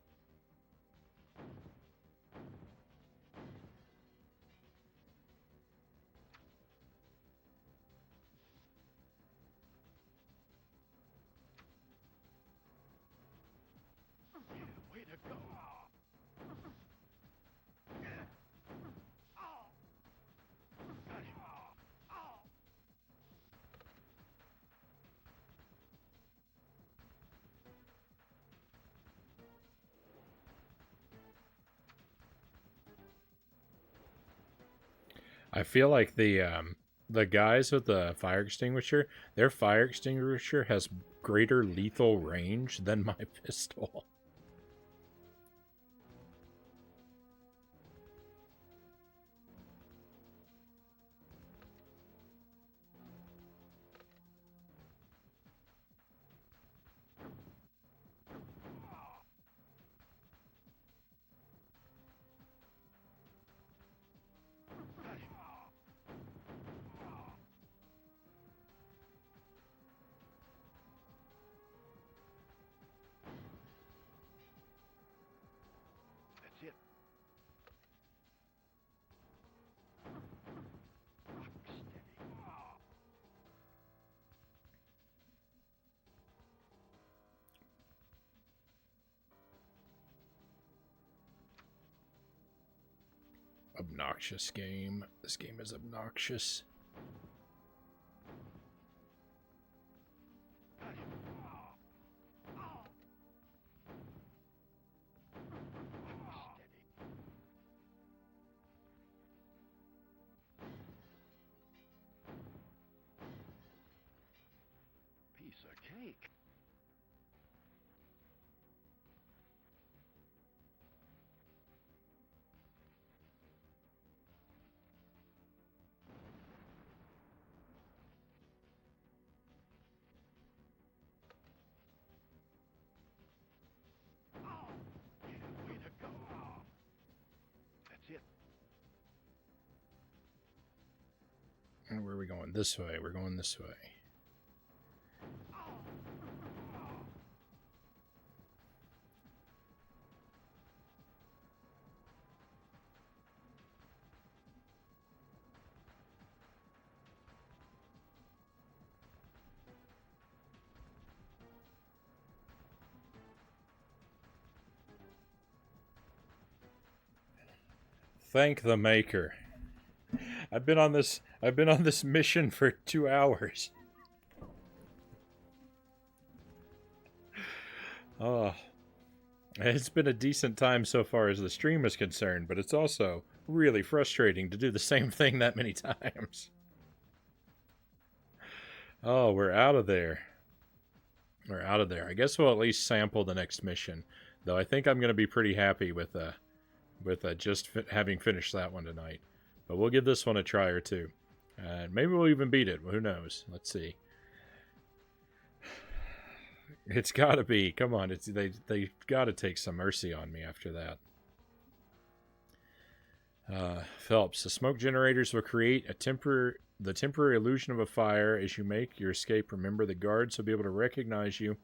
Way to go. Got him. I feel like the guys with the fire extinguisher, their fire extinguisher has greater lethal range than my pistol. Got him. That's it. Steady. Obnoxious game. This game is obnoxious. Got him. a cake. Oh, yeah, way to go. That's it. And where are we going? This way. We're going this way. Thank the maker. I've been on this mission for 2 hours. Oh, it's been a decent time so far as the stream is concerned, but it's also really frustrating to do the same thing that many times. Oh, we're out of there. We're out of there. I guess we'll at least sample the next mission, though I think I'm going to be pretty happy with just having finished that one tonight. But we'll give this one a try or two. Maybe we'll even beat it. Who knows? Let's see. It's got to be. Come on. They got to take some mercy on me after that. Phelps. The smoke generators will create the temporary illusion of a fire as you make your escape. Remember, the guards will be able to recognize you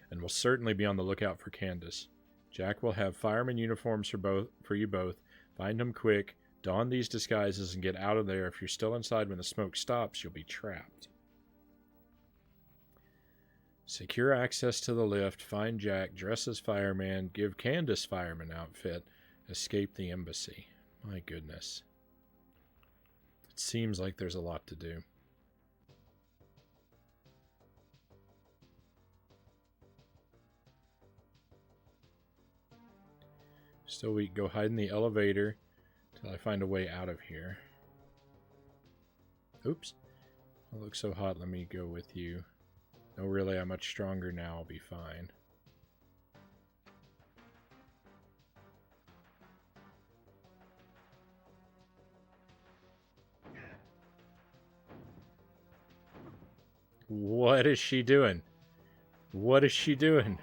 and will certainly be on the lookout for Candace. Jack will have fireman uniforms for you both. Find them quick. Don these disguises and get out of there. If you're still inside when the smoke stops, you'll be trapped. Secure access to the lift. Find Jack. Dress as fireman. Give Candace fireman outfit. Escape the embassy. My goodness. It seems like there's a lot to do. Still, we go hide in the elevator till I find a way out of here. Oops. I look so hot. Let me go with you. No, really, I'm much stronger now. I'll be fine. What is she doing? What is she doing?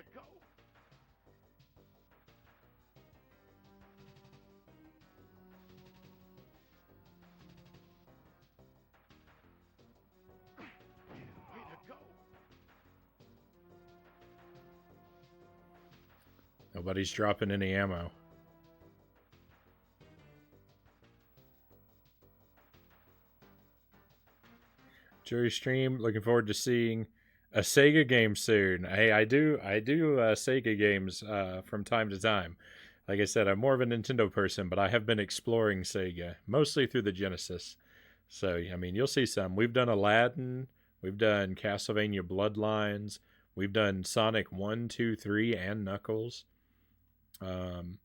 Nobody's dropping any ammo. Jury stream. Looking forward to seeing a Sega game soon. Hey, I do Sega games from time to time. Like I said, I'm more of a Nintendo person, but I have been exploring Sega mostly through the Genesis. So I mean, you'll see some. We've done Aladdin. We've done Castlevania Bloodlines. We've done Sonic 1, 2, 3, and Knuckles. And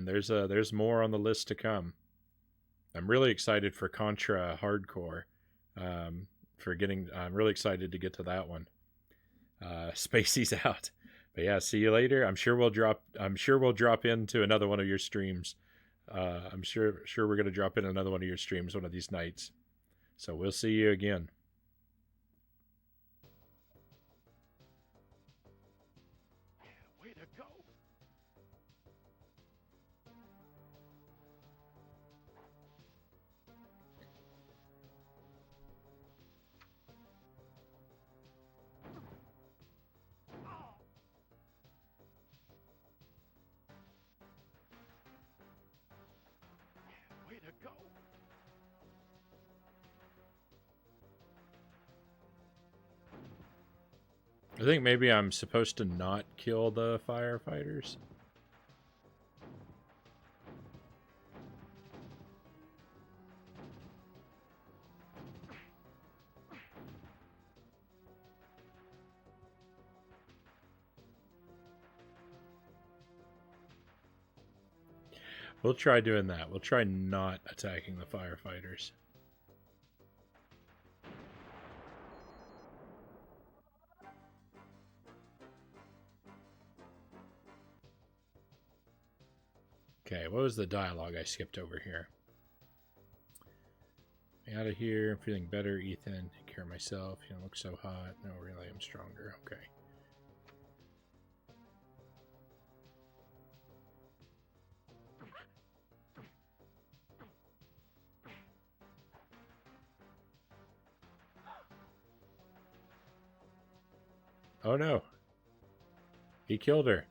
there's more on the list to come. I'm really excited for Contra Hardcore. I'm really excited to get to that one. Spacey's out, but yeah, see you later. I'm sure we'll drop into another one of your streams. I'm sure we're gonna drop in another one of your streams one of these nights. So we'll see you again. Way to go. Way to go. I think maybe I'm supposed to not kill the firefighters. We'll try doing that. We'll try not attacking the firefighters. Okay, what was the dialogue I skipped over here? Out of here. I'm feeling better, Ethan. Take care of myself. You don't look so hot. No, really, I'm stronger. Okay. Oh no. He killed her.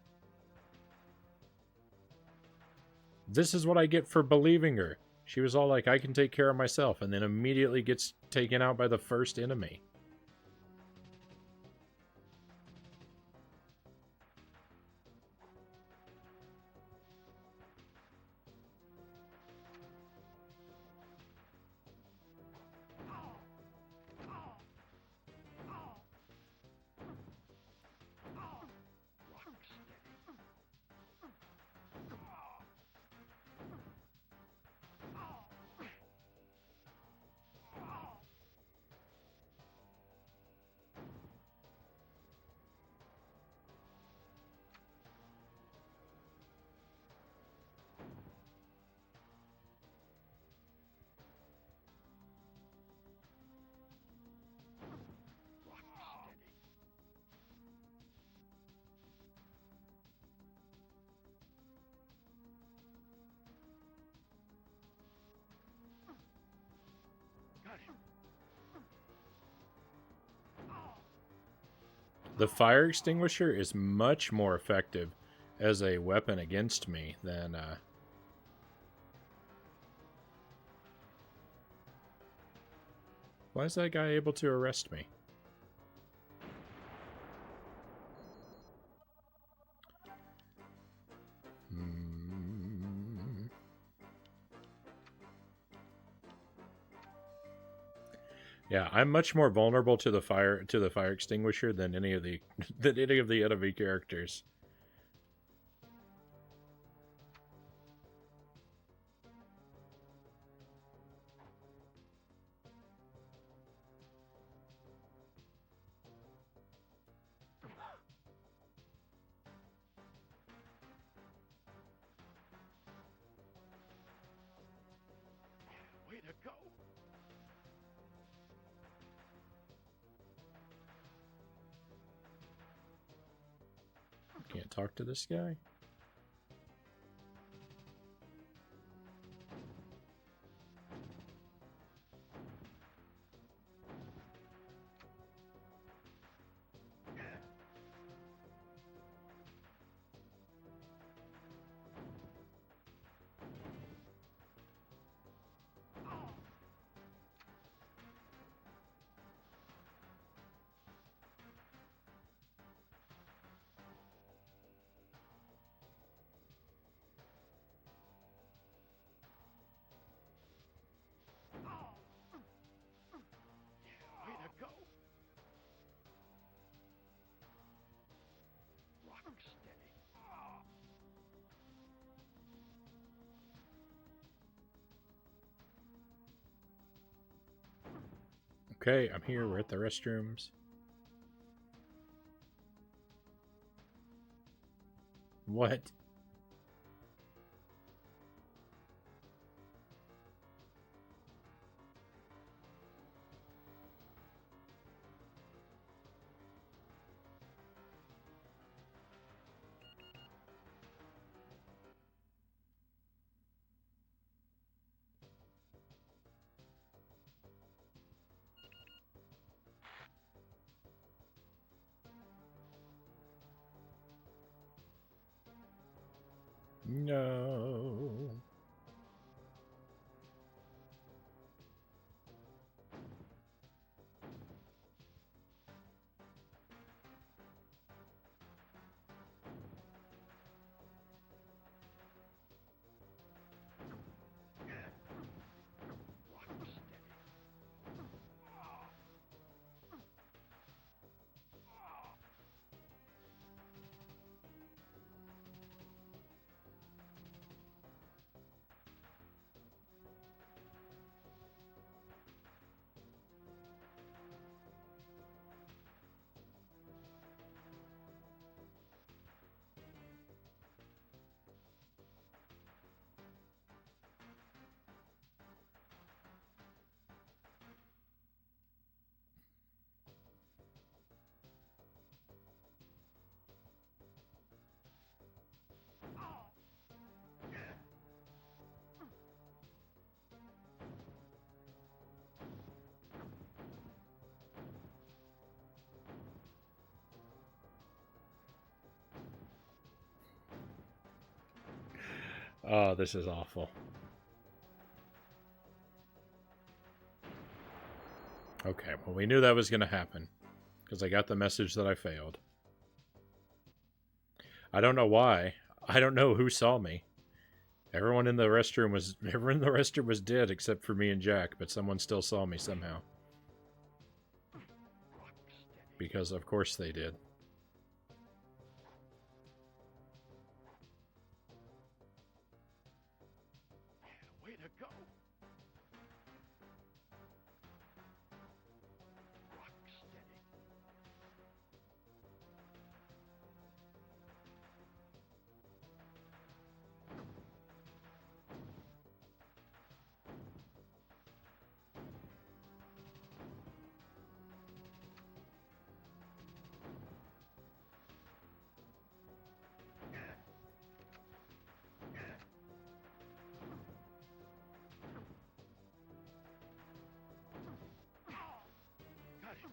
This is what I get for believing her. She was all like, I can take care of myself, and then immediately gets taken out by the first enemy. The fire extinguisher is much more effective as a weapon against me than... Why is that guy able to arrest me? Yeah, I'm much more vulnerable to the fire extinguisher than any of the enemy characters. Way to go. Can't talk to this guy? Way to go. Rock steady. Okay, I'm here. We're at the restrooms. What? No. Rock steady. Oh, this is awful. Okay, well, we knew that was going to happen because I got the message that I failed. I don't know why. I don't know who saw me. Everyone in the restroom was dead except for me and Jack, but someone still saw me somehow. Because of course they did. Way to go. Rock steady. Got him.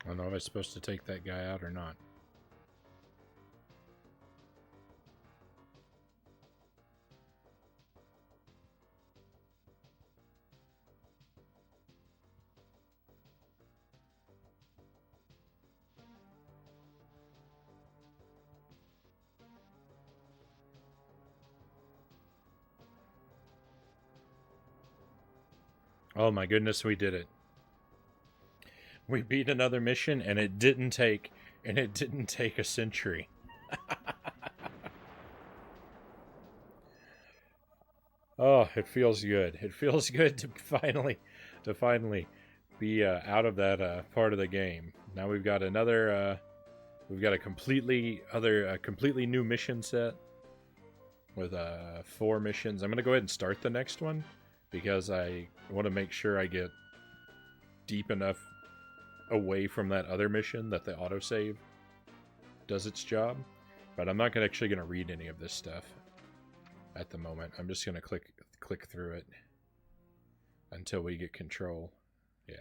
I don't know if I'm supposed to take that guy out or not. Oh my goodness, we did it. We beat another mission and it didn't take a century. Oh, it feels good. It feels good to finally be out of that part of the game. Now we've got another we've got a completely new mission set with 4 missions. I'm going to go ahead and start the next one because I want to make sure I get deep enough away from that other mission that the autosave does its job. But I'm not actually going to read any of this stuff at the moment. I'm just going to click through it until we get control. Yeah.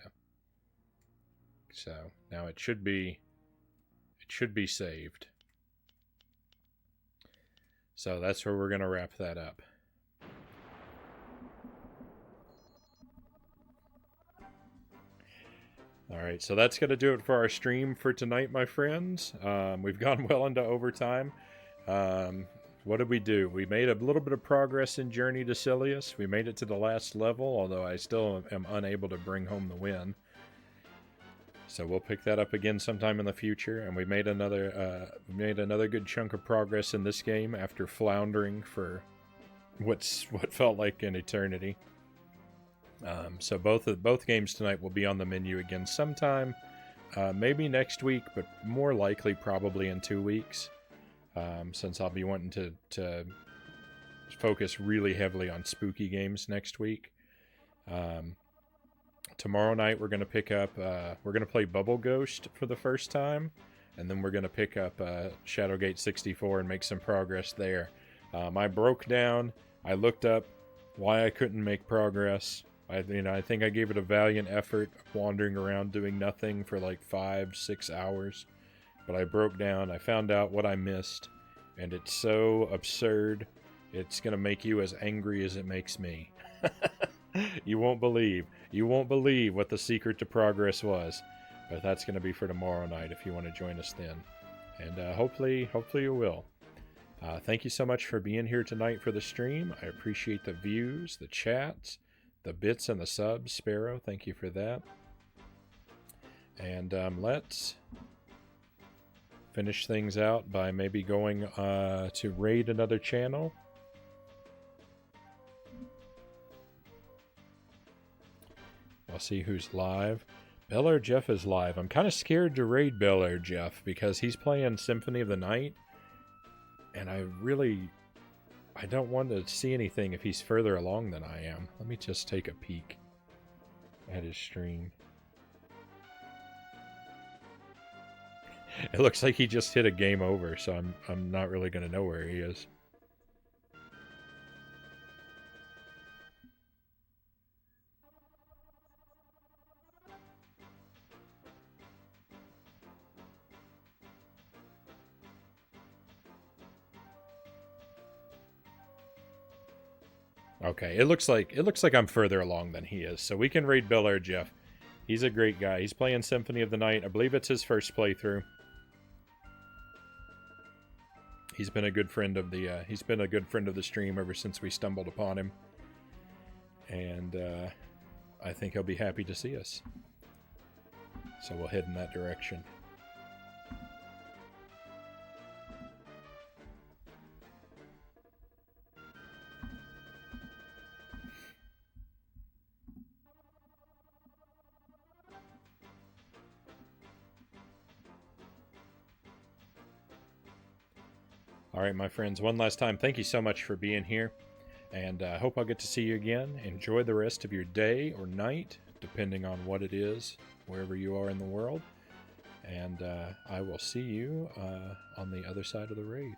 So now it should be saved. So that's where we're going to wrap that up. All right, so that's going to do it for our stream for tonight, my friends. We've gone well into overtime. What did we do? We made a little bit of progress in Journey to Silius. We made it to the last level, although I still am unable to bring home the win. So we'll pick that up again sometime in the future. And we made another good chunk of progress in this game after floundering for what felt like an eternity. So both games tonight will be on the menu again sometime, maybe next week, but more likely probably in 2 weeks, since I'll be wanting to focus really heavily on spooky games next week. Tomorrow night we're going to pick up, we're going to play Bubble Ghost for the first time, and then we're going to pick up Shadowgate 64 and make some progress there. I broke down, I looked up why I couldn't make progress. I think I gave it a valiant effort, wandering around doing nothing for like 5-6 hours. But I broke down, I found out what I missed, and it's so absurd, it's going to make you as angry as it makes me. You won't believe what the secret to progress was. But that's going to be for tomorrow night if you want to join us then. And hopefully you will. Thank you so much for being here tonight for the stream. I appreciate the views, the chats, the bits, and the subs. Sparrow, thank you for that. And let's finish things out by maybe going to raid another channel. I'll see who's live. Bel Air Jeff is live. I'm kind of scared to raid Bel Air Jeff because he's playing Symphony of the Night. And I don't want to see anything if he's further along than I am. Let me just take a peek at his stream. It looks like he just hit a game over, so I'm not really going to know where he is. Okay, it looks like I'm further along than he is, so we can raid Bel Air Jeff. He's a great guy. He's playing Symphony of the Night. I believe it's his first playthrough. He's been a good friend of the stream ever since we stumbled upon him, and I think he'll be happy to see us. So we'll head in that direction. All right, my friends, one last time, thank you so much for being here, and I hope I'll get to see you again. Enjoy the rest of your day or night, depending on what it is, wherever you are in the world, and I will see you on the other side of the raid.